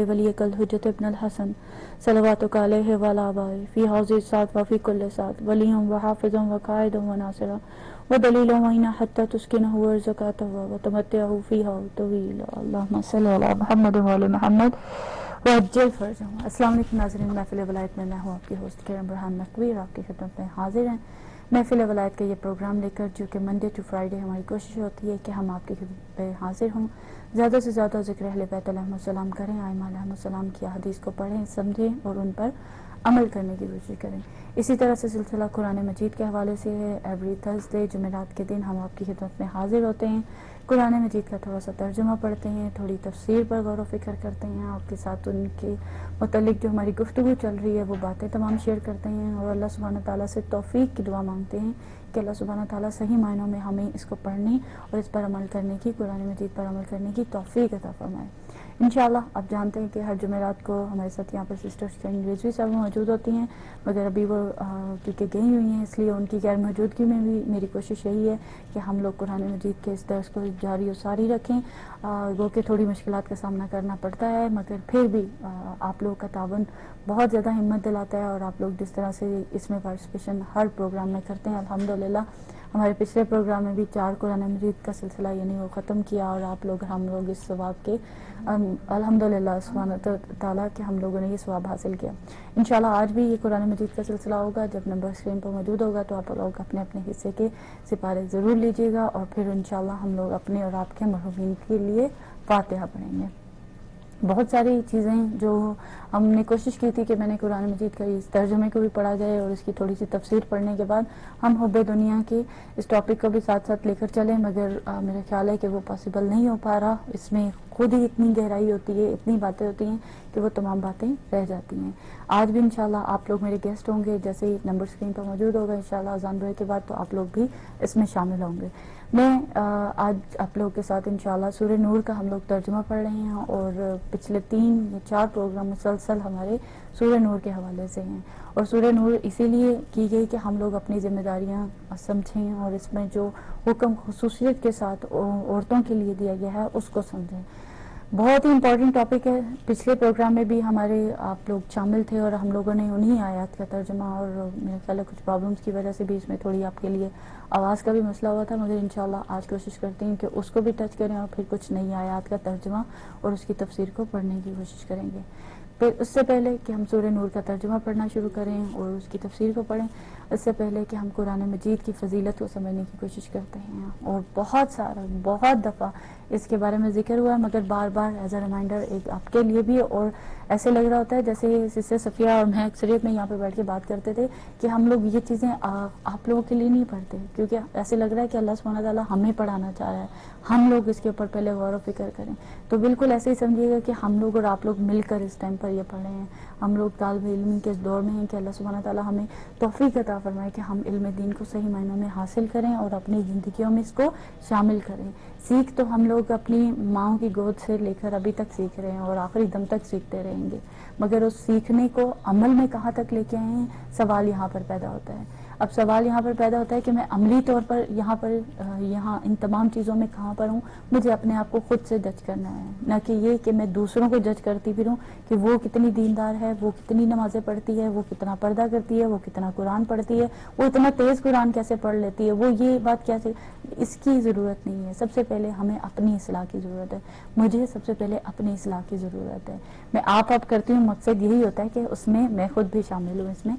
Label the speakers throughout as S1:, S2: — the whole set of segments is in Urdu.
S1: ولی کل حجت ابن الحسن صلواتک علیہ وعلی آبائہ فی حوض سعد وفی کل سعد ولی و حافظ و قائد و ناصر و دلیل و معین حتی تسکنہ ورزقاتہ و تمتعہ فیہا طویلا اللہم صلی علی محمد و علی محمد وعجل فرجہ۔ السلام علیکم ناظرین، محفل ولایت میں ہوں آپ کی ہوسٹ کریم برہان نقوی اور آپ کی خدمت میں حاضر ہیں محفل ولایت کا یہ پروگرام لے کر، جو کہ منڈے ٹو فرائیڈے ہماری کوشش ہوتی ہے کہ ہم آپ کی خدمت پہ حاضر ہوں، زیادہ سے زیادہ ذکر اہل بیت علیہ السلام کریں، ائمہ علیہ السلام کی احادیث کو پڑھیں، سمجھیں اور ان پر عمل کرنے کی کوشش کریں۔ اسی طرح سے سلسلہ قرآن مجید کے حوالے سے ہے۔ ایوری تھرسڈے جمعرات کے دن ہم آپ کی خدمت میں حاضر ہوتے ہیں، قرآن مجید کا تھوڑا سا ترجمہ پڑھتے ہیں، تھوڑی تفسیر پر غور و فکر کرتے ہیں، آپ کے ساتھ ان کے متعلق جو ہماری گفتگو چل رہی ہے وہ باتیں تمام شیئر کرتے ہیں، اور اللہ سبحانہ تعالیٰ سے توفیق کی دعا مانگتے ہیں کہ اللہ سبحانہ تعالیٰ صحیح معنوں میں ہمیں اس کو پڑھنے اور اس پر عمل کرنے کی، قرآن مجید پر عمل کرنے کی توفیق عطا فرمائے انشاءاللہ۔ آپ جانتے ہیں کہ ہر جمعرات کو ہمارے ساتھ یہاں پر سسٹر شرین رضوی صاحب موجود ہوتی ہیں، مگر ابھی وہ کیونکہ گئی ہوئی ہیں، اس لیے ان کی غیر موجودگی میں بھی میری کوشش یہی ہے کہ ہم لوگ قرآن مجید کے اس درس کو جاری و ساری رکھیں۔ وہ کہ تھوڑی مشکلات کا سامنا کرنا پڑتا ہے، مگر پھر بھی آپ لوگوں کا تعاون بہت زیادہ ہمت دلاتا ہے، اور آپ لوگ جس طرح سے اس میں پارٹیسپیشن ہر پروگرام میں کرتے ہیں، الحمدللہ ہمارے پچھلے پروگرام میں بھی 4 قرآن مجید کا سلسلہ یعنی وہ ختم کیا، اور آپ لوگ ہم لوگ اس ثواب کے الحمدللہ سبحانہ تعالیٰ کہ ہم لوگوں نے یہ ثواب حاصل کیا۔ انشاءاللہ آج بھی یہ قرآن مجید کا سلسلہ ہوگا، جب نمبر اسکرین پر موجود ہوگا تو آپ لوگ اپنے اپنے حصے کے سپارے ضرور لیجیے گا، اور پھر انشاءاللہ ہم لوگ اپنے اور آپ کے مرحومین کے لیے فاتحہ پڑھیں گے۔ بہت ساری چیزیں جو ہم نے کوشش کی تھی کہ میں نے قرآن مجید کا اس ترجمے کو بھی پڑھا جائے اور اس کی تھوڑی سی تفسیر پڑھنے کے بعد ہم حب دنیا کے اس ٹاپک کو بھی ساتھ ساتھ لے کر چلیں، مگر میرا خیال ہے کہ وہ پاسبل نہیں ہو پا رہا۔ اس میں خود ہی اتنی گہرائی ہوتی ہے، اتنی باتیں ہوتی ہیں کہ وہ تمام باتیں رہ جاتی ہیں۔ آج بھی انشاءاللہ آپ لوگ میرے گیسٹ ہوں گے، جیسے ہی نمبر اسکرین پر موجود ہوگا انشاءاللہ اذان دعا کے بعد تو آپ لوگ بھی اس میں شامل ہوں گے۔ میں آج آپ لوگوں کے ساتھ انشاءاللہ سورہ نور کا ہم لوگ ترجمہ پڑھ رہے ہیں، اور پچھلے 3 یا 4 پروگرام مسلسل ہمارے سورہ نور کے حوالے سے ہیں، اور سورہ نور اسی لیے کی گئی کہ ہم لوگ اپنی ذمہ داریاں سمجھیں، اور اس میں جو حکم خصوصیت کے ساتھ عورتوں کے لیے دیا گیا ہے اس کو سمجھیں۔ بہت ہی امپورٹنٹ ٹاپک ہے۔ پچھلے پروگرام میں بھی ہمارے آپ لوگ شامل تھے، اور ہم لوگوں نے انہی آیات کا ترجمہ، اور میرے خیال ہے کچھ پرابلمس کی وجہ سے بھی اس میں تھوڑی آپ کے لیے آواز کا بھی مسئلہ ہوا تھا، مگر انشاءاللہ آج کوشش کرتے ہیں کہ اس کو بھی ٹچ کریں، اور پھر کچھ نئی آیات کا ترجمہ اور اس کی تفسیر کو پڑھنے کی کوشش کریں گے۔ پھر اس سے پہلے کہ ہم سورہ نور کا ترجمہ پڑھنا شروع کریں اور اس کی تفسیر کو پڑھیں، اس سے پہلے کہ ہم قرآن مجید کی فضیلت کو سمجھنے کی کوشش کرتے ہیں، اور بہت دفعہ اس کے بارے میں ذکر ہوا ہے، مگر بار بار ایز اے ریمائنڈر ایک آپ کے لیے بھی، اور ایسے لگ رہا ہوتا ہے جیسے سسٹر صفیہ اور میں اکثریت میں یہاں پہ بیٹھ کے بات کرتے تھے کہ ہم لوگ یہ چیزیں آپ لوگوں کے لیے نہیں پڑھتے، کیونکہ ایسے لگ رہا ہے کہ اللہ سبحانہ تعالیٰ ہمیں پڑھانا چاہ رہا ہے، ہم لوگ اس کے اوپر پہلے غور و فکر کریں۔ تو بالکل ایسے ہی سمجھیے گا کہ ہم لوگ اور آپ لوگ مل کر اس ٹائم پر یہ پڑھے ہیں۔ ہم لوگ طالب علم کے اس دور میں ہیں کہ اللہ سبحانہ تعالیٰ ہمیں توفیق عطا فرمائے کہ ہم علم دین کو صحیح معنوں میں حاصل کریں اور اپنی زندگیوں میں اس کو شامل کریں۔ سیکھ تو ہم لوگ اپنی ماؤں کی گود سے لے کر ابھی تک سیکھ رہے ہیں، اور آخری دم تک سیکھتے رہیں گے، مگر اس سیکھنے کو عمل میں کہاں تک لے کے آئے ہیں، سوال یہاں پر پیدا ہوتا ہے۔ اب سوال یہاں پر پیدا ہوتا ہے کہ میں عملی طور پر یہاں ان تمام چیزوں میں کہاں پر ہوں۔ مجھے اپنے آپ کو خود سے جج کرنا ہے، نہ کہ یہ کہ میں دوسروں کو جج کرتی پھروں کہ وہ کتنی دیندار ہے، وہ کتنی نمازیں پڑھتی ہے، وہ کتنا پردہ کرتی ہے، وہ کتنا قرآن پڑھتی ہے، وہ اتنا تیز قرآن کیسے پڑھ لیتی ہے، وہ یہ بات کیسے۔ اس کی ضرورت نہیں ہے۔ سب سے پہلے ہمیں اپنی اصلاح کی ضرورت ہے، مجھے سب سے پہلے اپنی اصلاح کی ضرورت ہے۔ میں آپ کرتی ہوں، مقصد یہی ہوتا ہے کہ اس میں میں خود بھی شامل ہوں۔ اس میں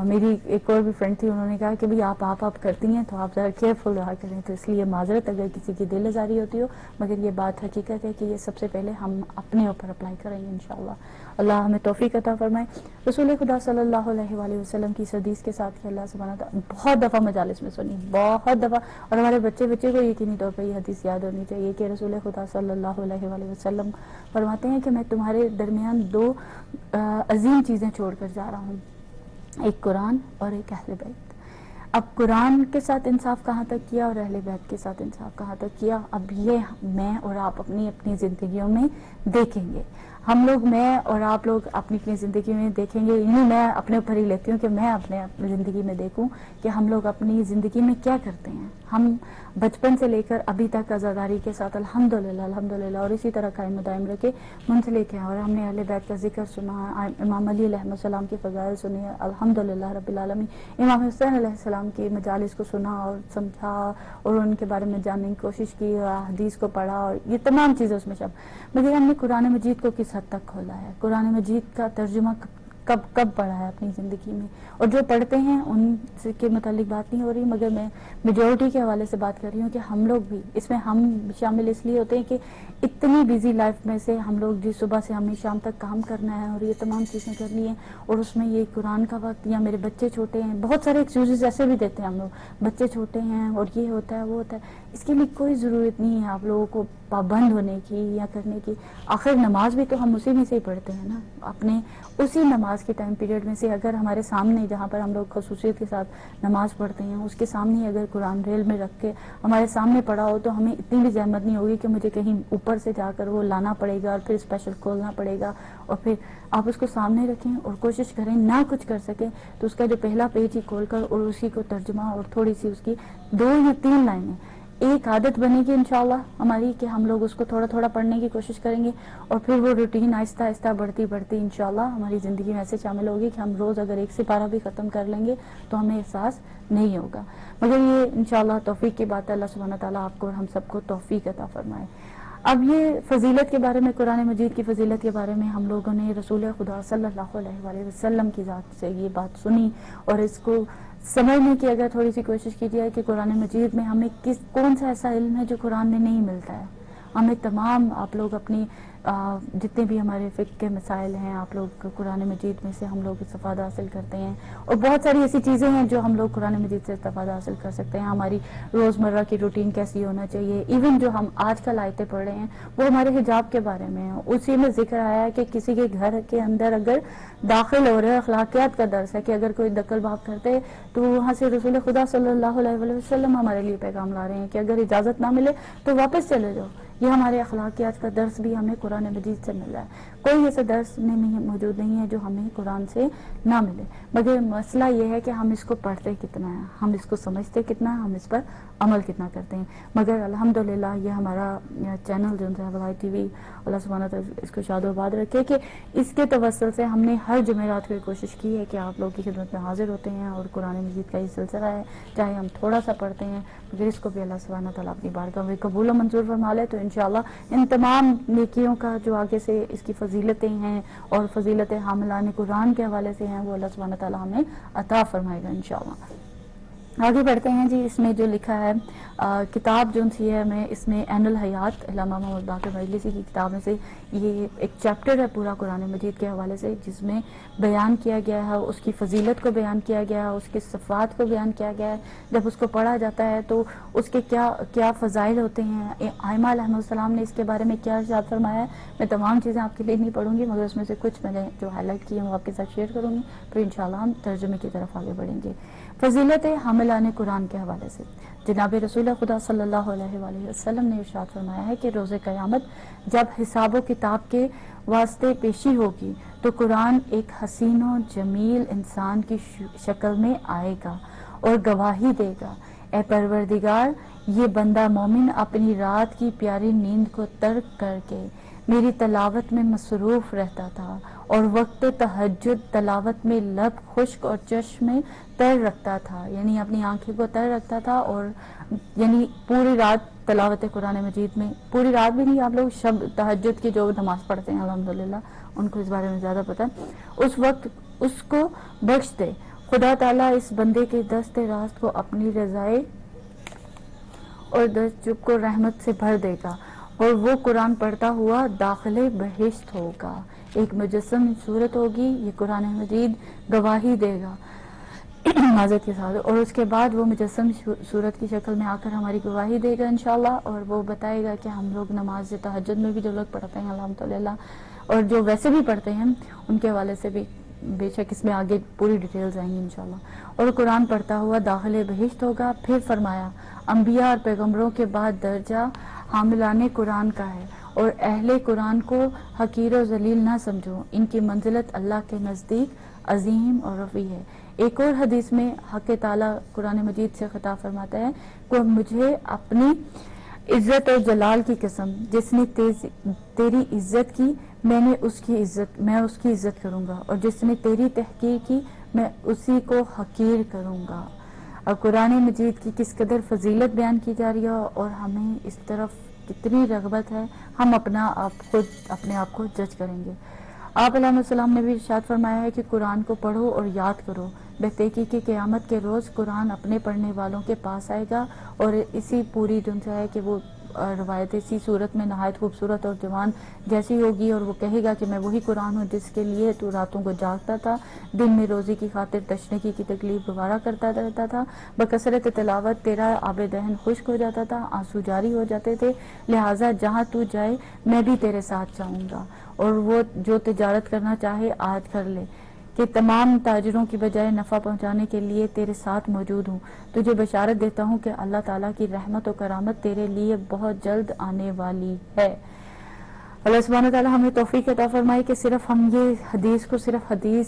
S1: میری ایک اور بھی فرینڈ تھی، انہوں نے کہا کہ بھئی آپ کرتی ہیں تو آپ ذرا کیئرفل رہا کریں، تو اس لیے معذرت اگر کسی کی دل آزاری ہوتی ہو، مگر یہ بات حقیقت ہے کہ یہ سب سے پہلے ہم اپنے اوپر اپلائی کریں گے انشاءاللہ۔ اللہ ہمیں توفیق عطا فرمائے۔ رسول خدا صلی اللہ علیہ وآلہ وسلم کی اس حدیث کے ساتھ کہ اللہ سبحانہ تعالیٰ بہت دفعہ مجالس میں سنی، بہت دفعہ، اور ہمارے بچے کو یقینی طور پر یہ حدیث یاد ہونی چاہیے کہ رسول خدا صلی اللہ علیہ وآلہ وسلم فرماتے ہیں کہ میں تمہارے درمیان 2 عظیم چیزیں چھوڑ کر جا رہا ہوں، ایک قرآن اور ایک اہل بیت۔ اب قرآن کے ساتھ انصاف کہاں تک کیا اور اہل بیت کے ساتھ انصاف کہاں تک کیا، اب یہ میں اور آپ اپنی زندگیوں میں دیکھیں گے۔ ہم لوگ، میں اور آپ لوگ اپنی زندگی میں دیکھیں گے، یعنی میں اپنے اوپر ہی لیتی ہوں کہ میں اپنی زندگی میں دیکھوں کہ ہم لوگ اپنی زندگی میں کیا کرتے ہیں۔ ہم بچپن سے لے کر ابھی تک عزاداری کے ساتھ الحمدللہ اور اسی طرح قائم و دائم رکھے منسلک ہیں، اور ہم نے اہل بیت کا ذکر سنا، امام علی علیہ السلام کی فضائل سنی الحمدللہ رب العالمین، امام حسین علیہ السلام کی مجالس کو سنا اور سمجھا اور ان کے بارے میں جاننے کی کوشش کی، حدیث کو پڑھا، اور یہ تمام چیزیں اس میں مگر ہم نے قرآن مجید کو کس حد تک کھولا ہے، قرآن مجید کا ترجمہ کب پڑھا ہے اپنی زندگی میں، اور جو پڑھتے ہیں ان کے متعلق بات نہیں ہو رہی، مگر میں میجورٹی کے حوالے سے بات کر رہی ہوں کہ ہم لوگ بھی اس میں ہم شامل اس لیے ہوتے ہیں کہ اتنی بیزی لائف میں سے ہم لوگ جس صبح سے ہمیں شام تک کام کرنا ہے اور یہ تمام چیزیں کرنی ہیں، اور اس میں یہ قرآن کا وقت، یا میرے بچے چھوٹے ہیں، بہت سارے ایکسکیوزز ایسے بھی دیتے ہیں ہم لوگ، بچے چھوٹے ہیں اور یہ ہوتا ہے وہ ہوتا ہے، اس کے لیے کوئی ضرورت نہیں ہے آپ لوگوں کو پابند ہونے کی یا کرنے کی، آخر نماز بھی تو ہم اسی میں سے ہی پڑھتے ہیں نا، اپنے اسی نماز کے ٹائم پیریڈ میں سے اگر ہمارے سامنے جہاں پر ہم لوگ خصوصیت کے ساتھ نماز پڑھتے ہیں اس کے سامنے اگر قرآن ریل میں رکھ کے ہمارے سامنے پڑھا ہو تو ہمیں اتنی بھی زحمت نہیں ہوگی کہ مجھے کہیں اوپر سے جا کر وہ لانا پڑے گا اور پھر اسپیشل کھولنا پڑے گا، اور پھر آپ اس کو سامنے رکھیں اور کوشش کریں نہ کچھ کر سکیں تو اس کا جو پہلا پیج ہی کھول کر اور اسی کو ترجمہ اور تھوڑی سی اس کی 2 یا 3 لائنیں، ایک عادت بنے گی انشاءاللہ ہماری کہ ہم لوگ اس کو تھوڑا تھوڑا پڑھنے کی کوشش کریں گے، اور پھر وہ روٹین آہستہ آہستہ بڑھتی انشاءاللہ ہماری زندگی میں ایسے شامل ہوگی کہ ہم روز اگر 1 سپارہ بھی ختم کر لیں گے تو ہمیں احساس نہیں ہوگا، مگر یہ انشاءاللہ توفیق کی بات ہے، اللہ سبحانہ تعالیٰ آپ کو اور ہم سب کو توفیق عطا فرمائے۔ اب یہ فضیلت کے بارے میں، قرآن مجید کی فضیلت کے بارے میں ہم لوگوں نے رسول خدا صلی اللہ علیہ وآلہ وسلم کی ذات سے یہ بات سنی، اور اس کو سمجھنے کی اگر تھوڑی سی کوشش کی جائے کہ قرآن مجید میں ہمیں کون سا ایسا علم ہے جو قرآن میں نہیں ملتا ہے، ہمیں تمام آپ لوگ اپنی جتنے بھی ہمارے فقہ کے مسائل ہیں آپ لوگ قرآن مجید میں سے ہم لوگ استفادہ حاصل کرتے ہیں، اور بہت ساری ایسی چیزیں ہیں جو ہم لوگ قرآن مجید سے استفادہ حاصل کر سکتے ہیں، ہماری روزمرہ کی روٹین کیسی ہونا چاہیے، ایون جو ہم آج کل آیتیں پڑھ رہے ہیں وہ ہمارے حجاب کے بارے میں ہیں، اسی میں ذکر آیا ہے کہ کسی کے گھر کے اندر اگر داخل ہو رہے اخلاقیات کا درس ہے کہ اگر کوئی دکل بھاگ کرتے تو وہاں سے رسول خدا صلی اللہ علیہ وآلہ وسلم ہمارے لیے پیغام لا رہے ہیں کہ اگر اجازت نہ ملے تو واپس چلے جاؤ، یہ ہمارے اخلاقیات کا درس بھی ہمیں قرآن مجید سے مل رہا ہے، کوئی ایسا درس موجود نہیں ہے جو ہمیں قرآن سے نہ ملے، مگر مسئلہ یہ ہے کہ ہم اس کو پڑھتے کتنا ہے، ہم اس کو سمجھتے کتنا ہے، ہم اس پر عمل کتنا کرتے ہیں، مگر الحمدللہ یہ ہمارا چینل جو ہے بلائی ٹی وی، اللہ سبحانہ تعالیٰ اس کو شاد و آباد رکھے کہ اس کے توسل سے ہم نے ہر جمعرات کو کوشش کی ہے کہ آپ لوگ کی خدمت میں حاضر ہوتے ہیں، اور قرآن مجید کا یہ سلسلہ ہے چاہے ہم تھوڑا سا پڑھتے ہیں مگر اس کو بھی اللہ سبحانہ تعالیٰ اپنی بارگاہ میں قبول و منظور فرما لے، تو انشاءاللہ ان تمام نیکیوں کا جو آگے سے اس کی فضیلتیں ہیں اور فضیلت حاملان قرآن کے حوالے سے ہیں وہ اللہ سبحانہ تعالیٰ ہمیں عطا فرمائے گا انشاءاللہ۔ آگے بڑھتے ہیں جی، اس میں جو لکھا ہے کتاب جو سی ہے میں اس میں عین الحیات علامہ محمد باقر مجلسی کی کتاب میں سے یہ ایک چیپٹر ہے پورا قرآن مجید کے حوالے سے جس میں بیان کیا گیا ہے، اس کی فضیلت کو بیان کیا گیا ہے، اس کے صفات کو بیان کیا گیا ہے، جب اس کو پڑھا جاتا ہے تو اس کے کیا فضائل ہوتے ہیں، ائمہ علیہ السلام نے اس کے بارے میں کیا ارشاد فرمایا ہے۔ میں تمام چیزیں آپ کے لیے نہیں پڑھوں گی مگر اس میں سے کچھ میں نے جو ہائی لائٹ کی ہیں وہ آپ کے ساتھ شیئر کروں گی، پھر انشاءاللہ ہم ترجمے کی طرف آگے بڑھیں گے۔ فضیلت حاملان قرآن کے حوالے سے جناب رسول خدا صلی اللہ علیہ وآلہ وسلم نے ارشاد فرمایا ہے کہ روز قیامت جب حساب و کتاب کے واسطے پیشی ہوگی تو قرآن ایک حسین و جمیل انسان کی شکل میں آئے گا اور گواہی دے گا، اے پروردگار، یہ بندہ مومن اپنی رات کی پیاری نیند کو ترک کر کے میری تلاوت میں مصروف رہتا تھا اور وقت تہجد تلاوت میں لب خشک اور چشم تر رکھتا تھا، یعنی اپنی آنکھیں کو تر رکھتا تھا، اور یعنی پوری رات تلاوت قرآن مجید میں، پوری رات بھی نہیں، آپ لوگ شب تہجد کی جو نماز پڑھتے ہیں الحمدللہ ان کو اس بارے میں زیادہ پتہ ہے، اس وقت اس کو بخش دے، خدا تعالیٰ اس بندے کے دست راست کو اپنی رضائے اور دست چپ کو رحمت سے بھر دے گا، اور وہ قرآن پڑھتا ہوا داخل بہشت ہوگا، ایک مجسم صورت ہوگی، یہ قرآن مجید گواہی دے گا معذرت کے ساتھ، اور اس کے بعد وہ مجسم صورت کی شکل میں آ کر ہماری گواہی دے گا انشاءاللہ، اور وہ بتائے گا کہ ہم لوگ نماز تہجد میں بھی جو لوگ پڑھتے ہیں الحمدللہ، اور جو ویسے بھی پڑھتے ہیں ان کے حوالے سے بھی بے شک اس میں آگے پوری ڈیٹیلز آئیں گی انشاءاللہ، اور قرآن پڑھتا ہوا داخل بہشت ہوگا۔ پھر فرمایا انبیاء اور پیغمبروں کے بعد درجہ حاملان قرآن کا ہے، اور اہل قرآن کو حقیر و ذلیل نہ سمجھو، ان کی منزلت اللہ کے نزدیک عظیم اور رفیع ہے، ایک اور حدیث میں حق تعالیٰ قرآن مجید سے خطاب فرماتا ہے کہ مجھے اپنی عزت اور جلال کی قسم، جس نے تیری عزت کی میں اس کی عزت کروں گا، اور جس نے تیری تحقیر کی میں اسی کو حقیر کروں گا۔ اور قرآن مجید کی کس قدر فضیلت بیان کی جا رہی ہے اور ہمیں اس طرف کتنی رغبت ہے، ہم اپنے آپ کو جج کریں گے۔ آپ علیہ السلام نے بھی ارشاد فرمایا ہے کہ قرآن کو پڑھو اور یاد کرو، بتحقیق کہ قیامت کے روز قرآن اپنے پڑھنے والوں کے پاس آئے گا، اور اسی پوری دن سے ہے کہ وہ روایت اسی صورت میں نہایت خوبصورت اور جوان جیسی ہوگی، اور وہ کہے گا کہ میں وہی قرآن ہوں جس کے لیے تو راتوں کو جاگتا تھا، دن میں روزی کی خاطر تشنگی کی تکلیف گوارا کرتا رہتا تھا، بکثرت تلاوت تیرا آب دہن خشک ہو جاتا تھا، آنسو جاری ہو جاتے تھے، لہٰذا جہاں تو جائے میں بھی تیرے ساتھ جاؤں گا، اور وہ جو تجارت کرنا چاہے آج کر لے، کہ تمام تاجروں کی بجائے نفع پہنچانے کے لیے تیرے ساتھ موجود ہوں، تجھے بشارت دیتا ہوں کہ اللہ تعالیٰ کی رحمت و کرامت تیرے لیے بہت جلد آنے والی ہے۔ اللہ سبحانہ و تعالیٰ ہمیں توفیق عطا فرمائے کہ صرف ہم یہ حدیث کو صرف حدیث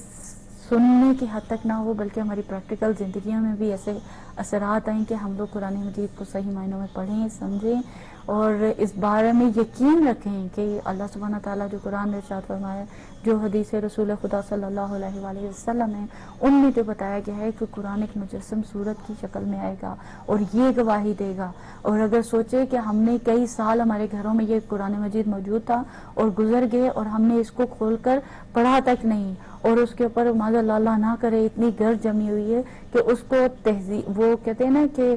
S1: سننے کی حد تک نہ ہو، بلکہ ہماری پریکٹیکل زندگیوں میں بھی ایسے اثرات آئیں کہ ہم لوگ قرآن مجید کو صحیح معنوں میں پڑھیں، سمجھیں، اور اس بارے میں یقین رکھیں کہ اللہ سبحانہ تعالیٰ جو قرآن میں ارشاد فرمایا، جو حدیث رسول خدا صلی اللہ علیہ وآلہ وسلم ہے، ان میں جو بتایا گیا ہے کہ قرآن ایک مجسم صورت کی شکل میں آئے گا اور یہ گواہی دے گا۔ اور اگر سوچے کہ ہم نے کئی سال ہمارے گھروں میں یہ قرآن مجید موجود تھا اور گزر گئے اور ہم نے اس کو کھول کر پڑھا تک نہیں، اور اس کے اوپر معاذ اللہ نہ کرے اتنی گرد جمی ہوئی ہے کہ اس کو تہذیب، وہ کہتے ہیں نا کہ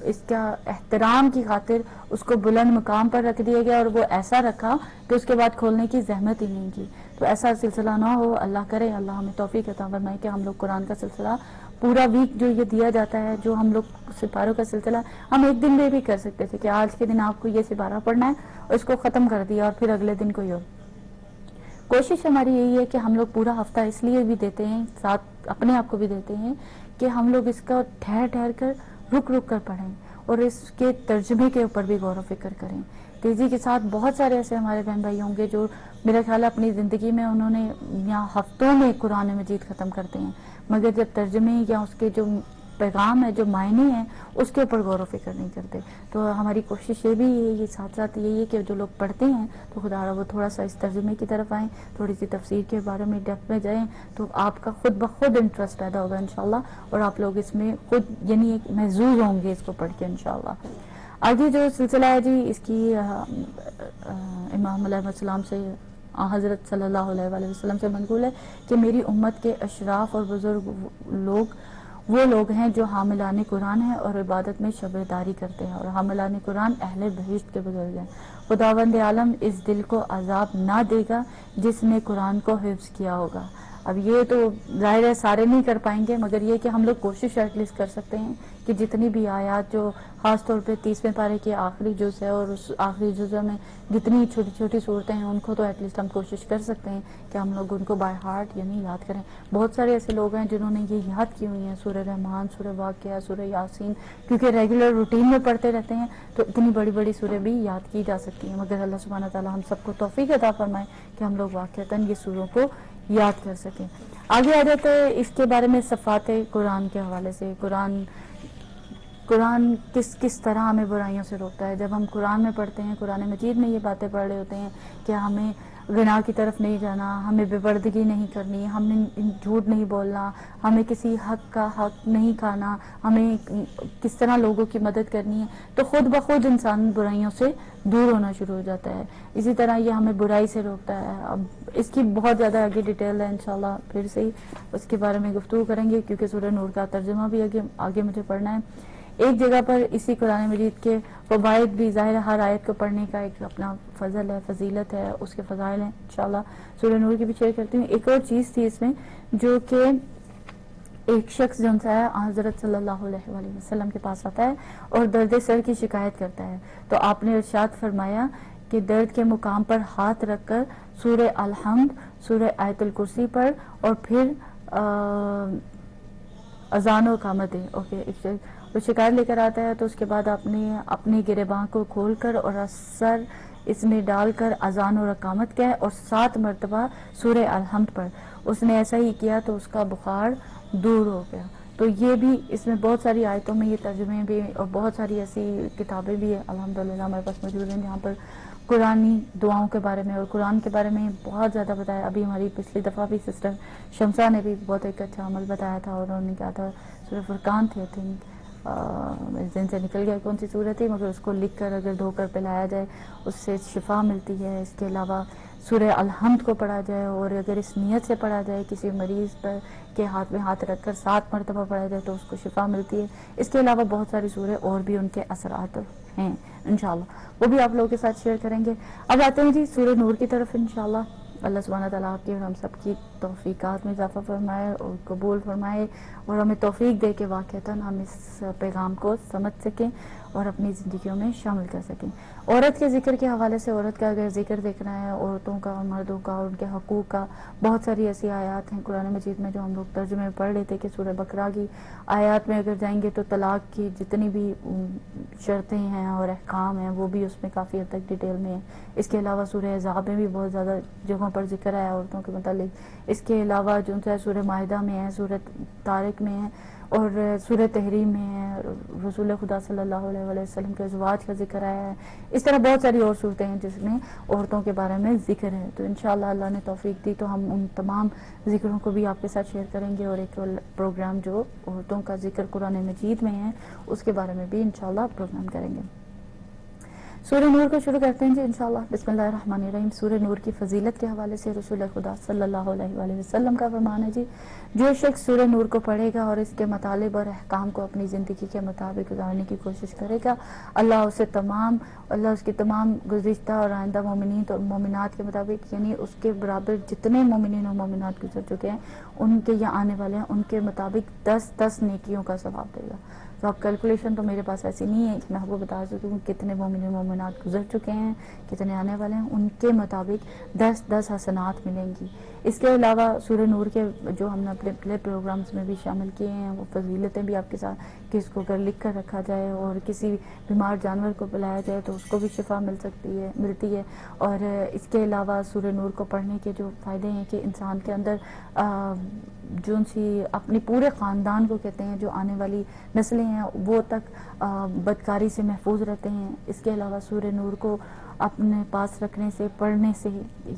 S1: اس کا احترام کی خاطر اس کو بلند مقام پر رکھ دیا گیا، اور وہ ایسا رکھا کہ اس کے بعد کھولنے کی زحمت ہی نہیں کی۔ تو ایسا سلسلہ نہ ہو، اللہ کرے، اللہ ہمیں توفیق عطا فرمائے کہ ہم لوگ قرآن کا سلسلہ پورا ویک جو یہ دیا جاتا ہے، جو ہم لوگ سپاروں کا سلسلہ ہم ایک دن میں بھی کر سکتے تھے کہ آج کے دن آپ کو یہ سپارہ پڑھنا ہے اور اس کو ختم کر دیا، اور پھر اگلے دن کوئی اور۔ کوشش ہماری یہی ہے کہ ہم لوگ پورا ہفتہ اس لیے بھی دیتے ہیں، ساتھ اپنے آپ کو بھی دیتے ہیں، کہ ہم لوگ اس کا ٹھہر کر رک کر پڑھیں، اور اس کے ترجمے کے اوپر بھی غور و فکر کریں تیزی کے ساتھ۔ بہت سارے ایسے ہمارے بہن بھائی ہوں گے جو میرا خیال ہے اپنی زندگی میں انہوں نے یا ہفتوں میں قرآن مجید ختم کرتے ہیں، مگر جب ترجمے یا اس کے جو پیغام ہے، جو معنی ہیں، اس کے اوپر غور و فکر نہیں کرتے۔ تو ہماری کوشش یہ بھی ہے، یہ ساتھ یہی ہے کہ جو لوگ پڑھتے ہیں تو خدا را وہ تھوڑا سا اس ترجمے کی طرف آئیں، تھوڑی سی تفسیر کے بارے میں ڈیپتھ میں جائیں، تو آپ کا خود بخود انٹرسٹ پیدا ہوگا انشاءاللہ، اور آپ لوگ اس میں خود یعنی ایک محظوظ ہوں گے اس کو پڑھ کے انشاءاللہ۔ آگے جو سلسلہ ہے جی، اس کی امام علیہ السلام سے حضرت صلی اللہ علیہ وآلہ وسلم سے منقول ہے کہ میری امت کے اشراف اور بزرگ لوگ وہ لوگ ہیں جو حاملان قرآن ہیں اور عبادت میں شبرداری کرتے ہیں، اور حاملان قرآن اہل بہشت کے بزرگ ہیں۔ خداوند عالم اس دل کو عذاب نہ دے گا جس نے قرآن کو حفظ کیا ہوگا۔ اب یہ تو ظاہر ہے سارے نہیں کر پائیں گے، مگر یہ کہ ہم لوگ کوشش ایٹ لیسٹ کر سکتے ہیں کہ جتنی بھی آیات جو خاص طور پہ 30ویں پارے کی آخری جز ہے، اور اس آخری جز میں جتنی چھوٹی چھوٹی صورتیں ہیں ان کو تو ایٹ لیسٹ ہم کوشش کر سکتے ہیں کہ ہم لوگ ان کو بائی ہارٹ یعنی یاد کریں۔ بہت سارے ایسے لوگ ہیں جنہوں نے یہ یاد کی ہوئی ہیں، سورہ رحمان، سورہ واقعہ، سورہ یاسین، کیونکہ ریگولر روٹین میں پڑھتے رہتے ہیں تو اتنی بڑی بڑی سورہ بھی یاد کی جا سکتی ہیں، مگر اللہ سبحانہ تعالیٰ ہم سب کو توفیق عطا فرمائے کہ ہم لوگ واقعتاً یہ سوروں کو یاد کر سکیں۔ آگے آ جاتے ہیں اس کے بارے میں صفات قرآن کے حوالے سے۔ قرآن کس طرح ہمیں برائیوں سے روکتا ہے۔ جب ہم قرآن میں پڑھتے ہیں، قرآن مجید میں یہ باتیں پڑھ رہے ہوتے ہیں کہ ہمیں گناہ کی طرف نہیں جانا، ہمیں بے پردگی نہیں کرنی، ہمیں جھوٹ نہیں بولنا، ہمیں کسی حق کا حق نہیں کھانا، ہمیں کس طرح لوگوں کی مدد کرنی ہے، تو خود بخود انسان برائیوں سے دور ہونا شروع ہو جاتا ہے۔ اسی طرح یہ ہمیں برائی سے روکتا ہے۔ اب اس کی بہت زیادہ آگے ڈیٹیل ہے، انشاءاللہ پھر سے اس کے بارے میں گفتگو کریں گے، کیونکہ سورہ نور کا ترجمہ بھی آگے مجھے پڑھنا ہے۔ ایک جگہ پر اسی قرآن مجید کے فوائد بھی ظاہر، ہر آیت کو پڑھنے کا ایک اپنا فضل ہے، فضیلت ہے، اس کے فضائل ہیں، انشاءاللہ سورہ نور کی بھی شیئر کرتی ہوں۔ ایک اور چیز تھی اس میں، جو کہ ایک شخص جو ہے حضرت صلی اللہ علیہ وآلہ وسلم کے پاس آتا ہے اور درد سر کی شکایت کرتا ہے، تو آپ نے ارشاد فرمایا کہ درد کے مقام پر ہاتھ رکھ کر سورہ الحمد، سورہ آیت الکرسی پر، اور پھر اذان و اقامت دے۔ اوکے، وہ شکایت لے کر آتا ہے تو اس کے بعد اپنے گریباں کو کھول کر اور اثر اس میں ڈال کر اذان اور اقامت کہے، اور 7 مرتبہ سورہ الحمد پر۔ اس نے ایسا ہی کیا تو اس کا بخار دور ہو گیا. تو یہ بھی اس میں بہت ساری آیتوں میں یہ ترجمے بھی اور بہت ساری ایسی کتابیں بھی ہیں الحمدللہ ہمارے پاس موجود ہیں جہاں پر قرآنی دعاؤں کے بارے میں اور قرآن کے بارے میں بہت زیادہ بتایا. ابھی ہماری پچھلی دفعہ بھی سسٹر شمسا نے بھی بہت ایک اچھا عمل بتایا تھا اور انہوں نے کہا تھا سورہ فرقان تھی آئی تھنک، میرے ذہن سے نکل گیا کون سی صورت تھی، مگر اس کو لکھ کر اگر دھو کر پلایا جائے اس سے شفا ملتی ہے. اس کے علاوہ سورہ الحمد کو پڑھا جائے اور اگر اس نیت سے پڑھا جائے کسی مریض پر کے ہاتھ میں ہاتھ رکھ کر 7 مرتبہ پڑھا جائے تو اس کو شفا ملتی ہے. اس کے علاوہ بہت ساری سورے اور بھی ان کے اثرات ہیں انشاءاللہ، وہ بھی آپ لوگوں کے ساتھ شیئر کریں گے. اب آتے ہیں جی سورہ نور کی طرف انشاءاللہ. اللہ سبحانہ تعالیٰ آپ کی اور ہم سب کی توفیقات میں اضافہ فرمائے اور قبول فرمائے اور ہمیں توفیق دے کے واقعتاً ہم اس پیغام کو سمجھ سکیں اور اپنی زندگیوں میں شامل کر سکیں. عورت کے ذکر کے حوالے سے عورت کا اگر ذکر دیکھنا ہے، عورتوں کا اور مردوں کا اور ان کے حقوق کا، بہت ساری ایسی آیات ہیں قرآن مجید میں جو ہم لوگ ترجمے میں پڑھ لیتے کہ سورہ بقرہ کی آیات میں اگر جائیں گے تو طلاق کی جتنی بھی شرطیں ہیں اور احکام ہیں وہ بھی اس میں کافی حد تک ڈیٹیل میں ہیں. اس کے علاوہ سورہ احزاب میں بھی بہت زیادہ جگہوں پر ذکر ہے عورتوں کے متعلق. اس کے علاوہ جو ہے سورہ مائدہ میں ہے، سورہ طارق میں ہے اور سورہ تحریم میں ہے، رسول خدا صلی اللہ علیہ وآلہ وسلم کے ازواج کا ذکر آیا ہے. اس طرح بہت ساری اور صورتیں ہیں جس میں عورتوں کے بارے میں ذکر ہے. تو انشاءاللہ اللہ نے توفیق دی تو ہم ان تمام ذکروں کو بھی آپ کے ساتھ شیئر کریں گے اور ایک پروگرام جو عورتوں کا ذکر قرآن مجید میں ہے اس کے بارے میں بھی انشاءاللہ پروگرام کریں گے. سورہ نور کو شروع کرتے ہیں جی انشاءاللہ. بسم اللہ الرحمن الرحیم. سورہ نور کی فضیلت کے حوالے سے رسول خدا صلی اللہ علیہ وآلہ وسلم کا فرمان ہے جی، جو شخص سورہ نور کو پڑھے گا اور اس کے مطالب اور احکام کو اپنی زندگی کے مطابق گزارنے کی کوشش کرے گا، اللہ اس کے تمام گزشتہ اور آئندہ مومنین اور مومنات کے مطابق، یعنی اس کے برابر جتنے مومنین اور مومنات گزر چکے ہیں ان کے یا آنے والے ہیں ان کے مطابق 10 نیکیوں کا ثواب دے گا. تو اب کیلکولیشن تو میرے پاس ایسی نہیں ہے کہ میں آپ کو بتا سکوں کتنے مومنین مومنات گزر چکے ہیں، کتنے آنے والے ہیں، ان کے مطابق 10 حسنات ملیں گی. اس کے علاوہ سورہ نور کے جو ہم نے اپنے پلے پروگرامز میں بھی شامل کیے ہیں وہ فضیلتیں بھی آپ کے ساتھ کہ اس کو اگر لکھ کر رکھا جائے اور کسی بیمار جانور کو پلایا جائے تو اس کو بھی شفا ملتی ہے. اور اس کے علاوہ سورہ نور کو پڑھنے کے جو فائدے ہیں کہ انسان کے اندر جو اپنی پورے خاندان کو کہتے ہیں جو آنے والی نسلیں ہیں وہ تک بدکاری سے محفوظ رہتے ہیں. اس کے علاوہ سورہ نور کو اپنے پاس رکھنے سے، پڑھنے سے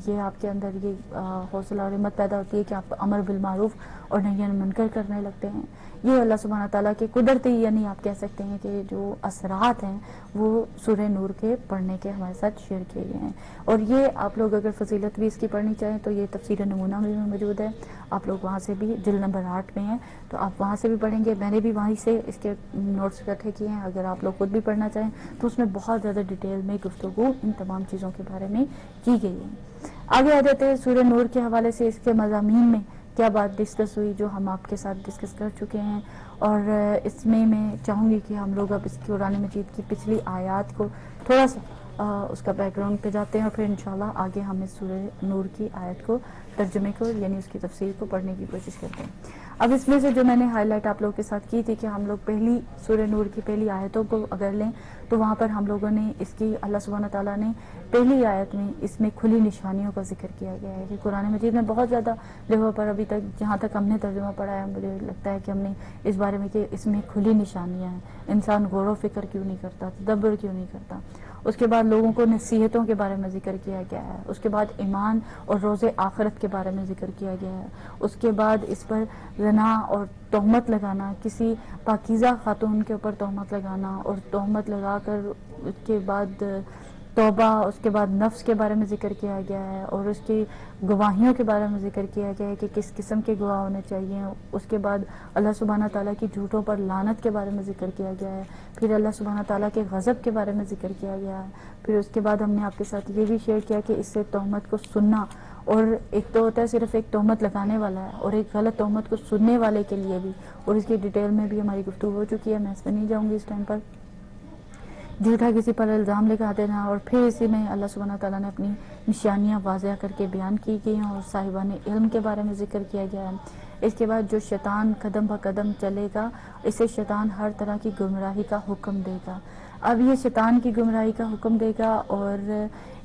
S1: یہ آپ کے اندر یہ حوصلہ اور ہمت پیدا ہوتی ہے کہ آپ امر بالمعروف اور نہی عن المنکر کرنے لگتے ہیں. یہ اللہ سبحانہ تعالیٰ کے قدرتی، یعنی آپ کہہ سکتے ہیں کہ جو اثرات ہیں وہ سورہ نور کے پڑھنے کے ہمارے ساتھ شیئر کیے گئے ہیں. اور یہ آپ لوگ اگر فضیلت بھی اس کی پڑھنی چاہیں تو یہ تفسیر نمونہ میں بھی موجود ہے. آپ لوگ وہاں سے بھی جلد نمبر 8 میں ہیں تو آپ وہاں سے بھی پڑھیں گے. میں نے بھی وہیں سے اس کے نوٹس اکٹھے کیے ہیں. اگر آپ لوگ خود بھی پڑھنا چاہیں تو اس میں بہت زیادہ ڈیٹیل میں گفتگو ان تمام چیزوں کے بارے میں کی گئی ہے. آگے آ جاتے ہیں سورہ نور کے حوالے سے اس کے مضامین میں کیا بات ڈسکس ہوئی جو ہم آپ کے ساتھ ڈسکس کر چکے ہیں. اور اس میں چاہوں گی کہ ہم لوگ اب اس قرآن مجید کی پچھلی آیات کو تھوڑا سا اس کا بیک گراؤنڈ پہ جاتے ہیں اور پھر انشاءاللہ آگے ہم اس سورہ نور کی آیت کو ترجمے کو یعنی اس کی تفسیر کو پڑھنے کی کوشش کرتے ہیں. اب اس میں سے جو میں نے ہائی لائٹ آپ لوگوں کے ساتھ کی تھی کہ ہم لوگ پہلی سورہ نور کی پہلی آیتوں کو اگر لیں تو وہاں پر ہم لوگوں نے اس کی اللہ سبحانہ تعالیٰ نے پہلی آیت میں اس میں کھلی نشانیوں کا ذکر کیا گیا ہے کہ قرآن مجید میں بہت زیادہ جگہوں پر ابھی تک جہاں تک ہم نے ترجمہ پڑھا ہے مجھے لگتا ہے کہ ہم نے اس بارے میں کہ اس میں کھلی نشانیاں ہیں. انسان غور و فکر کیوں نہیں کرتا، تدبر کیوں نہیں کرتا. اس کے بعد لوگوں کو نصیحتوں کے بارے میں ذکر کیا گیا ہے. اس کے بعد ایمان اور روز آخرت کے بارے میں ذکر کیا گیا ہے. اس کے بعد اس پر زنا اور تہمت لگانا، کسی پاکیزہ خاتون کے اوپر تہمت لگانا اور تہمت لگا کر اس کے بعد توبہ، اس کے بعد نفس کے بارے میں ذکر کیا گیا ہے اور اس کی گواہیوں کے بارے میں ذکر کیا گیا ہے کہ کس قسم کے گواہ ہونے چاہیے. اس کے بعد اللہ سبحانہ تعالیٰ کی جھوٹوں پر لعنت کے بارے میں ذکر کیا گیا ہے. پھر اللہ سبحانہ تعالیٰ کے غضب کے بارے میں ذکر کیا گیا ہے. پھر اس کے بعد ہم نے آپ کے ساتھ یہ بھی شیئر کیا کہ اس سے تہمت کو سننا، اور ایک تو ہوتا ہے صرف ایک تہمت لگانے والا ہے اور ایک غلط تہمت کو سننے والے کے لیے بھی، اور اس کی ڈیٹیل میں بھی ہماری گفتگو ہو چکی ہے، میں اس پہ نہیں جاؤں گی اس ٹائم پر. جھوٹا کسی پر الزام لگا دینا، اور پھر اسی میں اللہ سبحانہ تعالیٰ نے اپنی نشانیاں واضح کر کے بیان کی گئی ہیں اور صاحبان علم کے بارے میں ذکر کیا گیا ہے. اس کے بعد جو شیطان قدم بہ قدم چلے گا اسے شیطان ہر طرح کی گمراہی کا حکم دے گا. اب یہ شیطان کی گمراہی کا حکم دے گا، اور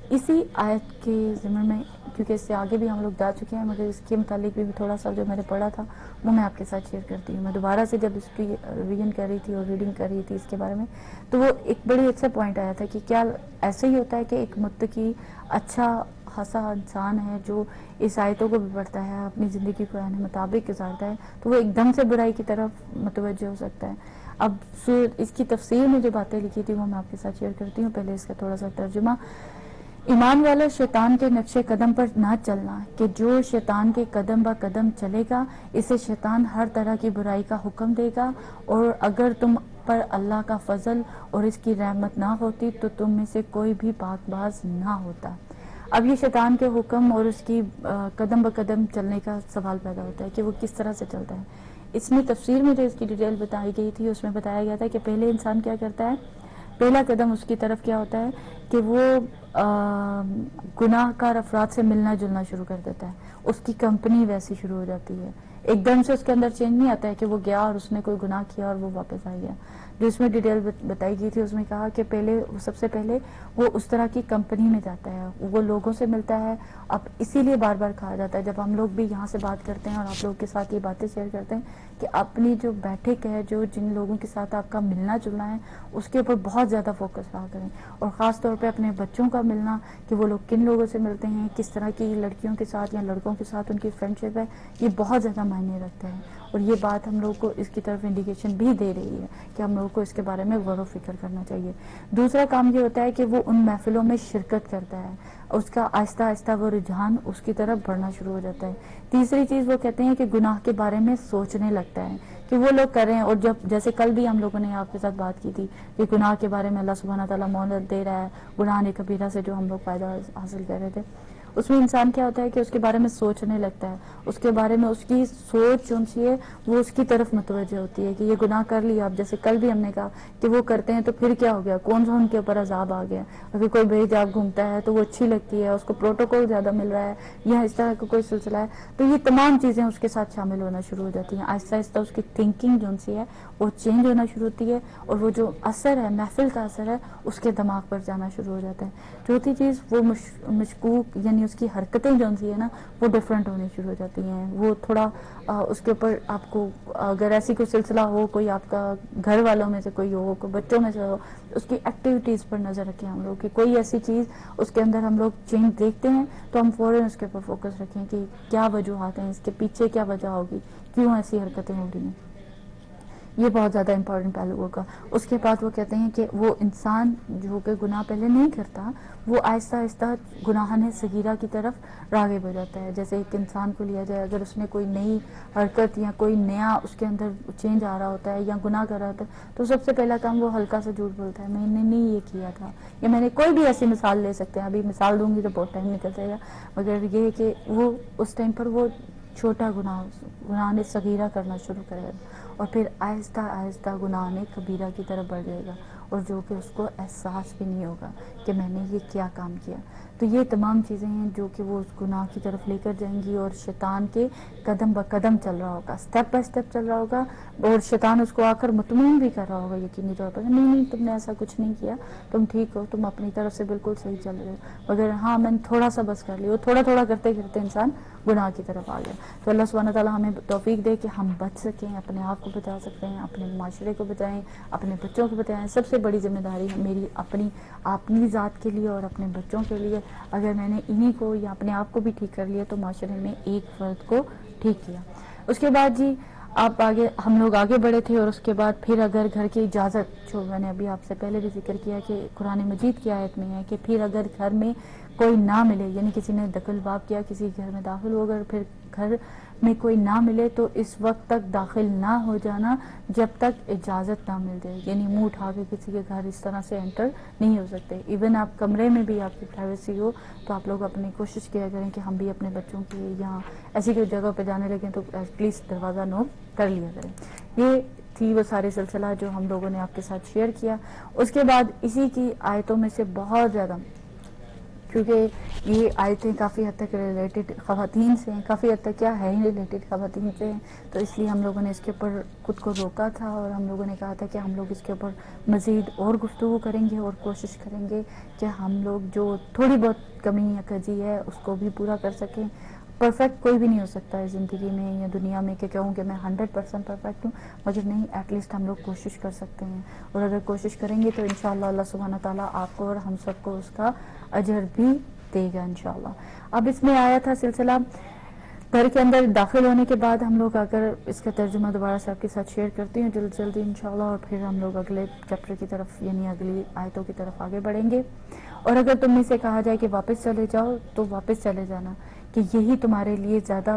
S1: اسی آیت کے ضمن میں کیونکہ اس سے آگے بھی ہم لوگ جا چکے ہیں، مگر اس کے متعلق بھی تھوڑا سا جو میں نے پڑھا تھا وہ میں آپ کے ساتھ شیئر کرتی ہوں. میں دوبارہ سے جب اس کی ریویژن کر رہی تھی اور ریڈنگ کر رہی تھی اس کے بارے میں، تو وہ ایک بڑی اچھا پوائنٹ آیا تھا کہ کیا ایسے ہی ہوتا ہے کہ ایک متقی اچھا خاصا انسان ہے جو اس آیتوں کو بھی پڑھتا ہے، اپنی زندگی کو یعنی مطابق گزارتا ہے، تو وہ ایک دم سے برائی کی طرف متوجہ ہو سکتا ہے. اب اس کی تفسیر میں جو باتیں لکھی تھی وہ میں آپ کے ساتھ شیئر کرتی ہوں. پہلے اس کا تھوڑا سا ترجمہ. ایمان والا شیطان کے نقش قدم پر نہ چلنا، کہ جو شیطان کے قدم با قدم چلے گا اسے شیطان ہر طرح کی برائی کا حکم دے گا، اور اگر تم پر اللہ کا فضل اور اس کی رحمت نہ ہوتی تو تم میں سے کوئی بھی پاک باز نہ ہوتا. اب یہ شیطان کے حکم اور اس کی قدم بقدم چلنے کا سوال پیدا ہوتا ہے کہ وہ کس طرح سے چلتا ہے. اس میں تفسیر میں جو اس کی ڈیٹیل بتائی گئی تھی اس میں بتایا گیا تھا کہ پہلے انسان کیا کرتا ہے، پہلا قدم اس کی طرف کیا ہوتا ہے کہ وہ گناہ کار افراد سے ملنا جلنا شروع کر دیتا ہے. اس کی کمپنی ویسی شروع ہو جاتی ہے. ایک دم سے اس کے اندر چینج نہیں آتا ہے کہ وہ گیا اور اس نے کوئی گناہ کیا اور وہ واپس آ گیا. جو اس میں ڈیٹیل بتائی گئی تھی اس میں کہا کہ سب سے پہلے وہ اس طرح کی کمپنی میں جاتا ہے، وہ لوگوں سے ملتا ہے. اب اسی لیے بار بار کہا جاتا ہے جب ہم لوگ بھی یہاں سے بات کرتے ہیں اور آپ لوگوں کے ساتھ یہ باتیں شیئر کرتے ہیں کہ اپنی جو بیٹھک ہے، جو جن لوگوں کے ساتھ آپ کا ملنا جلنا ہے اس کے اوپر بہت زیادہ فوکس رہا کریں، اور خاص طور پہ اپنے بچوں کا ملنا، کہ وہ لوگ کن لوگوں سے ملتے ہیں، کس طرح کی لڑکیوں کے ساتھ یا لڑکوں کے ساتھ ان کی فرینڈ شپ ہے، یہ بہت زیادہ معنی رکھتا ہے. اور یہ بات ہم لوگ کو اس کی طرف انڈیکیشن بھی دے رہی ہے کہ ہم لوگوں کو اس کے بارے میں غور و فکر کرنا چاہیے. دوسرا کام یہ ہوتا ہے کہ وہ ان محفلوں میں شرکت کرتا ہے، اس کا آہستہ آہستہ وہ رجحان اس کی طرف بڑھنا شروع ہو جاتا ہے. تیسری چیز وہ کہتے ہیں کہ گناہ کے بارے میں سوچنے لگتا ہے کہ وہ لوگ کریں. اور جب جیسے کل بھی ہم لوگوں نے آپ کے ساتھ بات کی تھی کہ گناہ کے بارے میں اللہ سبحانہ تعالیٰ مہلت دے رہا ہے، گناہ کبیرہ سے جو ہم لوگ فائدہ حاصل کر رہے تھے، اس میں انسان کیا ہوتا ہے کہ اس کے بارے میں سوچنے لگتا ہے، اس کے بارے میں اس کی سوچ جو سی ہے وہ اس کی طرف متوجہ ہوتی ہے کہ یہ گناہ کر لیا. اب جیسے کل بھی ہم نے کہا کہ وہ کرتے ہیں تو پھر کیا ہو گیا، کون سا ان کے اوپر عذاب آ گیا. اگر کوئی بے حجاب گھومتا ہے تو وہ اچھی لگتی ہے، اس کو پروٹوکول زیادہ مل رہا ہے یا اس طرح کا کوئی سلسلہ ہے، تو یہ تمام چیزیں اس کے ساتھ شامل ہونا شروع ہو جاتی ہیں. آہستہ آہستہ اس کی تھنکنگ جو سی ہے وہ چینج ہونا شروع ہوتی ہے، اور وہ جو اثر ہے محفل کا اثر ہے اس کے دماغ پر جانا شروع ہو جاتا ہے. چوتھی چیز وہ مشکوک یعنی اس کی حرکتیں جو سی ہے نا وہ ڈفرینٹ ہونی شروع ہو جاتی ہیں. وہ تھوڑا اس کے اوپر آپ کو اگر ایسی کوئی سلسلہ ہو، کوئی آپ کا گھر والوں میں سے کوئی ہو، کوئی بچوں میں سے ہو، اس کی ایکٹیویٹیز پر نظر رکھیں ہم لوگ کہ کوئی ایسی چیز اس کے اندر ہم لوگ چینج دیکھتے ہیں تو ہم فوراً اس کے اوپر فوکس رکھیں کہ کیا وجوہات ہیں، اس کے پیچھے کیا وجہ ہوگی، کیوں ایسی حرکتیں ہو رہی ہیں. یہ بہت زیادہ امپورٹنٹ پہلو ہوگا. اس کے بعد وہ کہتے ہیں کہ وہ انسان جو کہ گناہ پہلے نہیں کرتا وہ آہستہ آہستہ گناہان صغیرہ کی طرف راغب ہو جاتا ہے. جیسے ایک انسان کو لیا جائے، اگر اس نے کوئی نئی حرکت یا کوئی نیا اس کے اندر چینج آ رہا ہوتا ہے یا گناہ کر رہا ہوتا ہے تو سب سے پہلا کام وہ ہلکا سا جھوٹ بولتا ہے، میں نے نہیں یہ کیا تھا، یا میں نے کوئی بھی ایسی مثال لے سکتے ہیں. ابھی مثال دوں گی تو بہت ٹائم نکل جائے گا، مگر یہ ہے کہ وہ اس ٹائم پر وہ چھوٹا گناہ صغیرہ کرنا شروع کرے گا، اور پھر آہستہ آہستہ گناہ کبیرہ کی طرف بڑھ جائے گا، اور جو کہ اس کو احساس بھی نہیں ہوگا کہ میں نے یہ کیا کام کیا. تو یہ تمام چیزیں ہیں جو کہ وہ اس گناہ کی طرف لے کر جائیں گی، اور شیطان کے قدم بہ قدم چل رہا ہوگا، اسٹیپ بائی اسٹیپ چل رہا ہوگا، اور شیطان اس کو آ کر مطمئن بھی کر رہا ہوگا یقینی طور پر، نہیں تم نے ایسا کچھ نہیں کیا، تم ٹھیک ہو، تم اپنی طرف سے بالکل صحیح چل رہے ہو، مگر ہاں میں نے تھوڑا سا بس کر لیا. تھوڑا تھوڑا کرتے کرتے انسان گناہ کی طرف آ گیا. تو اللہ سبحانہ تعالیٰ ہمیں توفیق دے کہ ہم بچ سکیں، اپنے آپ کو بچا سکتے ہیں، اپنے معاشرے کو بچائیں، اپنے بچوں کو بچائیں. سب سے بڑی ذمہ داری میری اپنی ذات کے لیے اور اپنے بچوں کے لیے. اگر میں نے انہی کو یا اپنے آپ کو بھی ٹھیک کر لیا تو معاشرے میں ایک فرد کو ٹھیک کیا. اس کے بعد جی ہم لوگ آگے بڑھے تھے، اور اس کے بعد پھر اگر گھر کی اجازت، جو میں نے ابھی آپ سے پہلے بھی ذکر کیا کہ قرآن مجید کی آیت میں ہے کہ پھر اگر گھر میں کوئی نہ ملے، یعنی کسی نے دخل باب کیا، کسی گھر میں داخل ہو گئے، پھر گھر میں کوئی نہ ملے تو اس وقت تک داخل نہ ہو جانا جب تک اجازت نہ مل جائے. یعنی منہ اٹھا کے کسی کے گھر اس طرح سے انٹر نہیں ہو سکتے. ایون آپ کمرے میں بھی آپ کی پرائیویسی ہو تو آپ لوگ اپنی کوشش کیا کریں کہ ہم بھی اپنے بچوں کی یہاں ایسی کوئی جگہ پہ جانے لگیں تو پلیز دروازہ نوک کر لیا کریں. یہ تھی وہ سارے سلسلہ جو ہم لوگوں نے آپ کے ساتھ شیئر کیا. اس کے بعد اسی کی آیتوں میں سے بہت زیادہ کیونکہ یہ آیتیں کافی حد تک ریلیٹڈ خواتین سے ہیں، کافی حد تک کیا ہے ہی ریلیٹڈ خواتین سے ہیں، تو اس لیے ہم لوگوں نے اس کے اوپر خود کو روکا تھا، اور ہم لوگوں نے کہا تھا کہ ہم لوگ اس کے اوپر مزید اور گفتگو کریں گے اور کوشش کریں گے کہ ہم لوگ جو تھوڑی بہت کمی یا کجی ہے اس کو بھی پورا کر سکیں۔ پرفیکٹ کوئی بھی نہیں ہو سکتا ہے زندگی میں یا دنیا میں کہ کہوں کہ میں 100% پرفیکٹ ہوں، مگر نہیں، ایٹ لیسٹ ہم لوگ کوشش کر سکتے ہیں، اور اگر کوشش کریں گے تو انشاءاللہ اللہ سبحانہ تعالیٰ آپ کو اور ہم سب کو اس کا اجر بھی دے گا انشاءاللہ۔ اب اس میں آیا تھا سلسلہ گھر کے اندر داخل ہونے کے بعد، ہم لوگ اگر اس کا ترجمہ دوبارہ سے آپ کے ساتھ شیئر کرتی ہوں جلدی انشاءاللہ، اور پھر ہم لوگ اگلے چیپٹر کی طرف یعنی اگلی آیتوں کی طرف آگے بڑھیں گے۔ اور اگر تم میں سے کہا جائے کہ واپس چلے جاؤ تو واپس چلے جانا، کہ یہی تمہارے لیے زیادہ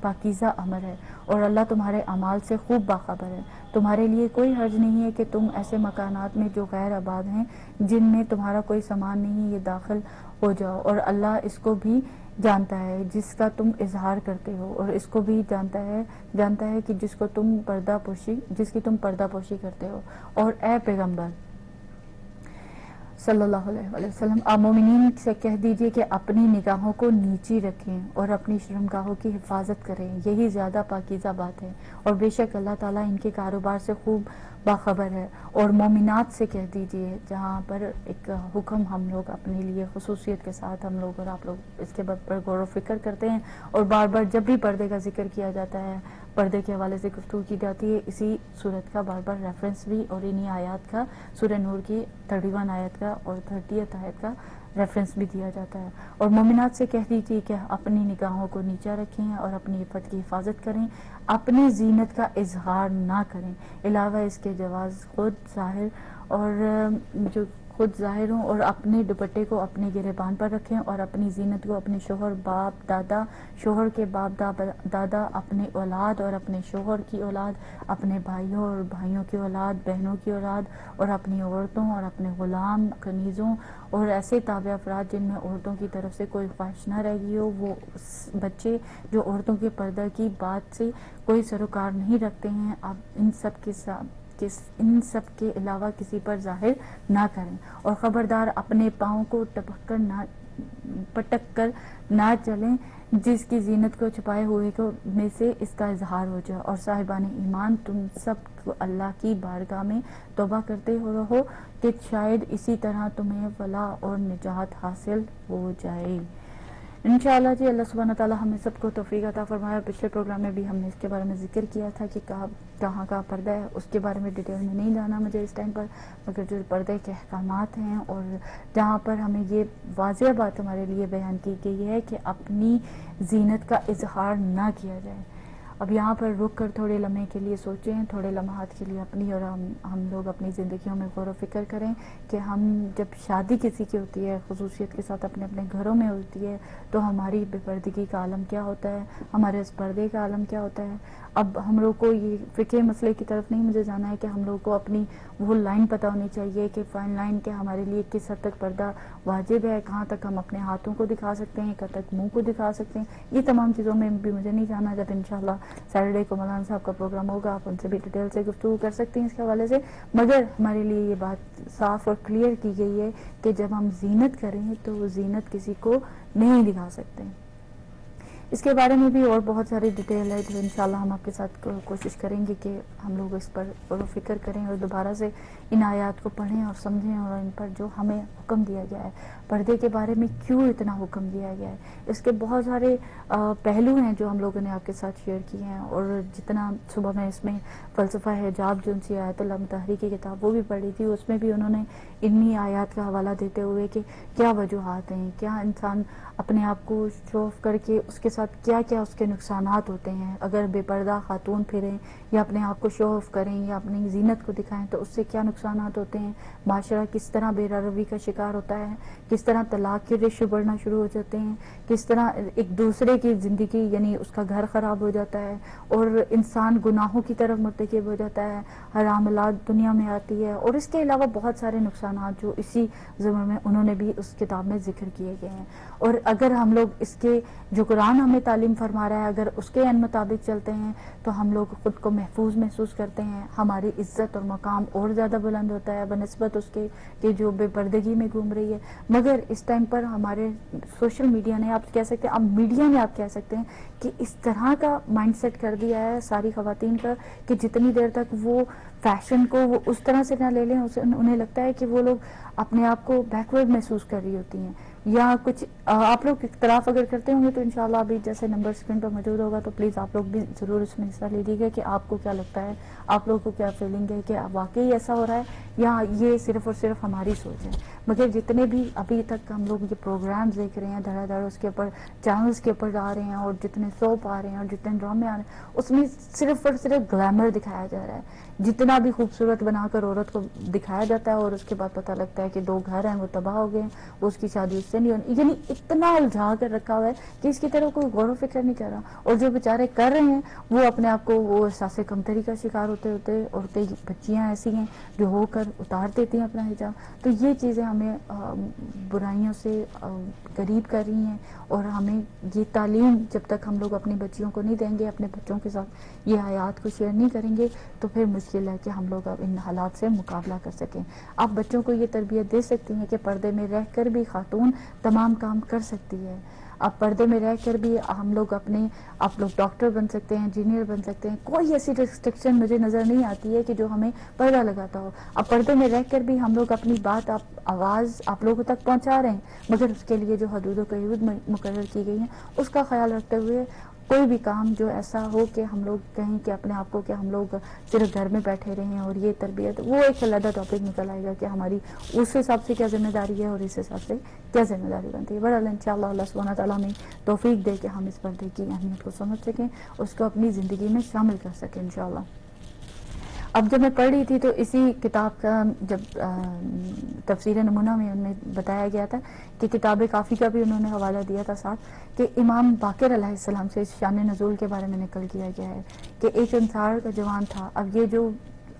S1: پاکیزہ عمل ہے، اور اللہ تمہارے اعمال سے خوب باخبر ہے۔ تمہارے لیے کوئی حرج نہیں ہے کہ تم ایسے مکانات میں جو غیر آباد ہیں، جن میں تمہارا کوئی سامان نہیں، یہ داخل ہو جاؤ، اور اللہ اس کو بھی جانتا ہے جس کا تم اظہار کرتے ہو، اور اس کو بھی جانتا ہے کہ جس کی تم پردہ پوشی کرتے ہو۔ اور اے پیغمبر صلی اللہ علیہ وآلہ وسلم، آپ مومنین سے کہہ دیجئے کہ اپنی نگاہوں کو نیچی رکھیں اور اپنی شرمگاہوں کی حفاظت کریں، یہی زیادہ پاکیزہ بات ہے، اور بے شک اللہ تعالیٰ ان کے کاروبار سے خوب باخبر ہے۔ اور مومنات سے کہہ دیجئے، جہاں پر ایک حکم ہم لوگ اپنے لیے خصوصیت کے ساتھ ہم لوگ اور آپ لوگ اس کے بعد پر غور و فکر کرتے ہیں، اور بار بار جب بھی پردے کا ذکر کیا جاتا ہے، پردے کے حوالے سے گفتگو کی جاتی ہے، اسی صورت کا بار بار ریفرنس بھی، اور انہی آیات کا، سورہ نور کی 31 آیت کا اور 30 آیت کا ریفرنس بھی دیا جاتا ہے۔ اور مومنات سے کہہ دیجیے کہ اپنی نگاہوں کو نیچا رکھیں اور اپنی عفت کی حفاظت کریں، اپنی زینت کا اظہار نہ کریں، علاوہ اس کے جواز خود ظاہر ہوں، اور اپنے دوپٹے کو اپنے گریبان پر رکھیں، اور اپنی زینت کو اپنے شوہر کے باپ دادا، اپنے اولاد اور اپنے شوہر کی اولاد، اپنے بھائیوں اور بھائیوں کی اولاد، بہنوں کی اولاد، اور اپنی عورتوں اور اپنے غلام کنیزوں اور ایسے تابع افراد جن میں عورتوں کی طرف سے کوئی خواہش نہ رہ گئی ہو، وہ بچے جو عورتوں کے پردہ کی بات سے کوئی سروکار نہیں رکھتے ہیں، آپ ان سب کے علاوہ کسی پر ظاہر نہ کریں، اور خبردار اپنے پاؤں کو پٹک کر نہ چلیں، جس کی زینت کو چھپائے ہوئے کو میں سے اس کا اظہار ہو جائے، اور صاحبان ایمان تم سب کو اللہ کی بارگاہ میں توبہ کرتے رہو کہ شاید اسی طرح تمہیں فلاح اور نجات حاصل ہو جائے۔ انشاءاللہ جی، اللہ سبحانہ تعالیٰ ہمیں سب کو توفیق عطا فرمایا۔ پچھلے پروگرام میں بھی ہم نے اس کے بارے میں ذکر کیا تھا کہ کہاں کا پردہ ہے، اس کے بارے میں ڈیٹیل میں نہیں جانا مجھے اس ٹائم پر، مگر جو پردے کے احکامات ہیں، اور جہاں پر ہمیں یہ واضح بات ہمارے لیے بیان کی گئی ہے کہ اپنی زینت کا اظہار نہ کیا جائے۔ اب یہاں پر رک کر تھوڑے لمحے کے لیے سوچیں، تھوڑے لمحات کے لیے اپنی اور ہم لوگ اپنی زندگیوں میں غور و فکر کریں کہ ہم جب شادی کسی کی ہوتی ہے خصوصیت کے ساتھ اپنے اپنے گھروں میں ہوتی ہے، تو ہماری بے پردگی کا عالم کیا ہوتا ہے، ہمارے اس پردے کا عالم کیا ہوتا ہے۔ اب ہم لوگ کو یہ فقہ مسئلے کی طرف نہیں مجھے جانا ہے کہ ہم لوگ کو اپنی وہ لائن پتہ ہونی چاہیے کہ فائن لائن کہ ہمارے لیے کس حد تک پردہ واجب ہے، کہاں تک ہم اپنے ہاتھوں کو دکھا سکتے ہیں، کہاں تک منہ کو دکھا سکتے ہیں، یہ تمام چیزوں میں بھی مجھے نہیں جانا۔ جب انشاءاللہ سیٹرڈے کو مولانا صاحب کا پروگرام ہوگا، آپ ان سے بھی ڈیٹیل سے گفتگو کر سکتے ہیں اس کے حوالے سے، مگر ہمارے لیے یہ بات صاف اور کلیئر کی گئی ہے کہ جب ہم زینت کریں تو وہ زینت کسی کو نہیں دکھا سکتے۔ اس کے بارے میں بھی اور بہت ساری ڈیٹیل ہے جو انشاءاللہ ہم آپ کے ساتھ کوشش کریں گے کہ ہم لوگ اس پر غور و فکر کریں اور دوبارہ سے ان آیات کو پڑھیں اور سمجھیں، اور ان پر جو ہمیں حکم دیا گیا ہے، پردے کے بارے میں کیوں اتنا حکم دیا گیا ہے، اس کے بہت سارے پہلو ہیں جو ہم لوگوں نے آپ کے ساتھ شیئر کیے ہیں، اور جتنا صبح میں اس میں فلسفہ حجاب جو ان سی آیت اللہ مطہری کی کتاب وہ بھی پڑھی تھی، اس میں بھی انہوں نے انہی آیات کا حوالہ دیتے ہوئے کہ کیا وجوہات ہیں، کیا انسان اپنے آپ کو شو آف کر کے اس کے ساتھ کیا کیا اس کے نقصانات ہوتے ہیں، اگر بے پردہ خاتون پھریں یا اپنے آپ کو شو آف کریں یا اپنی زینت کو دکھائیں تو اس سے کیا نقصانات ہوتے ہیں، معاشرہ کس طرح بے روی کا شکار ہوتا ہے، کس طرح طلاق کے ریشو بڑھنا شروع ہو جاتے ہیں، کس طرح ایک دوسرے کی زندگی یعنی اس کا گھر خراب ہو جاتا ہے، اور انسان گناہوں کی طرف مرتکب ہو جاتا ہے، حرام اولاد دنیا میں آتی ہے، اور اس کے علاوہ بہت سارے نقصانات جو اسی زمرے میں انہوں نے بھی اس کتاب میں ذکر کیے گئے ہیں۔ اور اگر ہم لوگ اس کے جو قرآن ہمیں تعلیم فرما رہا ہے، اگر اس کے عین مطابق چلتے ہیں تو ہم لوگ خود کو محفوظ محسوس کرتے ہیں، ہماری عزت اور مقام اور زیادہ بلند ہوتا ہے بنسبت اس کے کہ جو بے پردگی میں گھوم رہی ہے۔ مگر اس ٹائم پر ہمارے سوشل میڈیا نے، آپ کہہ سکتے ہیں، اب میڈیا نے آپ کہہ سکتے ہیں کہ اس طرح کا مائنڈ سیٹ کر دیا ہے ساری خواتین کا کہ جتنی دیر تک وہ فیشن کو وہ اس طرح سے نہ لے لیں، انہیں لگتا ہے کہ وہ لوگ اپنے آپ کو بیکورڈ محسوس کر رہی ہوتی ہیں یا کچھ۔ آپ لوگ اختلاف اگر کرتے ہوں گے تو انشاءاللہ ابھی جیسے نمبر اسکرین پر موجود ہوگا تو پلیز آپ لوگ بھی ضرور اس میں حصہ لیجیے گا کہ آپ کو کیا لگتا ہے، آپ لوگوں کو کیا فیلنگ ہے کہ واقعی ایسا ہو رہا ہے یا یہ صرف اور صرف ہماری سوچ ہے۔ مگر جتنے بھی ابھی تک ہم لوگ یہ پروگرامز دیکھ رہے ہیں دھڑا دھڑ اس کے اوپر چینلز کے اوپر آ رہے ہیں اور جتنے سوپ آ رہے ہیں اور جتنے ڈرامے آ رہے ہیں اس میں صرف اور صرف گلیمر دکھایا جا رہا ہے، جتنا بھی خوبصورت بنا کر عورت کو دکھایا جاتا ہے اور اس کے بعد پتہ لگتا ہے کہ 2 گھر ہیں وہ تباہ ہو گئے ہیں، وہ اس کی شادی اس سے نہیں ہونی، یعنی اتنا الجھا کر رکھا ہوا ہے کہ اس کی طرف کوئی غور و فکر نہیں کر رہا، اور جو بیچارے کر رہے ہیں وہ اپنے آپ کو وہ احساس کمتری کا شکار ہوتے ہوتے، اور کئی بچیاں ایسی ہیں جو ہو کر اتار دیتی ہیں اپنا حجاب۔ تو یہ چیزیں ہمیں برائیوں سے قریب کر رہی ہیں، اور ہمیں یہ تعلیم جب تک ہم لوگ اپنی بچیوں کو نہیں دیں گے، اپنے بچوں کے ساتھ یہ حیات کو شیئر نہیں کریں گے تو پھر مشکل ہے کہ ہم لوگ اب ان حالات سے مقابلہ کر سکیں۔ آپ بچوں کو یہ تربیت دے سکتی ہیں کہ پردے میں رہ کر بھی خاتون تمام کام کر سکتی ہے، اب پردے میں رہ کر بھی ہم لوگ آپ لوگ ڈاکٹر بن سکتے ہیں، انجینئر بن سکتے ہیں، کوئی ایسی ریسٹرکشن مجھے نظر نہیں آتی ہے کہ جو ہمیں پردہ لگاتا ہو۔ اب پردے میں رہ کر بھی ہم لوگ اپنی بات آواز آپ لوگوں تک پہنچا رہے ہیں، مگر اس کے لیے جو حدود و قیود مقرر کی گئی ہیں اس کا خیال رکھتے ہوئے کوئی بھی کام جو ایسا ہو کہ ہم لوگ کہیں کہ اپنے آپ کو کہ ہم لوگ صرف گھر میں بیٹھے رہیں اور یہ تربیت، وہ ایک علیحدہ ٹاپک نکل آئے گا کہ ہماری اس حساب سے کیا ذمہ داری ہے اور اس حساب سے کیا ذمہ داری بنتی ہے۔ بہرحال انشاءاللہ اللہ سبحانہ تعالیٰ ہمیں توفیق دے کہ ہم اس پردے کی اہمیت کو سمجھ سکیں، اس کو اپنی زندگی میں شامل کر سکیں انشاءاللہ۔ اب جب میں پڑھ رہی تھی تو اسی کتاب کا جب تفسیر نمونہ میں ان میں بتایا گیا تھا کہ کتاب کافی کا بھی انہوں نے حوالہ دیا تھا ساتھ، کہ امام باقر علیہ السلام سے اس شان نزول کے بارے میں نقل کیا گیا ہے کہ ایک انصار کا جوان تھا۔ اب یہ جو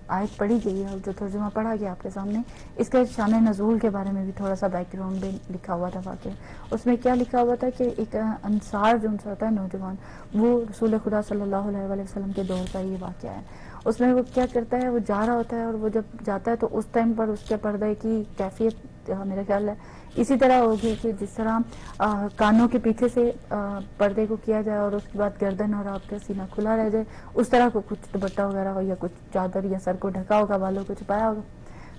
S1: آیت پڑھی گئی ہے اور جو ترجمہ پڑھا گیا آپ کے سامنے، اس کا شان نزول کے بارے میں بھی تھوڑا سا بیک گراؤنڈ بھی لکھا ہوا تھا واقعہ۔ اس میں کیا لکھا ہوا تھا کہ ایک انصار جو ہوتا ہے نوجوان، وہ رسول خدا صلی اللہ علیہ وآلہ وسلم کے دور کا یہ واقعہ ہے۔ اس میں وہ کیا کرتا ہے، وہ جا رہا ہوتا ہے اور وہ جب جاتا ہے تو اس ٹائم پر اس کے پردے کی کیفیت میرا خیال ہے اسی طرح ہوگی کہ جس طرح کانوں کے پیچھے سے پردے کو کیا جائے اور اس کے بعد گردن اور آپ کا سینہ کھلا رہ جائے، اس طرح کو کچھ دوپٹہ وغیرہ ہو یا کچھ چادر یا سر کو ڈھکا ہوگا، بالوں کو چھپایا ہوگا۔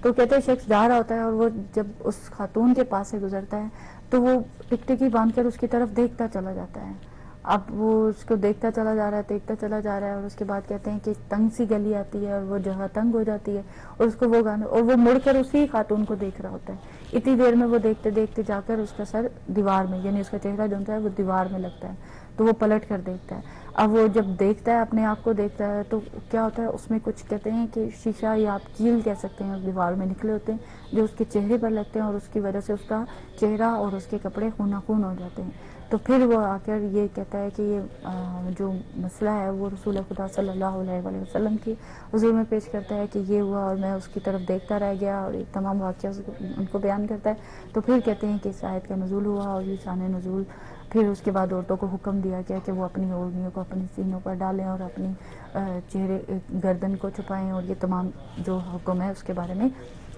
S1: تو کہتے ہیں شخص جا رہا ہوتا ہے اور وہ جب اس خاتون کے پاس سے گزرتا ہے تو وہ ٹکٹکی باندھ کر اس کی طرف دیکھتا چلا جاتا ہے۔ اب وہ اس کو دیکھتا چلا جا رہا ہے، دیکھتا چلا جا رہا ہے، اور اس کے بعد کہتے ہیں کہ تنگ سی گلی آتی ہے اور وہ جگہ تنگ ہو جاتی ہے اور اس کو وہ گانا، اور وہ مڑ کر اسی خاتون کو دیکھ رہا ہوتا ہے۔ اتنی دیر میں وہ دیکھتے دیکھتے جا کر اس کا سر دیوار میں، یعنی اس کا چہرہ جو ہوتا ہے وہ دیوار میں لگتا ہے، تو وہ پلٹ کر دیکھتا ہے۔ اب وہ جب دیکھتا ہے اپنے آپ کو دیکھتا ہے تو کیا ہوتا ہے، اس میں کچھ کہتے ہیں کہ شیشہ یا آپ کیل کہہ سکتے ہیں، اس دیوار میں نکلے ہوتے ہیں جو اس کے چہرے پر لگتے ہیں اور اس کی وجہ سے اس کا چہرہ اور اس کے کپڑے خون خون ہو جاتے ہیں۔ تو پھر وہ آ کر یہ کہتا ہے کہ یہ جو مسئلہ ہے وہ رسول خدا صلی اللہ علیہ وآلہ وسلم کی حضور میں پیش کرتا ہے کہ یہ ہوا اور میں اس کی طرف دیکھتا رہ گیا، اور یہ تمام واقعہ ان کو بیان کرتا ہے۔ تو پھر کہتے ہیں کہ اس آیت کا نزول ہوا اور یہ شان نزول، پھر اس کے بعد عورتوں کو حکم دیا گیا کہ وہ اپنی اوڑھنیوں کو اپنی سینوں پر ڈالیں اور اپنی چہرے گردن کو چھپائیں، اور یہ تمام جو حکم ہے اس کے بارے میں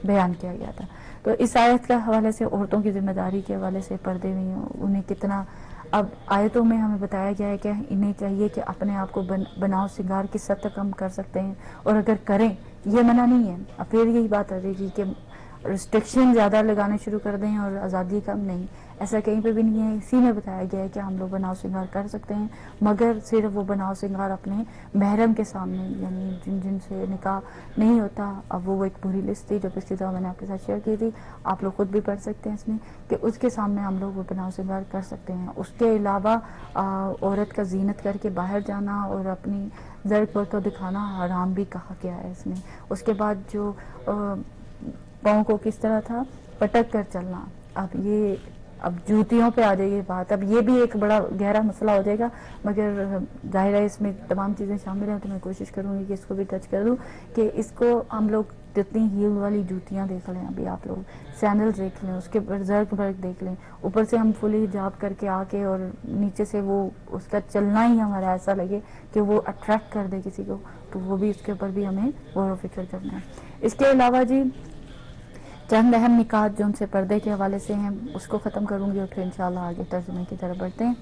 S1: بیان کیا گیا تھا۔ تو اس آیت کا حوالے سے عورتوں کی ذمہ داری کے حوالے سے پردے میں انہیں کتنا، اب آیتوں میں ہمیں بتایا گیا ہے کہ انہیں چاہیے کہ اپنے آپ کو بناؤ سنگار کس حد تک کم کر سکتے ہیں، اور اگر کریں یہ منع نہیں ہے۔ اب پھر یہی بات آ جائے گی کہ ریسٹرکشن زیادہ لگانے شروع کر دیں اور آزادی کم، نہیں، ایسا کہیں پہ بھی نہیں ہے۔ اسی میں بتایا گیا ہے کہ ہم لوگ بناؤ سنگار کر سکتے ہیں، مگر صرف وہ بناؤ سنگار اپنے محرم کے سامنے، یعنی جن سے نکاح نہیں ہوتا۔ اب وہ ایک پوری لسٹ تھی جو پچھلی دفعہ میں نے آپ کے ساتھ شیئر کی تھی، آپ لوگ خود بھی پڑھ سکتے ہیں اس میں، کہ اس کے سامنے ہم لوگ وہ بناؤ سنگار کر سکتے ہیں۔ اس کے علاوہ عورت کا زینت کر کے باہر جانا اور اپنی زر کو دکھانا حرام بھی کہا گیا ہے اس میں۔ اس کے بعد جو پاؤں کو کس طرح تھا پٹک کر چلنا، اب جوتیوں پہ آ جائے یہ بات، اب یہ بھی ایک بڑا گہرا مسئلہ ہو جائے گا، مگر ظاہر ہے اس میں تمام چیزیں شامل ہیں تو میں کوشش کروں گی کہ اس کو بھی ٹچ کر دوں، کہ اس کو ہم لوگ جتنی ہیل والی جوتیاں دیکھ لیں ابھی آپ لوگ، سینڈلز دیکھ لیں، اس کے اوپر زرق برق دیکھ لیں، اوپر سے ہم فلی حجاب کر کے آ کے اور نیچے سے وہ اس کا چلنا ہی ہمارا ایسا لگے کہ وہ اٹریکٹ کر دے کسی کو، تو وہ بھی اس کے اوپر بھی ہمیں غور و فکر کرنا ہے. اس کے علاوہ جی چند اہم نکات جو ان سے پردے کے حوالے سے ہیں اس کو ختم کروں گی اور پھر انشاءاللہ آگے ترجمے کی طرف بڑھتے ہیں.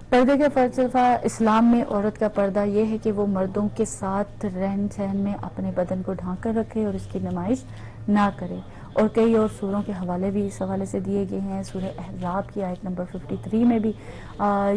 S1: پردے کا فلسفہ اسلام میں عورت کا پردہ یہ ہے کہ وہ مردوں کے ساتھ رہن سہن میں اپنے بدن کو ڈھانک کر رکھے اور اس کی نمائش نہ کرے. اور کئی اور سوروں کے حوالے بھی اس حوالے سے دیے گئے ہیں. سورہ احزاب کی آیت نمبر 53 میں بھی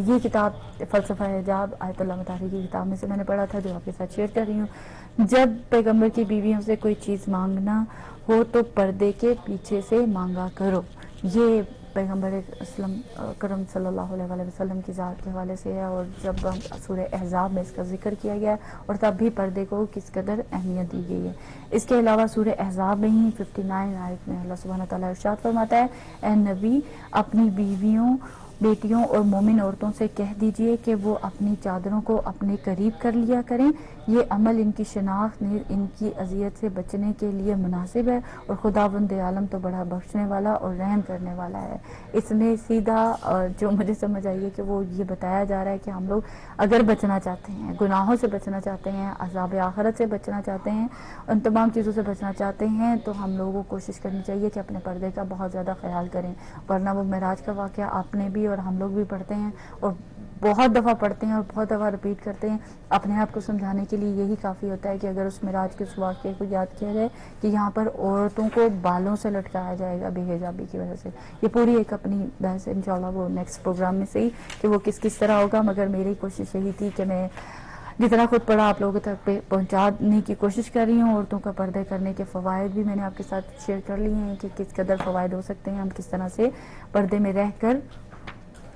S1: یہ کتاب فلسفہ حجاب آیت اللہ مطہری کی کتاب میں سے میں نے پڑھا تھا جو آپ کے ساتھ شیئر کر رہی ہوں. جب پیغمبر کی بیویوں سے کوئی چیز مانگنا ہو تو پردے کے پیچھے سے مانگا کرو. یہ پیغمبر اسلم کرم صلی اللہ علیہ وآلہ وسلم کی ذات کے حوالے سے ہے، اور جب سورہ احزاب میں اس کا ذکر کیا گیا ہے اور تب بھی پردے کو کس قدر اہمیت دی گئی ہے. اس کے علاوہ سورہ احزاب میں ہی 59 آیت میں اللہ سبحانہ تعالیٰ ارشاد فرماتا ہے، اے نبی اپنی بیویوں، بیٹیوں اور مومن عورتوں سے کہہ دیجئے کہ وہ اپنی چادروں کو اپنے قریب کر لیا کریں، یہ عمل ان کی شناخت نے ان کی اذیت سے بچنے کے لیے مناسب ہے اور خداوند عالم تو بڑا بخشنے والا اور رحم کرنے والا ہے. اس میں سیدھا جو مجھے سمجھ آئی ہے کہ وہ یہ بتایا جا رہا ہے کہ ہم لوگ اگر بچنا چاہتے ہیں، گناہوں سے بچنا چاہتے ہیں، عذاب آخرت سے بچنا چاہتے ہیں، ان تمام چیزوں سے بچنا چاہتے ہیں، تو ہم لوگوں کو کوشش کرنی چاہیے کہ اپنے پردے کا بہت زیادہ خیال کریں. ورنہ وہ معراج کا واقعہ آپ نے بھی اور ہم لوگ بھی پڑھتے ہیں اور بہت دفعہ پڑھتے ہیں اور بہت دفعہ رپیٹ کرتے ہیں. اپنے آپ کو سمجھانے کے لیے یہی کافی ہوتا ہے کہ اگر اس معراج کے اس واقعے کو یاد کیا جائے کہ یہاں پر عورتوں کو بالوں سے لٹکایا جائے گا بے حجابی کی وجہ سے. یہ پوری ایک اپنی بحث ہے انشاءاللہ وہ نیکسٹ پروگرام میں سے ہی کہ وہ کس طرح ہوگا، مگر میری کوشش یہی تھی کہ میں جتنا خود پڑھا آپ لوگوں تک پہنچانے کی کوشش کر رہی ہوں. عورتوں کا پردے کرنے کے فوائد بھی میں نے آپ کے ساتھ شیئر کر لیے ہیں کہ کس قدر فوائد ہو سکتے ہیں، ہم کس طرح سے پردے میں رہ کر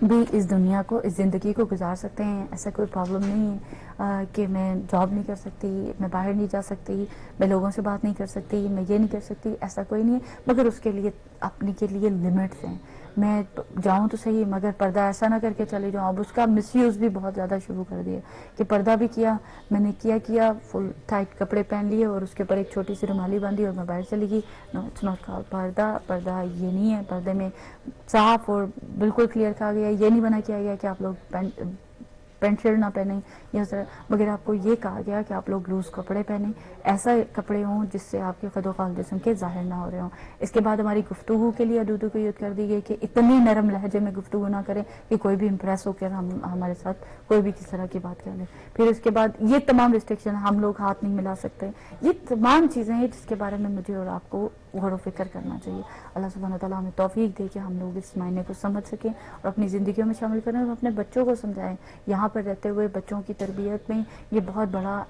S1: بھی اس دنیا کو، اس زندگی کو گزار سکتے ہیں. ایسا کوئی پرابلم نہیں ہے کہ میں جاب نہیں کر سکتی، میں باہر نہیں جا سکتی، میں لوگوں سے بات نہیں کر سکتی، میں یہ نہیں کر سکتی، ایسا کوئی نہیں ہے. مگر اس کے لیے اپنے کے لیے لمٹس ہیں. میں جاؤں تو صحیح مگر پردہ ایسا نہ کر کے چلی جاؤں. اب اس کا مس یوز بھی بہت زیادہ شروع کر دیا کہ پردہ بھی کیا، میں نے کیا فل ٹائٹ کپڑے پہن لیے اور اس کے اوپر ایک چھوٹی سی رومالی باندھی اور میں باہر چلی گئی. نو اٹس ناٹ کالڈ پردہ یہ نہیں ہے. پردے میں صاف اور بالکل کلیئر کہا گیا ہے، یہ نہیں منع کیا گیا کہ آپ لوگ پینٹ شرٹ نہ پہنیں یا مگر آپ کو یہ کہا گیا کہ آپ لوگ لوز کپڑے پہنیں، ایسا کپڑے ہوں جس سے آپ کے خد و خال جسم کے ظاہر نہ ہو رہے ہوں. اس کے بعد ہماری گفتگو کے لیے حدود کو یاد کر دی گئی کہ اتنی نرم لہجے میں گفتگو نہ کریں کہ کوئی بھی امپریس ہو کر ہمارے ساتھ کوئی بھی کس طرح کی بات کر لے. پھر اس کے بعد یہ تمام ریسٹرکشن، ہم لوگ ہاتھ نہیں ملا سکتے، یہ تمام چیزیں ہیں جس کے بارے میں مجھے اور آپ کو غور و فکر کرنا چاہیے. اللہ سبحانہ تعالیٰ ہمیں توفیق دے کہ ہم لوگ اس معنی کو سمجھ سکیں اور اپنی زندگیوں میں شامل کریں اور اپنے بچوں کو سمجھائیں. یہاں پر رہتے ہوئے بچوں کی تربیت میں یہ بہت بڑا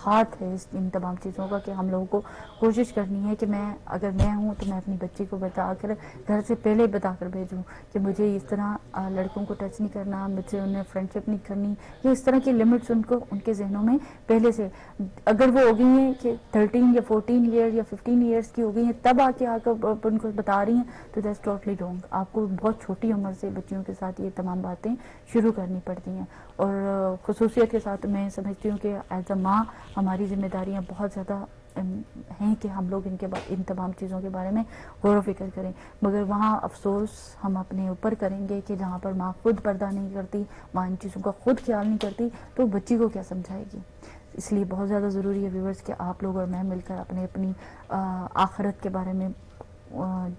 S1: ہاتھ ہے ان تمام چیزوں کا کہ ہم لوگوں کو کوشش کرنی ہے کہ اگر میں ہوں تو میں اپنی بچی کو بتا کر گھر سے پہلے بتا کر بھیجوں کہ مجھے اس طرح لڑکوں کو ٹچ نہیں کرنا، مجھ سے انہیں فرینڈ شپ نہیں کرنی، یا اس طرح کی لمٹس ان کے ذہنوں میں پہلے سے. اگر وہ ہو گئی ہیں کہ 13 یا 14 ایئر یا 15 ایئرس کی ہو گئی ہیں تب آ کر ان کو بتا رہی ہیں تو دیٹس ٹوٹلی رانگ. آپ کو بہت چھوٹی عمر سے بچیوں کے ساتھ یہ تمام باتیں شروع کرنی پڑتی ہیں. اور خصوصیت کے ساتھ میں سمجھتی ہوں کہ ایز اے ماں ہماری ذمہ داریاں بہت زیادہ ہیں کہ ہم لوگ ان تمام چیزوں کے بارے میں غور و فکر کریں. مگر وہاں افسوس ہم اپنے اوپر کریں گے کہ جہاں پر ماں خود پردہ نہیں کرتی، ماں ان چیزوں کا خود خیال نہیں کرتی، تو بچی کو کیا سمجھائے گی. اس لیے بہت زیادہ ضروری ہے ویورز کہ آپ لوگ اور میں مل کر اپنی آخرت کے بارے میں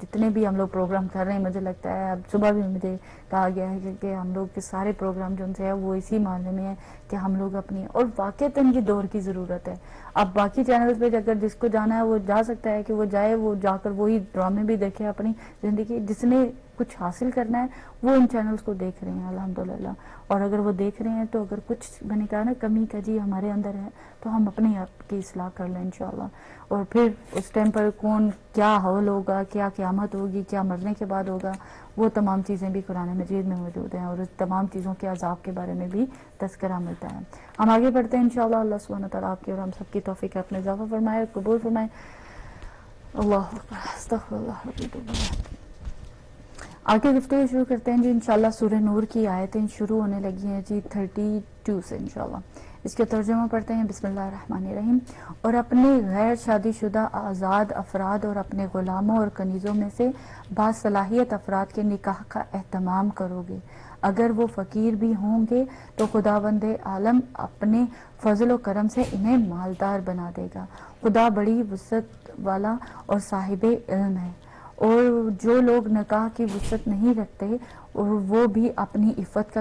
S1: جتنے بھی ہم لوگ پروگرام کر رہے ہیں، مجھے لگتا ہے اب صبح بھی مجھے کہا گیا ہے کہ ہم لوگ کے سارے پروگرام جو ان سے ہے وہ اسی معنی میں ہے کہ ہم لوگ اپنی، اور واقعتاً یہ دور کی ضرورت ہے. اب باقی چینلز پہ اگر جس کو جانا ہے وہ جا سکتا ہے کہ وہ جائے، وہ جا کر وہی ڈرامے بھی دیکھے اپنی زندگی. جس نے کچھ حاصل کرنا ہے وہ ان چینلز کو دیکھ رہے ہیں الحمدللہ. اور اگر وہ دیکھ رہے ہیں تو اگر کچھ میں نے کہا نا کمی کجی ہمارے اندر ہے تو ہم اپنے آپ کی اصلاح کر لیں انشاءاللہ. اور پھر اس ٹائم پر کون کیا حول ہوگا، کیا قیامت ہوگی، کیا مرنے کے بعد ہوگا، وہ تمام چیزیں بھی قرآن مجید میں موجود ہیں اور اس تمام چیزوں کے عذاب کے بارے میں بھی تذکرہ ملتا ہے. ہم آگے بڑھتے ہیں انشاءاللہ. اللہ سبحانہ تعالیٰ آپ کی اور ہم سب کی توفیق اپنے اضافہ فرمائے، قبول فرمائے. اللہ اکبر، استغفر اللہ. آگے گفتگو شروع کرتے ہیں جی انشاءاللہ. سورہ نور کی آیتیں شروع ہونے لگی ہیں جی 32 سے انشاءاللہ. اس کے ترجمہ پڑھتے ہیں. بسم اللہ الرحمن الرحیم. اور اپنے غیر شادی شدہ آزاد افراد اور اپنے غلاموں اور کنیزوں میں سے باصلاحیت افراد کے نکاح کا اہتمام کرو گے اگر وہ فقیر بھی ہوں گے تو خداوند عالم اپنے فضل و کرم سے انہیں مالدار بنا دے گا. خدا بڑی وسعت والا اور صاحب علم ہے. اور جو لوگ نکاح کی وسعت نہیں رکھتے اور وہ بھی اپنی عفت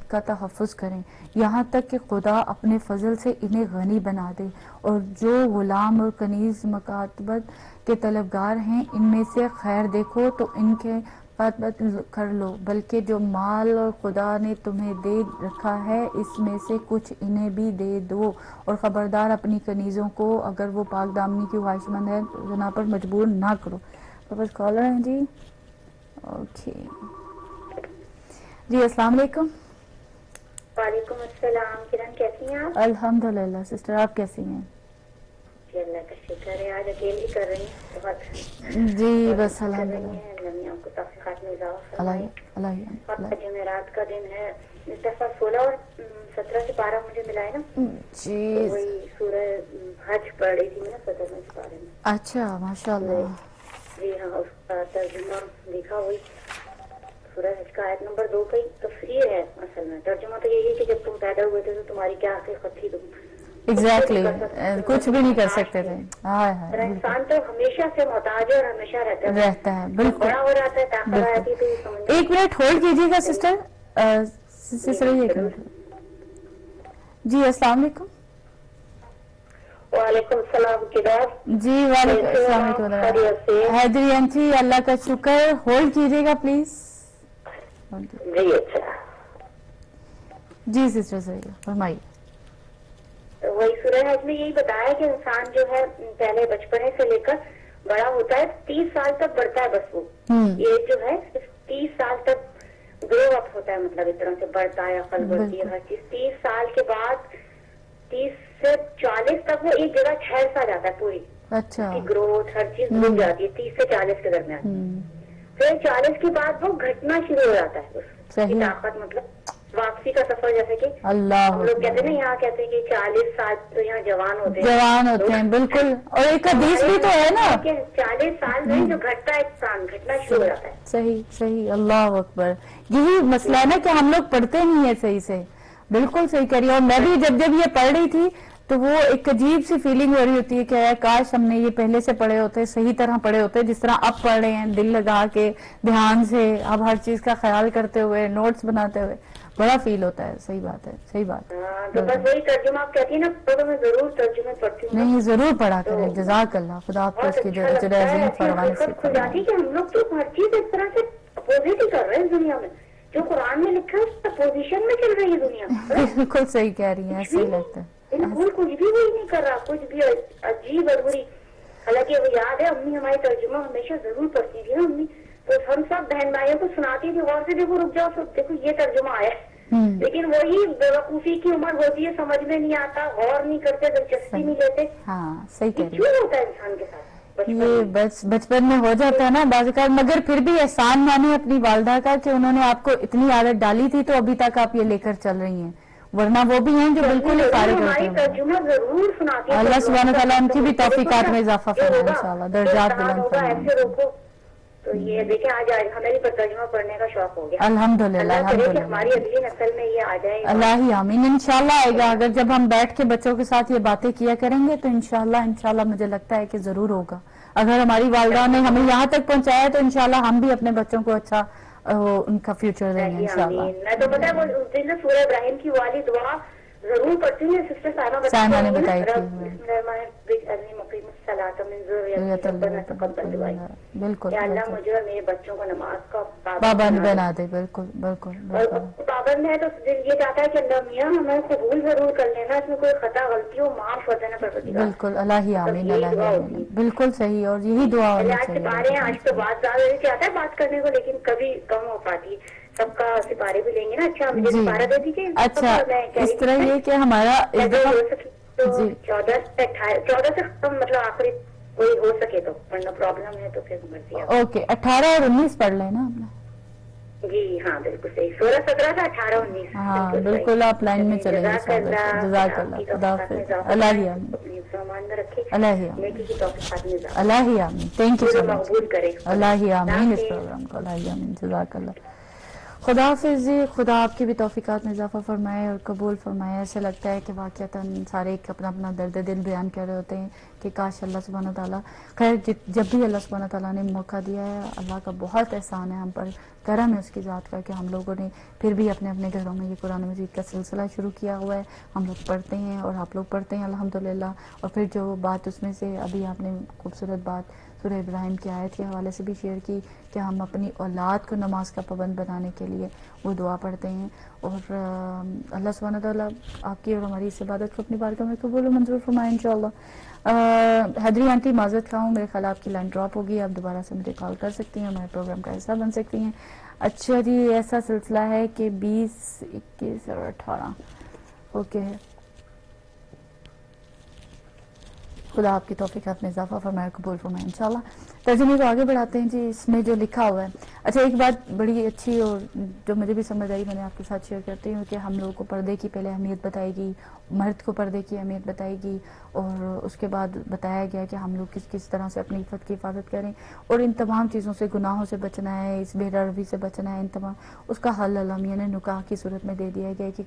S1: کا تحفظ کریں یہاں تک کہ خدا اپنے فضل سے انہیں غنی بنا دے. اور جو غلام اور کنیز مکاتبت کے طلبگار ہیں ان میں سے خیر دیکھو تو ان کے مکاتبت کر لو بلکہ جو مال اور خدا نے تمہیں دے رکھا ہے اس میں سے کچھ انہیں بھی دے دو. اور خبردار اپنی کنیزوں کو اگر وہ پاک دامنی کی خواہش مند ہے زنا پر مجبور نہ کرو. تو بس کالر ہیں جی. اوکے جی السلام علیکم.
S2: وعلیکم السلام. کرن کیسی ہیں آپ؟
S1: الحمدللہ سسٹر آپ کیسی ہیں؟
S2: جی اللہ کا شکر ہے. آج اکیلی کر رہی ہیں بہت
S1: جی بس
S2: کر
S1: الحمد
S2: رہی
S1: للہ.
S2: ہیں. اللہ آپ کو توفیقات میں اضافہ فرمائے.
S1: اللہ
S2: جمعرات کا دن ہے. اس دفعہ 16 اور 17 سے 12 مجھے ملا ہے نا. تو
S1: جی
S2: وہی سورہ حج پڑھ رہی تھی میں نا 17 میں اس بارے میں.
S1: اچھا ماشاء اللہ.
S2: جی ہاں اس کا ترجمہ دیکھا وہی سورہ حج کا آیت نمبر 2 کا ہی تفسیر ہے. اصل میں ترجمہ تو یہی ہے کہ جب تم پیدا ہوئے تھے تو تمہاری کیا حقیقت تھی, تم
S1: ایگزیکٹلی کچھ بھی نہیں کر سکتے تھے.
S2: انسان تو ہمیشہ سے محتاج ہے اور ہمیشہ
S1: رہتا ہے. بالکل
S2: بڑا ہو جاتا ہے طاقت آتی ہے تو یہ سمجھ.
S1: ایک منٹ ہولڈ کیجیے گا سسٹر. سسٹر ایک منٹ. جی السلام علیکم.
S2: وعلیکم السلام.
S1: جی وعلیکم السلام علیکم. حیدری انٹی اللہ کا شکر. ہولڈ کیجیے گا پلیز.
S2: جی اچھا.
S1: جی سسٹر صحیح فرمائیے.
S2: وہی سورہ حج میں یہی بتایا کہ انسان جو ہے پہلے بچپنے سے لے کر بڑا ہوتا ہے 30 سال تک بڑھتا ہے. بس وہ یہ جو ہے 30 سال تک گرو اپ ہوتا ہے. مطلب اس طرح سے بڑھتا ہے, عقل بڑھتی ہے, ہر چیز. 30 سال کے بعد 30 سے 40 تک وہ ایک جگہ ٹھہر سا جاتا ہے پوری.
S1: اچھا
S2: اس کی گروتھ ہر چیز رک جاتی ہے 30 سے 40 کے درمیان. پھر 40 کے بعد وہ گھٹنا شروع ہو جاتا ہے. اس کی طاقت مطلب واپسی کا سفر. جیسے کہ
S1: اللہ
S2: ہم لوگ کہتے ہیں نا, یہاں کہتے ہیں کہ 40 سال تو یہاں جوان ہوتے ہیں.
S1: بالکل. اور ایک حدیث بھی تو ہے نا
S2: 40 سال میں جو گھٹتا ہے انسان گھٹنا شروع ہو جاتا ہے.
S1: صحیح. اللہ اکبر. یہی مسئلہ ہے نا کہ ہم لوگ پڑھتے نہیں ہیں صحیح سے. بالکل صحیح کہہ رہی ہے. اور میں بھی جب یہ پڑھ رہی تھی تو وہ ایک عجیب سی فیلنگ ہو رہی ہوتی ہے کہ کاش ہم نے یہ پہلے سے پڑھے ہوتے, صحیح طرح پڑھے ہوتے, جس طرح اب پڑھ رہے ہیں دل لگا کے دھیان سے, اب ہر چیز کا خیال کرتے ہوئے نوٹس بناتے ہوئے. بڑا فیل ہوتا ہے. صحیح بات ہے. صحیح بات.
S2: تو بس وہی ترجمہ آپ کہتی ہیں نا, تو میں ضرور ترجمے پڑھتی ہوں.
S1: نہیں ضرور پڑھا کریں. جزاک اللہ. خدا آپ کو اس کی اجر عظیم فرمائے.
S2: کھل جاتی کہ ہم لوگ تو ہر چیز اس طرح سے اپوزٹ ہی کر رہے ہیں اس دنیا میں. جو قرآن میں لکھا ہے اس اپوزیشن میں چل رہی ہے دنیا.
S1: بالکل صحیح کہہ رہی ہیں. ایسے ہی لگتا ہے.
S2: بالکل کچھ بھی وہی نہیں کر رہا. کچھ بھی عجیب ادھوری. حالانکہ وہ یاد ہے امی ہماری ترجمہ ہمیشہ ضرور پڑھتی تھی نا امی, تو ہم سب بہن بھائیوں کو سناتی تھی غور سے, دیکھو رک جاؤ سب دیکھو یہ ترجمہ آیا ہے. لیکن وہی بیوقوفی کی عمر ہوتی ہے, سمجھ میں نہیں آتا, غور نہیں کرتے, دلچسپی نہیں لیتے.
S1: ہاں صحیح کہہ رہی
S2: کیوں ہوتا ہے انسان کے ساتھ؟
S1: یہ بچپن میں ہو جاتا ہے نا بعض اوقات. مگر پھر بھی احسان مانے اپنی والدہ کا کہ انہوں نے آپ کو اتنی عادت ڈالی تھی تو ابھی تک آپ یہ لے کر چل رہی ہیں. ورنہ وہ بھی ہیں جو بالکل ہی فارغ ہوتے ہیں.
S2: ترجمہ ضرور سناتی ہیں.
S1: اللہ سبحانہ تعالیٰ ان کی بھی توفیقات میں اضافہ فرمائے انشاءاللہ, درجات بلند فرمائے.
S2: ایسے روکو تو یہ دیکھیں آج ہمیں بھی ترجمہ پڑھنے کا شوق ہو گیا.
S1: الحمدللہ.
S2: اللہ کرے کہ ہماری اگلی نسل میں یہ آ جائے.
S1: اللہ ہی آمین. انشاءاللہ آئے گا. اگر جب ہم بیٹھ کے بچوں کے ساتھ یہ باتیں کیا کریں گے تو انشاءاللہ مجھے لگتا ہے کہ ضرور ہوگا. اگر ہماری والدہ نے ہمیں یہاں تک پہنچایا تو انشاءاللہ ہم بھی اپنے بچوں کو اچھا ان کا فیوچر دیں گے انشاءاللہ.
S2: میں تو پتا ہے وہ دن سورہ ابراہیم کی والی دعا ضرور پڑھتی ہوں. سسٹر
S1: سائمہ نے بتائی تھی. بالکل.
S2: اللہ مجھے اور میرے بچوں کو نماز کا
S1: پابند بنا دے. بالکل.
S2: پابند ہے تو یہ چاہتا ہے کہ اللہ میاں ہمیں قبول ضرور کر لینا, اس میں کوئی خطا غلطی ہو معاف کر دینا.
S1: بالکل. اللہ ہی آمین. اللہ ہی آمین. بالکل صحیح. اور یہی دعا ہونی چاہیے.
S2: آج تو بات زیادہ چاہتا ہے بات کرنے کو, لیکن کبھی کم ہو پاتی. سب کا سپارے بھی لیں گے نا. اچھا مجھے سپارہ دے دیجیے.
S1: اچھا اس طرح یہ کہ ہمارا
S2: 14 سے ختم, مطلب آخری کوئی ہو سکے تو، ورنہ پرابلم ہے تو پھر مرضی آپ.
S1: اوکے 18 اور 19 پڑھ لیں نا آپ نے.
S2: جی ہاں بالکل صحیح. 16 17 تھا، 18 19.
S1: ہاں بالکل آپ لائن میں چلیں گے.
S2: جزاک اللہ.
S1: جزاک
S2: آپ
S1: اللہ.
S2: کی
S1: خدا
S2: توفیقات میں
S1: حافظ.
S2: اضافہ
S1: اللہ ہی
S2: فرمائے،
S1: آمین.
S2: اپنی سامان میں رکھے،
S1: اللہ ہی
S2: نیکی
S1: آمین.
S2: کی توفیقات میں اضافہ
S1: اللہ ہی آمین. تھینک یو
S2: پورے
S1: سو مچ.
S2: مقبول کرے.
S1: اللہ ہی آمین اس
S2: حافظ.
S1: پروگرام کو. اللہ ہی آمین. جزاک اللہ. خدا حافظ جی. خدا آپ کی بھی توفیقات میں اضافہ فرمائے اور قبول فرمائے. ایسے لگتا ہے کہ واقعتاً سارے ایک اپنا اپنا درد دل بیان کر رہے ہوتے ہیں کہ کاش اللہ سبحانہ تعالیٰ خیر جب بھی اللہ سبحانہ تعالیٰ نے موقع دیا ہے، اللہ کا بہت احسان ہے ہم پر، کرم ہے اس کی ذات کا کہ ہم لوگوں نے پھر بھی اپنے اپنے گھروں میں یہ قرآن مجید کا سلسلہ شروع کیا ہوا ہے. ہم لوگ پڑھتے ہیں اور آپ لوگ پڑھتے ہیں الحمدللہ. اور پھر جو بات اس میں سے ابھی آپ نے خوبصورت بات سورہ ابراہیم کی آیت کے حوالے سے بھی شیئر کی کہ ہم اپنی اولاد کو نماز کا پابند بنانے کے لیے وہ دعا پڑھتے ہیں. اور اللہ سبحانہ تعالیٰ آپ کی اور ہماری اس عبادت کو اپنی بارگاہ میں قبول و منظور فرمائے انشاءاللہ. حیدری آنٹی معذرت خواہ ہوں، میرے خیال آپ کی لائن ڈراپ ہوگی. آپ دوبارہ سے مجھے کال کر سکتی ہیں، ہمارے پروگرام کا حصہ بن سکتی ہیں. اچھا جی، ایسا سلسلہ ہے کہ 20 21 اور 18 اوکے ہے. خدا آپ کی توفیقات میں اضافہ فرمائے، قبول فرمائے انشاءاللہ. ترجمے کو آگے بڑھاتے ہیں جی. اس میں جو لکھا ہوا ہے، اچھا ایک بات بڑی اچھی اور جو مجھے بھی سمجھ آئی، میں نے آپ کے ساتھ شیئر کرتی ہوں کہ ہم لوگوں کو پردے کی پہلے اہمیت بتائی گئی، مرد کو پردے کی اہمیت بتائی گئی، اور اس کے بعد بتایا گیا کہ ہم لوگ کس کس طرح سے اپنی عفت کی حفاظت کریں اور ان تمام چیزوں سے، گناہوں سے بچنا ہے، اس بے روی سے بچنا ہے. ان تمام اس کا حل اللہ میاں نے نکاح کی صورت میں دے دیا گیا، کہ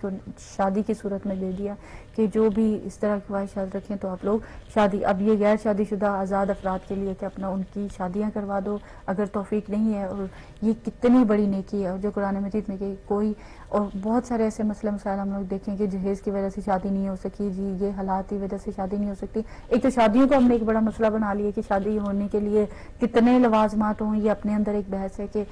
S1: شادی کی صورت میں دے دیا کہ جو بھی اس طرح کی خواہشات رکھیں تو آپ لوگ شادی. اب یہ غیر شادی شدہ آزاد افراد کے لیے کہ اپنا ان کی شادیاں کروا دو اگر توفیق نہیں ہے. اور یہ کتنی بڑی نیکی ہے جو قرآن مجید میں کہ کوئی، اور بہت سارے ایسے مسئلے مسائل ہم لوگ دیکھیں کہ جہیز کی وجہ سے شادی نہیں ہو سکی جی، یہ حالات کی وجہ سے شادی نہیں ہو سکتی. ایک تو شادیوں کو ہم نے ایک بڑا مسئلہ بنا لیا کہ شادی ہونے کے لیے کتنے لوازمات ہوں، یہ اپنے اندر ایک بحث ہے کہ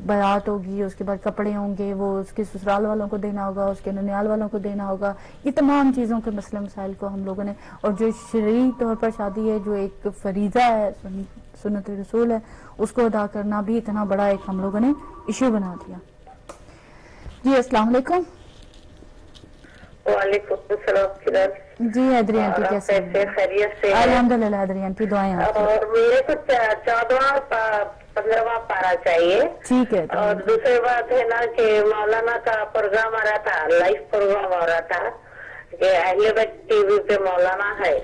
S1: بارات ہوگی، اس کے بعد کپڑے ہوں گے، وہ اس کے سسرال والوں کو دینا ہوگا، اس کے ننیال والوں کو دینا ہوگا. یہ تمام چیزوں کے مسئلے مسائل کو ہم لوگوں نے، اور جو شرعی طور پر شادی ہے جو ایک فریضہ ہے، سنت رسول ہے، اس کو ادا کرنا بھی اتنا بڑا ایک ہم لوگوں نے ایشو بنا دیا. جی السلام علیکم.
S2: وعلیکم السلام.
S1: جی حیدری آنٹی کیسے ہیں؟
S2: خیریت سے؟
S1: الحمدللہ حیدری آنٹی دعائیں آپ کی.
S2: اور میرے کو 14واں 15واں پارا چاہیے.
S1: ٹھیک ہے.
S2: اور دوسری بات ہے نا کہ مولانا کا پروگرام آ رہا تھا، لائف پروگرام ہو رہا تھا کہ اہل بیت ٹی وی پہ مولانا ہے،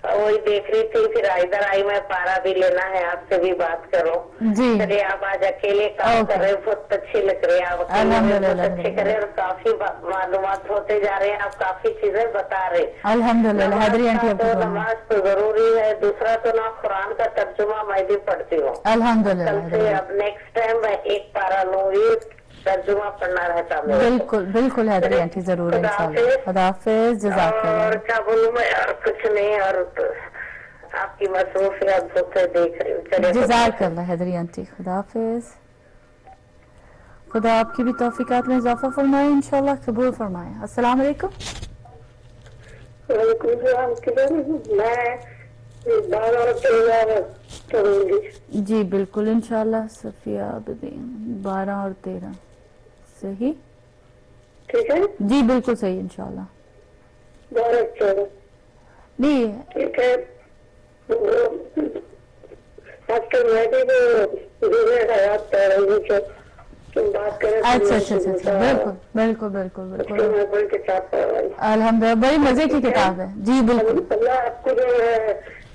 S2: وہی دیکھ رہی تھی. پھر ادھر آئی میں پارا بھی لینا ہے، آپ سے بھی بات کروں.
S1: جی
S2: چلیے آپ آج اکیلے کام کر رہے، بہت اچھی لگ رہی ہے آپ اکیلے میں، بہت اچھے کر رہے اور کافی معلومات ہوتے جا رہے ہیں، آپ کافی چیزیں بتا رہے.
S1: الحمدللہ حیدری آنٹی آپ
S2: تو
S1: کو
S2: نماز تو ضروری ہے، دوسرا تو نا قرآن کا ترجمہ میں بھی پڑھتی ہوں.
S1: الحمدللہ
S2: کل سے اب نیکسٹ ٹائم میں ایک پارا لوں گی، ترجمہ پڑھنا رہتا میرے کو.
S1: بالکل بالکل حیدری آنٹی ضرور انشاءاللہ. خدا حافظ. جزاک اللہ.
S2: اور کیا بولوں میں، اور کچھ نہیں، اور آپ کی مصروفیات سے دیکھ رہی ہوں. چلیے
S1: جزاک اللہ حیدری آنٹی. خدا حافظ. خدا آپ کی بھی توفیقات میں اضافہ فرمائے انشاءاللہ، قبول فرمائے. السلام علیکم.
S2: وعلیکم السلام. میں 12 کروں گی.
S1: جی بالکل انشاءاللہ. صفیہ عابدین 12 اور 13 صحیح.
S2: ٹھیک ہے
S1: جی بالکل صحیح انشاءاللہ.
S2: 12 14
S1: نہیں
S2: ٹھیک ہے. آج کل میں بھی حیات پہ رہی ہوں کہ بات کریں.
S1: اچھا اچھا اچھا بالکل بالکل بالکل بالکل.
S2: میں کوئی کتاب پڑھ رہی ہوں.
S1: الحمدللہ بڑی مزے کی کتاب ہے. جی بالکل.
S2: اللہ آپ کو جو ہے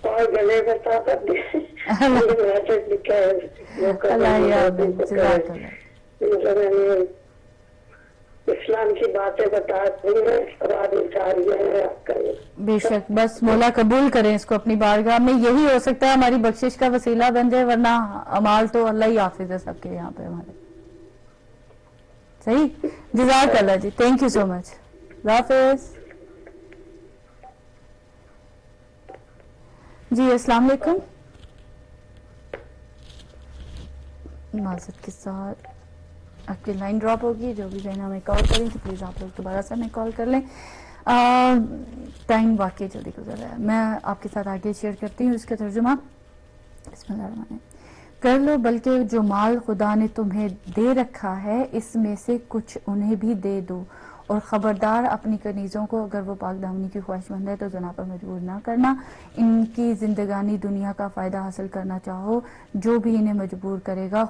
S2: اور گلے میں طاقت دے. میسج لکھا ہے
S1: اللہ آمین. جزاک اللہ.
S2: اسلام کی باتیں بتا رہی ہے اور آگے جا رہی ہے آپ کا.
S1: بے شک، بس مولا قبول کریں اس کو اپنی بارگاہ میں. یہی ہو سکتا ہے ہماری بخشش کا وسیلہ بن جائے، ورنہ امال تو اللہ ہی حافظ ہے سب کے یہاں پہ ہمارے. صحیح. جزاک اللہ جی. تھینک یو سو مچ. اللہ حافظ. جی السلام علیکم. معذرت کے ساتھ آپ کی لائن ڈراپ ہوگی. جو بھی بہن ہمیں کال کریں تو پلیز آپ لوگ دوبارہ سے ہمیں کال کر لیں. ٹائم واقعی جلدی گزر رہا ہے. میں آپ کے ساتھ آگے شیئر کرتی ہوں اس کا ترجمہ. بسم اللہ الرحمن الرحیم. کر لو بلکہ جو مال خدا نے تمہیں دے رکھا ہے اس میں سے کچھ انہیں بھی دے دو، اور خبردار اپنی کنیزوں کو اگر وہ پاک دامنی کی خواہش مند ہے تو زنا پر مجبور نہ کرنا. ان کی زندگانی دنیا کا فائدہ حاصل کرنا چاہو, جو بھی انہیں مجبور کرے گا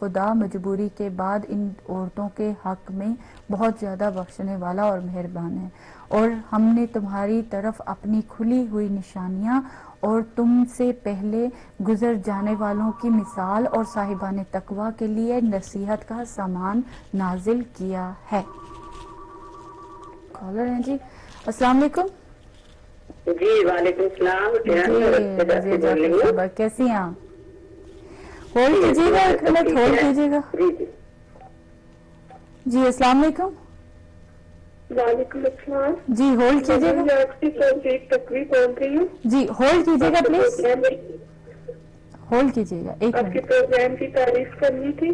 S1: خدا مجبوری کے بعد ان عورتوں کے حق میں بہت زیادہ بخشنے والا اور مہربان ہے. اور ہم نے تمہاری طرف اپنی کھلی ہوئی نشانیاں اور تم سے پہلے گزر جانے والوں کی مثال اور صاحبان تقوی کے لیے نصیحت کا سامان نازل کیا ہے. کالر ہیں جی. السلام علیکم.
S3: جی وعلیکم السلام.
S1: جی رضیہ جعفر صاحبہ کیسی ہیں آپ؟ ہولڈ کیجیے گا, ایک منٹ ہولڈ کیجیے گا. جی السلام علیکم.
S3: وعلیکم السلام.
S1: جی ہولڈ کیجیے گا.
S3: آپ کی تقریب بول رہی ہوں.
S1: جی ہولڈ کیجیے گا پلیز, ہولڈ کیجیے گا ایک
S3: آپ کے
S1: منٹ.
S3: پروگرام کی تعریف کرنی تھی.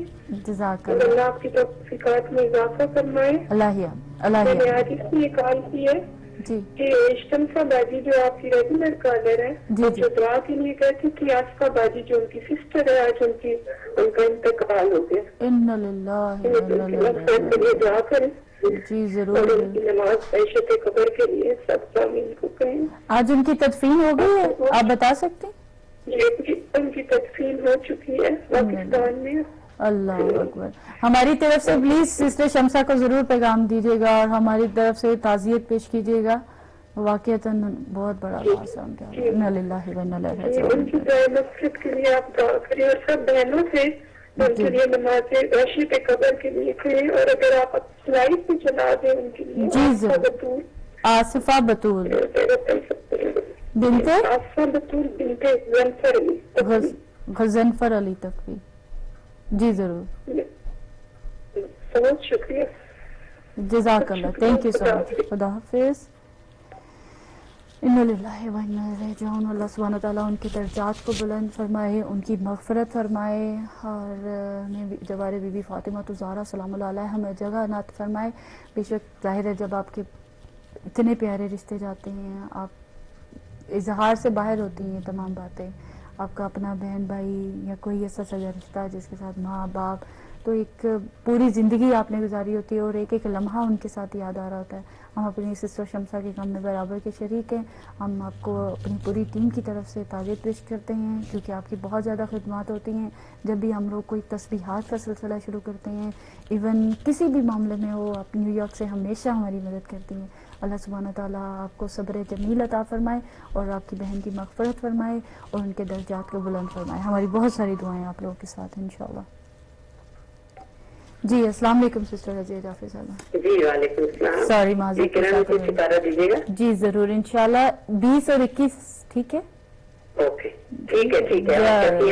S1: جزاک
S3: اللہ
S1: اللہ.
S3: آپ کی توفیقات میں اضافہ فرمائے.
S1: اللہ
S3: میں نے آج اس لیے کال کی ہے
S1: جی
S3: کہ اشتمسا باجی جو آپ کی ریگولر کالر ہے,
S1: جی جی
S3: جو دعا کے لیے کہتی تھی, آصفہ باجی جو ان کی سسٹر ہے, آج ان کا انتقال ہو گیا.
S1: ان للہ و انا الیہ
S3: مغفرت کے لیے
S1: راجعون.
S3: دعا کریں
S1: جی
S3: اور
S1: ضرور.
S3: ان کی نماز عیشت قبر کے لیے سب آمین کو کہیں.
S1: آج ان کی تدفین ہو گئی ہے, آپ بتا سکتے ہیں؟
S3: ان کی تدفین ہو چکی ہے پاکستان میں.
S1: اللہ اکبر. ہماری طرف سے پلیز سسٹر شمسا کو ضرور پیغام دیجیے گا اور ہماری طرف سے تعزیت پیش کیجیے گا. واقعتاً بہت بڑا لاس ہے ان کا. انا للہ و انا الیہ راجعون.
S3: ان کی دعائے مغفرت کے لیے آپ دعا کریں اور سب بہنوں سے ان کے لیے نماز عیشت قبر کے لیے کریں. اور اگر آپ لائف بھی چلا دیں ان کے لیے.
S1: جی ضرور. آصفہ بطول بنت
S3: آصفہ بطول بنت غنفر علی
S1: غضنفر علی تقوی. جی ضرور.
S3: بہت شکریہ.
S1: جزاک اللہ. تھینک یو سو مچ. خدا حافظ. انا للہ و انا الیہ راجعون. اللہ سبحانہ تعالیٰ ان کے درجات کو بلند فرمائے, ان کی مغفرت فرمائے, اور جوار بی بی فاطمہ الزہرا سلام اللہ علیہ ہمیں جگہ عنایت فرمائے. بے شک ظاہر ہے جب آپ کے اتنے پیارے رشتے جاتے ہیں, آپ اظہار سے باہر ہوتی ہیں تمام باتیں. آپ کا اپنا بہن بھائی یا کوئی ایسا سگا رشتہ جس کے ساتھ ماں باپ, تو ایک پوری زندگی آپ نے گزاری ہوتی ہے اور ایک ایک لمحہ ان کے ساتھ یاد آ رہا ہوتا ہے. ہم اپنی سسٹر شمسا کے غم میں برابر کے شریک ہیں. ہم آپ کو اپنی پوری ٹیم کی طرف سے تعزیت پیش کرتے ہیں, کیونکہ آپ کی بہت زیادہ خدمات ہوتی ہیں. جب بھی ہم لوگ کوئی تسبیحات کا سلسلہ شروع کرتے ہیں, ایون کسی بھی معاملے میں ہو, آپ نیو یارک سے ہمیشہ ہماری مدد کرتی ہیں. اللہ سبحانہ تعالیٰ آپ کو صبر جمیل عطا فرمائے اور آپ کی بہن کی مغفرت فرمائے اور ان کے درجات کو بلند فرمائے. ہماری بہت ساری دعائیں آپ لوگوں کے ساتھ ہیں انشاءاللہ. جی السلام علیکم سسٹر رضیہ جعفر صاحبہ.
S3: جی وعلیکم السلام.
S1: سوری معذرت کے ساتھ.
S3: ستارہ دیجیے گا.
S1: جی ضرور انشاءاللہ. 20 اور 21 ٹھیک ہے.
S3: اوکے ٹھیک ہے. ٹھیک ہے.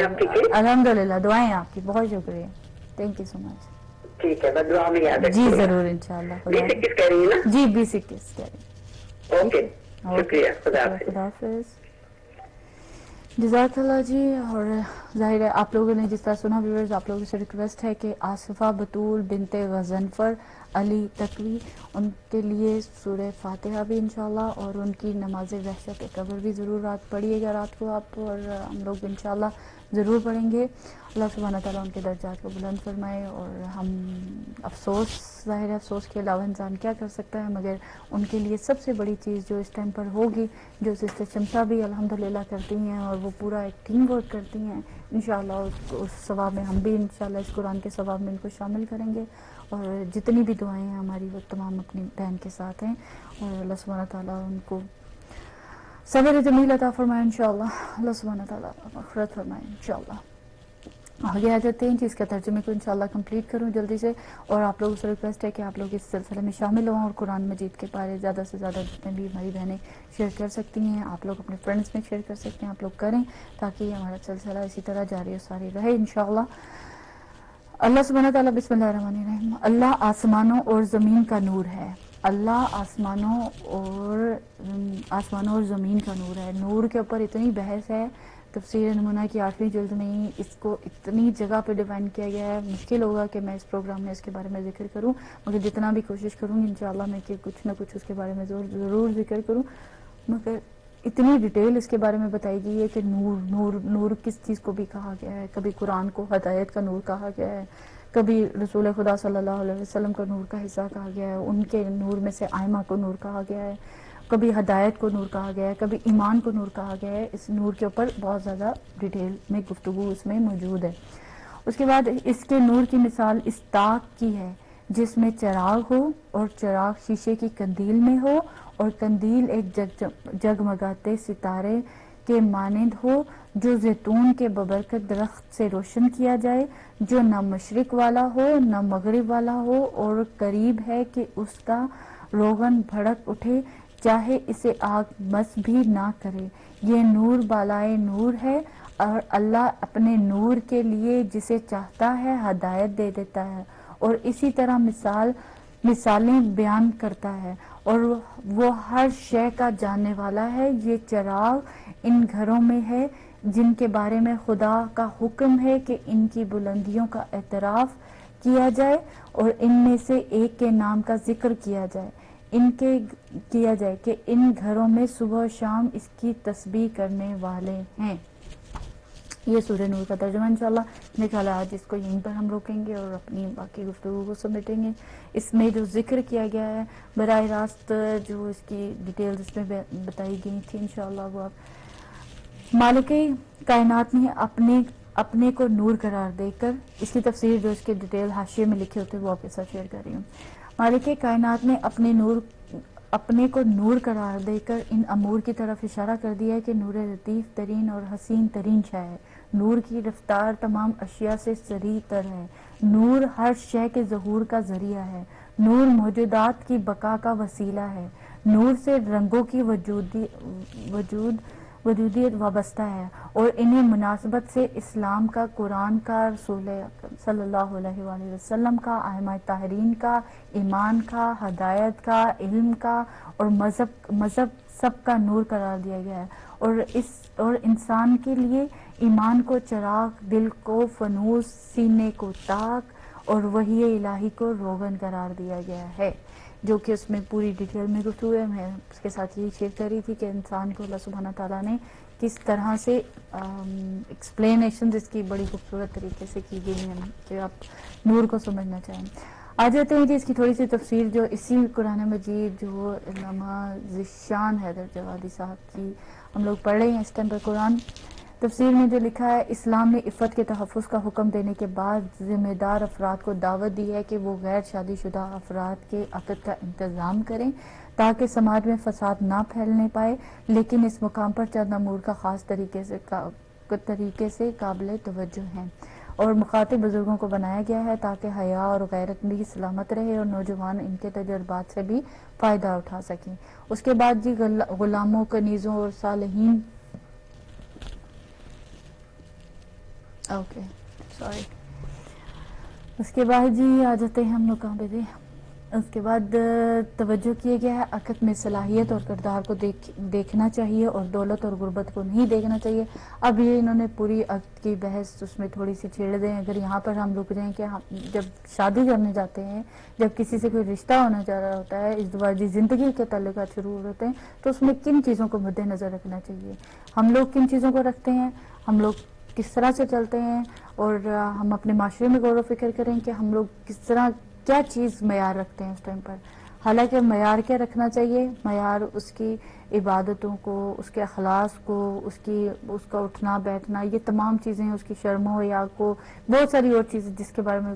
S3: آپ ٹھیک ہے.
S1: الحمدللہ. دعائیں آپ کی. بہت شکریہ. تھینک یو سو مچ.
S3: ٹھیک ہے. میں دعا میں یاد
S1: جی
S3: رکھوں گا.
S1: ضرور انشاءاللہ.
S3: 20-21 کہہ رہی ہیں نا.
S1: جی 20-21 کہہ رہی.
S3: اوکے شکریہ. خدا حافظ.
S1: خدا حافظ. جزاک اللہ جی. اور ظاہر ہے آپ لوگوں نے جس طرح سنا, ویورز آپ لوگوں سے ریکویسٹ ہے کہ آصفہ بطول بنت غضنفر علی تقوی, ان کے لیے سورہ فاتحہ بھی انشاءاللہ اور ان کی نماز وحشت قبر بھی ضرور رات پڑھیے گا رات کو آپ, اور ہم لوگ انشاءاللہ ضرور پڑھیں گے. اللہ سبحانہ تعالیٰ ان کے درجات کو بلند فرمائے. اور ہم افسوس, ظاہر ہے افسوس کے علاوہ انسان کیا کر سکتا ہے, مگر ان کے لیے سب سے بڑی چیز جو اس ٹائم پر ہوگی, جو سسٹر شمسا بھی الحمدللہ کرتی ہیں اور وہ پورا ایک ٹیم ورک کرتی ہیں, انشاءاللہ اس ثواب میں ہم بھی انشاءاللہ اس قرآن کے ثواب میں ان کو شامل کریں گے. اور جتنی بھی دعائیں ہیں ہماری وہ تمام اپنی بہن کے ساتھ ہیں, اور اللہ سبحانہ تعالیٰ ان کو صبر جمیل عطا فرمائے انشاءاللہ. اللہ سبحانہ تعالیٰ مغفرت فرمائے انشاءاللہ. آگے آ جاتے ہیں. چیز کا ترجمے کو انشاءاللہ کمپلیٹ کروں جلدی سے, اور آپ لوگوں سے ریکویسٹ ہے کہ آپ لوگ اس سلسلے میں شامل ہوں اور قرآن مجید کے بارے زیادہ سے زیادہ جتنے بھی ہماری بہنیں شیئر کر سکتی ہیں, آپ لوگ اپنے فرینڈس میں شیئر کر سکتے ہیں, آپ لوگ کریں تاکہ ہمارا سلسلہ اسی طرح جاری و ساری رہے انشاءاللہ. اللہ سبحانہ تعالیٰ. بسم اللہ الرحمن الرحیم. اللہ آسمانوں اور زمین کا نور ہے. اللہ آسمانوں اور زمین کا نور ہے. نور کے اوپر اتنی بحث ہے, تفسیر نمونہ کی 8ویں جلد میں ہی اس کو اتنی جگہ پہ ڈیفائن کیا گیا ہے, مشکل ہوگا کہ میں اس پروگرام میں اس کے بارے میں ذکر کروں, مگر جتنا بھی کوشش کروں گی انشاءاللہ میں کہ کچھ نہ کچھ اس کے بارے میں ضرور ذکر کروں. مگر اتنی ڈیٹیل اس کے بارے میں بتائی گئی ہے کہ نور نور نور کس چیز کو بھی کہا گیا ہے. کبھی قرآن کو ہدایت کا نور کہا گیا ہے, کبھی رسول خدا صلی اللہ علیہ وسلم کو نور کا حصہ کہا گیا ہے، ان کے نور میں سے آئمہ کو نور کہا گیا ہے، کبھی ہدایت کو نور کہا گیا ہے، کبھی ایمان کو نور کہا گیا ہے. اس نور کے اوپر بہت زیادہ ڈیٹیل میں گفتگو اس میں موجود ہے. اس کے بعد اس کے نور کی مثال اس طاق کی ہے جس میں چراغ ہو اور چراغ شیشے کی قندیل میں ہو اور قندیل ایک جگمگاتے ستارے کے مانند ہو جو زیتون کے ببرکت درخت سے روشن کیا جائے، جو نہ مشرق والا ہو نہ مغرب والا ہو اور قریب ہے کہ اس کا روغن بھڑک اٹھے، چاہے اسے آگ مس بھی نہ کرے. یہ نور بالائے نور ہے اور اللہ اپنے نور کے لیے جسے چاہتا ہے ہدایت دے دیتا ہے اور اسی طرح مثالیں بیان کرتا ہے اور وہ ہر شے کا جاننے والا ہے. یہ چراغ ان گھروں میں ہے جن کے بارے میں خدا کا حکم ہے کہ ان کی بلندیوں کا اعتراف کیا جائے اور ان میں سے ایک کے نام کا ذکر کیا جائے کہ ان گھروں میں صبح و شام اس کی تسبیح کرنے والے ہیں. یہ سورہ نور کا ترجمہ انشاءاللہ. میرے خیال ہے آج اس کو یہیں پر ہم روکیں گے اور اپنی باقی گفتگو کو سمیٹیں گے. اس میں جو ذکر کیا گیا ہے براہ راست جو اس کی ڈیٹیلز اس میں بتائی گئی تھی انشاءاللہ وہ آپ مالک کائنات نے اپنے کو نور قرار دے کر اس کی تفسیر جو اس کے ڈیٹیل حاشیے میں لکھے ہوتے ہیں وہ آپ کے ساتھ شیئر کر رہی ہوں. مالک کائنات نے اپنے کو نور قرار دے کر ان امور کی طرف اشارہ کر دیا ہے کہ نور لطیف ترین اور حسین ترین شے ہے. نور کی رفتار تمام اشیاء سے سریع تر ہے. نور ہر شے کے ظہور کا ذریعہ ہے. نور موجودات کی بقا کا وسیلہ ہے. نور سے رنگوں کی وجودیت وابستہ ہے اور انہیں مناسبت سے اسلام کا، قرآن کا، رسول صلی اللہ علیہ وآلہ وسلم کا، ائمہ طاہرین کا، ایمان کا، ہدایت کا، علم کا اور مذہب سب کا نور قرار دیا گیا ہے. اور انسان کے لیے ایمان کو چراغ، دل کو فانوس، سینے کو طاق اور وحی الہی کو روغن قرار دیا گیا ہے. جو کہ اس میں پوری ڈیٹیل میں گفتگو ہے. میں اس کے ساتھ یہ شیئر کر رہی تھی کہ انسان کو اللہ سبحانہ تعالیٰ نے کس طرح سے ایکسپلینیشن اس کی بڑی خوبصورت طریقے سے کی گئی ہیں کہ آپ نور کو سمجھنا چاہیں. آ جاتے ہیں جی اس کی تھوڑی سی تفسیر جو اسی قرآن مجید جو علامہ ذیشان حیدر جوادی صاحب کی ہم لوگ پڑھ رہے ہیں اس ٹائم پر قرآن. تفسیر میں جو لکھا ہے، اسلام نے عفت کے تحفظ کا حکم دینے کے بعد ذمہ دار افراد کو دعوت دی ہے کہ وہ غیر شادی شدہ افراد کے عقد کا انتظام کریں تاکہ سماج میں فساد نہ پھیلنے پائے. لیکن اس مقام پر چند امور کا خاص طریقے سے قابل توجہ ہیں اور مخاطب بزرگوں کو بنایا گیا ہے تاکہ حیا اور غیرت بھی سلامت رہے اور نوجوان ان کے تجربات سے بھی فائدہ اٹھا سکیں. اس کے بعد جی غلاموں، کنیزوں اور صالحین اس کے بعد جی آ جاتے ہیں ہم لوگ کہاں پہ تھے. اس کے بعد توجہ کیا گیا ہے عقد میں صلاحیت اور کردار کو دیکھنا چاہیے اور دولت اور غربت کو نہیں دیکھنا چاہیے. اب یہ انہوں نے پوری عقد کی بحث اس میں تھوڑی سی چھیڑ دیں. اگر یہاں پر ہم رک جائیں کہ جب شادی کرنے جاتے ہیں، جب کسی سے کوئی رشتہ ہونا چاہ رہا ہوتا ہے، ازدواجی زندگی کے تعلقات شروع ہوتے ہیں، تو اس میں کن چیزوں کو مد نظر رکھنا چاہیے. ہم لوگ کن چیزوں کو رکھتے ہیں، ہم لوگ کس طرح سے چلتے ہیں اور ہم اپنے معاشرے میں غور و فکر کریں کہ ہم لوگ کس طرح کیا چیز معیار رکھتے ہیں اس ٹائم پر. حالانکہ معیار کیا رکھنا چاہیے؟ معیار اس کی عبادتوں کو، اس کے اخلاص کو، اس کا اٹھنا بیٹھنا، یہ تمام چیزیں، اس کی شرم و حیا کو، بہت ساری اور چیزیں جس کے بارے میں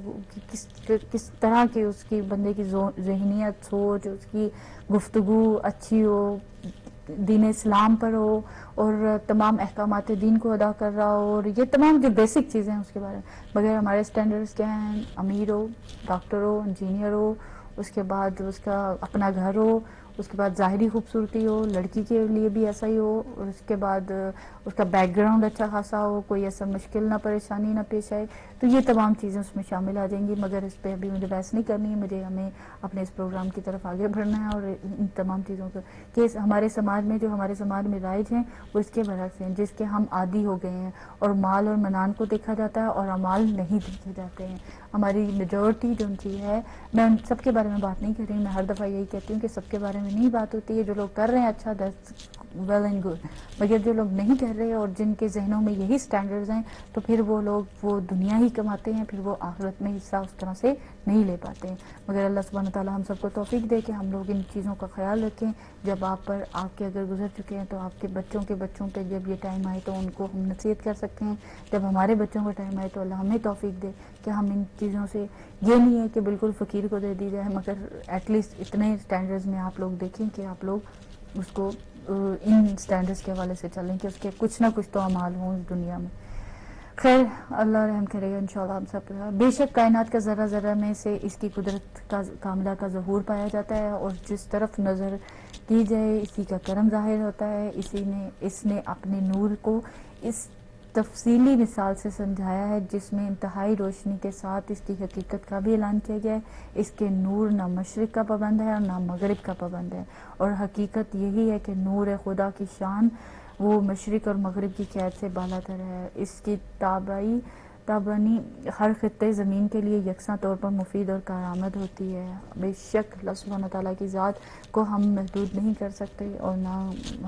S1: کس طرح کی اس کی بندے کی ذہنیت، سوچ، اس کی گفتگو اچھی ہو، دین اسلام پر ہو اور تمام احکامات دین کو ادا کر رہا ہو، اور یہ تمام جو بیسک چیزیں ہیں اس کے بارے میں. مگر ہمارے سٹینڈرڈز کیا ہیں؟ امیر ہو، ڈاکٹر ہو، انجینئر ہو، اس کے بعد اس کا اپنا گھر ہو، اس کے بعد ظاہری خوبصورتی ہو، لڑکی کے لیے بھی ایسا ہی ہو، اور اس کے بعد اس کا بیک گراؤنڈ اچھا خاصا ہو، کوئی ایسا مشکل نہ پریشانی نہ پیش آئے. تو یہ تمام چیزیں اس میں شامل آ جائیں گی. مگر اس پہ ابھی مجھے بحث نہیں کرنی ہے. ہمیں اپنے اس پروگرام کی طرف آگے بڑھنا ہے اور ان تمام چیزوں کو کہ ہمارے سماج میں رائج ہیں وہ اس کے برعکس ہیں جس کے ہم عادی ہو گئے ہیں، اور مال اور منان کو دیکھا جاتا ہے اور اعمال نہیں دیکھے جاتے ہیں. ہماری میجورٹی جو چیز ہے، میں ان سب کے بارے میں بات نہیں کر رہی. میں ہر دفعہ یہی کہتی ہوں کہ سب کے بارے میں نہیں بات ہوتی ہے. جو لوگ کر رہے ہیں اچھا ویل اینڈ گڈ، مگر جو لوگ نہیں کر رہے اور جن کے ذہنوں میں یہی سٹینڈرڈز ہیں تو پھر وہ لوگ وہ دنیا ہی کماتے ہیں، پھر وہ آخرت میں حصہ اس طرح سے نہیں لے پاتے ہیں۔ مگر اللہ سبحانہ تعالیٰ ہم سب کو توفیق دے کہ ہم لوگ ان چیزوں کا خیال رکھیں، جب آپ پر آپ کے اگر گزر چکے ہیں تو آپ کے بچوں کے بچوں پہ جب یہ ٹائم آئے تو ان کو ہم نصیحت کر سکتے ہیں، جب ہمارے بچوں کا ٹائم آئے تو اللہ ہمیں توفیق دے کہ ہم ان چیزوں سے، یہ نہیں ہے کہ بالکل فقیر کو دے دی جائے، مگر ایٹ لیسٹ اتنے سٹینڈرڈز میں آپ لوگ دیکھیں کہ آپ لوگ اس کو ان سٹینڈرڈز کے حوالے سے چلیں کہ اس کے کچھ نہ کچھ تو اعمال ہوں اس دنیا میں۔ خیر اللہ رحم کرے گا انشاءاللہ ہم سب پر۔ بے شک کائنات کا ذرہ ذرہ میں سے اس کی قدرت کا کاملہ کا ظہور پایا جاتا ہے، اور جس طرف نظر کی جائے اسی کا کرم ظاہر ہوتا ہے۔ اس نے اپنے نور کو اس تفصیلی مثال سے سمجھایا ہے جس میں انتہائی روشنی کے ساتھ اس کی حقیقت کا بھی اعلان کیا گیا ہے۔ اس کے نور نہ مشرق کا پابند ہے اور نہ مغرب کا پابند ہے، اور حقیقت یہی ہے کہ نور خدا کی شان وہ مشرق اور مغرب کی قید سے بالا تر ہے۔ اس کی تابانی ہر خطے زمین کے لیے یکساں طور پر مفید اور کارآمد ہوتی ہے۔ بے شک اللہ سبحانہ تعالیٰ کی ذات کو ہم محدود نہیں کر سکتے اور نہ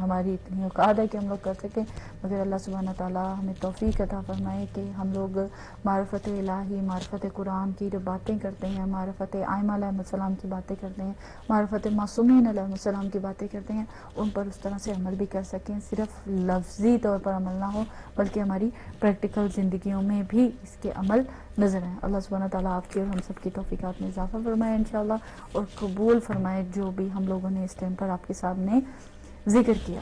S1: ہماری اتنی اوقات ہے کہ ہم لوگ کر سکیں، مگر اللہ سبحانہ تعالیٰ ہمیں توفیق عطا فرمائے کہ ہم لوگ معرفت الہی، معرفت قرآن کی جو باتیں کرتے ہیں، معرفت ائمہ علیہ السلام کی باتیں کرتے ہیں، معرفت معصومین علیہ السلام کی باتیں کرتے ہیں، ان پر اس طرح سے عمل بھی کر سکیں، صرف لفظی طور پر عمل نہ ہو بلکہ ہماری پریکٹیکل زندگیوں میں بھی اس کے عمل نظر آئیں۔ اللہ سبحانہ تعالیٰ آپ کی اور ہم سب کی توفیقات میں اضافہ فرمائے انشاءاللہ، اور قبول فرمائے جو بھی ہم لوگوں نے اس ٹائم پر آپ کے سامنے ذکر کیا۔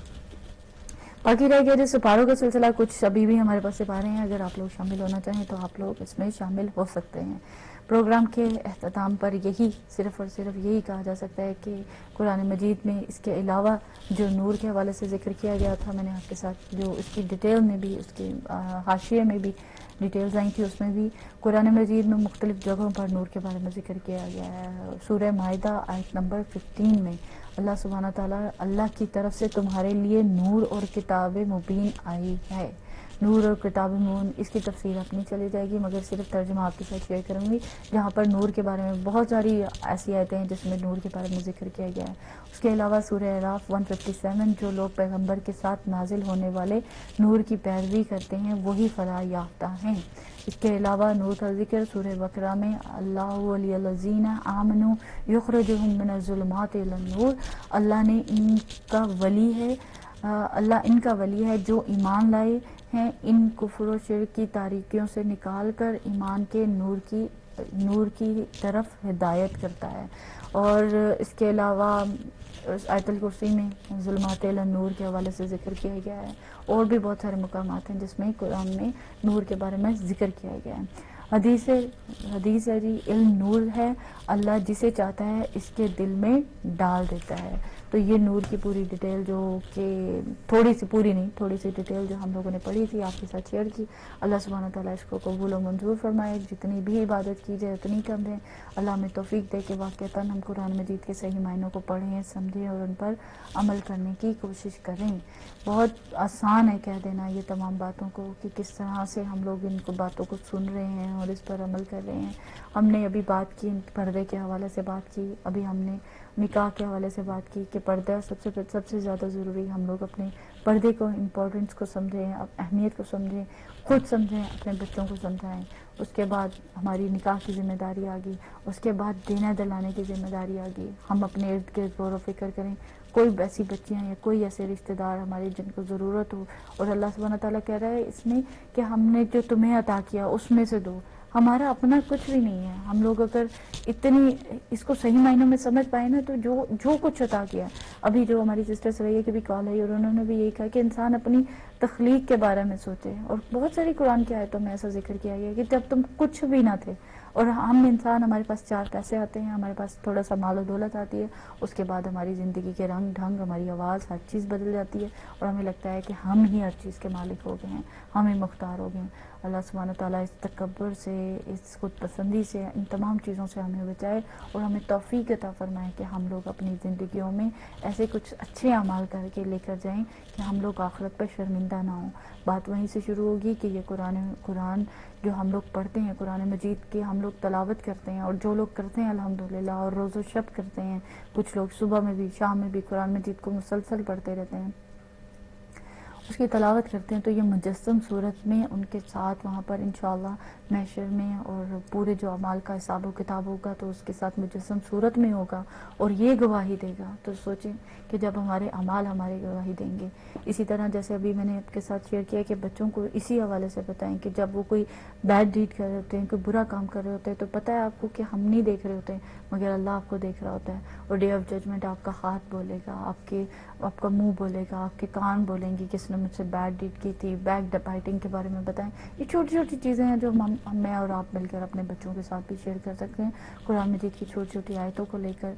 S1: باقی رہ گیا جو سپاروں کا سلسلہ، کچھ ابھی بھی ہمارے پاس سپارے ہیں، اگر آپ لوگ شامل ہونا چاہیں تو آپ لوگ اس میں شامل ہو سکتے ہیں۔ پروگرام کے اختتام پر یہی صرف اور صرف یہی کہا جا سکتا ہے کہ قرآن مجید میں اس کے علاوہ جو نور کے حوالے سے ذکر کیا گیا تھا، میں نے آپ کے ساتھ جو اس کی ڈیٹیل میں بھی، اس کے حاشیے میں بھی ڈیٹیلز آئی تھی، اس میں بھی قرآن مجید میں مختلف جگہوں پر نور کے بارے میں ذکر کیا گیا ہے۔ سورہ مائدہ آیت نمبر 15 میں اللہ سبحانہ تعالیٰ اللہ کی طرف سے تمہارے لیے نور اور کتاب مبین آئی ہے۔ نور اور کتاب مبین، اس کی تفسیر اپنی چلی جائے گی، مگر صرف ترجمہ آپ کے ساتھ شیئر کروں گی، جہاں پر نور کے بارے میں بہت ساری ایسی آیتیں ہیں جس میں نور کے بارے میں ذکر کیا گیا ہے۔ اس کے علاوہ سورہ اعراف 157، جو لوگ پیغمبر کے ساتھ نازل ہونے والے نور کی پیروی کرتے ہیں وہی فلاح یافتہ ہیں۔ اس کے علاوہ نور کا ذکر سورہ بقرہ میں اللہ ولی الذین آمنوا یخرجہم من الظلمات الی النور، اللہ نے ان کا ولی ہے، اللہ ان کا ولی ہے جو ایمان لائے ہیں، ان کفر و شرک کی تاریکیوں سے نکال کر ایمان کے نور کی طرف ہدایت کرتا ہے۔ اور اس کے علاوہ آیت الکرسی میں ظلمات الی النور کے حوالے سے ذکر کیا گیا ہے، اور بھی بہت سارے مقامات ہیں جس میں قرآن میں نور کے بارے میں ذکر کیا گیا ہے۔ حدیث ہے جی، علم نور ہے، اللہ جسے چاہتا ہے اس کے دل میں ڈال دیتا ہے۔ تو یہ نور کی پوری ڈیٹیل جو کہ تھوڑی سی، پوری نہیں، تھوڑی سی ڈیٹیل جو ہم لوگوں نے پڑھی تھی آپ کے ساتھ شیئر کی، اللہ سبحانہ تعالیٰ اس کو قبول و منظور فرمائے۔ جتنی بھی عبادت کی جائے اتنی کم ہے، اللہ ہمیں توفیق دے کہ واقعتاً ہم قرآن مجید کے صحیح معنوں کو پڑھیں، سمجھیں اور ان پر عمل کرنے کی کوشش کریں۔ بہت آسان ہے کہہ دینا یہ تمام باتوں کو کہ کس طرح سے ہم لوگ ان کو باتوں کو سن رہے ہیں اور اس پر عمل کر رہے ہیں۔ ہم نے ابھی بات کی پردے کے حوالے سے، بات کی ابھی ہم نے نکاح کے حوالے سے، بات کی کہ پردہ سب سے زیادہ ضروری، ہم لوگ اپنے پردے کو، امپورٹنس کو سمجھیں، اہمیت کو سمجھیں، خود سمجھیں، اپنے بچوں کو سمجھائیں۔ اس کے بعد ہماری نکاح کی ذمہ داری آ گئی، اس کے بعد دینا دلانے کی ذمہ داری آ گئی۔ ہم اپنے ارد گرد غور و فکر کریں، کوئی ایسی بچیاں یا کوئی ایسے رشتہ دار ہماری جن کو ضرورت ہو، اور اللہ سبحانہ تعالیٰ کہہ رہا ہے اس میں کہ ہم نے جو تمہیں عطا کیا اس میں سے دو، ہمارا اپنا کچھ بھی نہیں ہے۔ ہم لوگ اگر اتنی اس کو صحیح معنوں میں سمجھ پائے نا، تو جو کچھ عطا کیا، ابھی جو ہماری سسٹر سریا کی بھی کال ہے اور انہوں نے بھی یہی کہا کہ انسان اپنی تخلیق کے بارے میں سوچے، اور بہت ساری قرآن کی آیتوں میں ایسا ذکر کیا گیا کہ جب تم کچھ بھی نہ تھے، اور ہم انسان، ہمارے پاس 4 پیسے آتے ہیں، ہمارے پاس تھوڑا سا مال و دولت آتی ہے، اس کے بعد ہماری زندگی کے رنگ ڈھنگ، ہماری آواز، ہر چیز بدل جاتی ہے، اور ہمیں لگتا ہے کہ ہم ہی ہر چیز کے مالک ہو گئے ہیں، ہم ہی مختار ہو گئے ہیں۔ اللہ سبحانہ تعالیٰ اس تکبر سے، اس خود پسندی سے، ان تمام چیزوں سے ہمیں بچائے اور ہمیں توفیق عطا فرمائے کہ ہم لوگ اپنی زندگیوں میں ایسے کچھ اچھے اعمال کر کے لے کر جائیں کہ ہم لوگ آخرت پر شرمندہ نہ ہوں۔ بات وہیں سے شروع ہوگی کہ یہ قرآن جو ہم لوگ پڑھتے ہیں، قرآن مجید کی ہم لوگ تلاوت کرتے ہیں، اور جو لوگ کرتے ہیں الحمدللہ، اور روز و شب کرتے ہیں، کچھ لوگ صبح میں بھی شام میں بھی قرآن مجید کو مسلسل پڑھتے رہتے ہیں، اس کی تلاوت کرتے ہیں تو یہ مجسم صورت میں ان کے ساتھ وہاں پر انشاءاللہ محشر میں، اور پورے جو اعمال کا حساب و کتاب ہوگا تو اس کے ساتھ مجسم صورت میں ہوگا اور یہ گواہی دے گا. تو سوچیں کہ جب ہمارے اعمال ہماری گواہی دیں گے. اسی طرح جیسے ابھی میں نے آپ کے ساتھ شیئر کیا کہ بچوں کو اسی حوالے سے بتائیں کہ جب وہ کوئی بیڈ ڈیڈ کر رہے ہوتے ہیں، کوئی برا کام کر رہے ہوتے ہیں، تو پتہ ہے آپ کو کہ ہم نہیں دیکھ رہے ہوتے ہیں مگر اللہ آپ کو دیکھ رہا ہوتا ہے. اور ڈے آف ججمنٹ آپ کا ہاتھ بولے گا، آپ کا منہ بولے گا، آپ کے کان بولیں گے کس نے مجھ سے بیڈ ڈیڈ کی تھی. بیک بائٹنگ کے بارے میں بتائیں. یہ چھوٹی چھوٹی چیزیں ہیں جو میں اور آپ مل کر اپنے بچوں کے ساتھ بھی شیئر کر سکتے ہیں. قرآن مجید کی چھوٹی چھوٹی آیتوں کو لے کر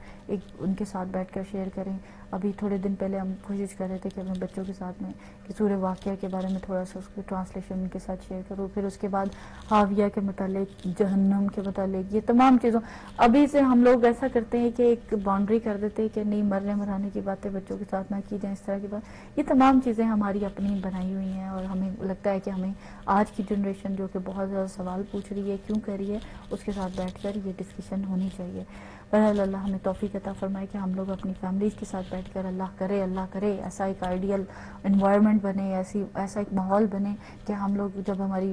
S1: ان کے ساتھ بیٹھ کر شیئر کریں. ابھی تھوڑے دن پہلے ہم کوشش کر رہے تھے کہ اپنے بچوں کے ساتھ میں کہ سورہ واقعہ کے بارے میں تھوڑا سا اس کی ٹرانسلیشن ان کے ساتھ شیئر کروں. پھر اس کے بعد حاویہ کے متعلق، جہنم کے متعلق، یہ تمام چیزوں ابھی سے ہم لوگ ایسا کرتے ہیں کہ ایک باؤنڈری کر دیتے ہیں کہ نہیں، مرنے مرانے کی باتیں بچوں کے ساتھ نہ کی جائیں، اس طرح کی بات. یہ تمام چیزیں ہماری اپنی بنائی ہوئی ہیں اور ہمیں لگتا ہے کہ ہمیں آج کی جنریشن جو کہ بہت زیادہ سوال پوچھ رہی ہے کیوں کر رہی ہے، اس کے ساتھ بیٹھ کر یہ ڈسکشن ہونی چاہیے. بہرحال اللہ ہمیں توفیق عطا فرمائے کہ ہم لوگ اپنی فیملیز کے ساتھ بیٹھ کر اللہ کرے ایسا ایک آئیڈیل انوائرمنٹ بنے، ایسا ایک ماحول بنے کہ ہم لوگ جب ہماری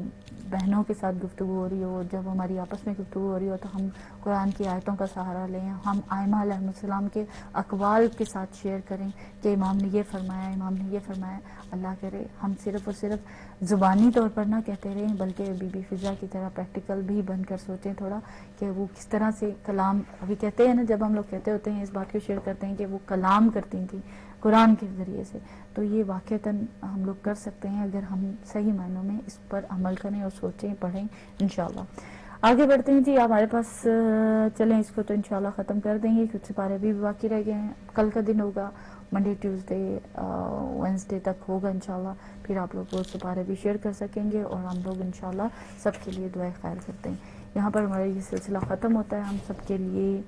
S1: بہنوں کے ساتھ گفتگو ہو رہی ہو، جب ہماری آپس میں گفتگو ہو رہی ہو، تو ہم قرآن کی آیتوں کا سہارا لیں. ہم ائمہ علیہ السلام کے اقوال کے ساتھ شیئر کریں کہ امام نے یہ فرمایا، امام نے یہ فرمایا. اللہ کرے ہم صرف اور صرف زبانی طور پر نہ کہتے رہیں بلکہ بی بی فضا کی طرح پریکٹیکل بھی بن کر سوچیں تھوڑا کہ وہ کس طرح سے کلام، ابھی کہتے ہیں نا، جب ہم لوگ کہتے ہوتے ہیں اس بات کو شیئر کرتے ہیں کہ وہ کلام کرتی تھیں قرآن کے ذریعے سے، تو یہ واقعتاً ہم لوگ کر سکتے ہیں اگر ہم صحیح معنوں میں اس پر عمل کریں اور سوچیں، پڑھیں انشاءاللہ. آگے بڑھتے ہیں جی. ہمارے پاس چلیں اس کو تو انشاءاللہ ختم کر دیں گے، کچھ سپارے بھی باقی رہ گئے ہیں. کل کا دن ہوگا، منڈے ٹیوزڈے وینسڈے تک ہوگا انشاءاللہ. پھر آپ لوگ وہ سپارے بھی شیئر کر سکیں گے اور ہم لوگ انشاءاللہ سب کے لیے دعائیں خیر کرتے ہیں. یہاں پر ہمارا یہ سلسلہ ختم ہوتا ہے. ہم سب کے لیے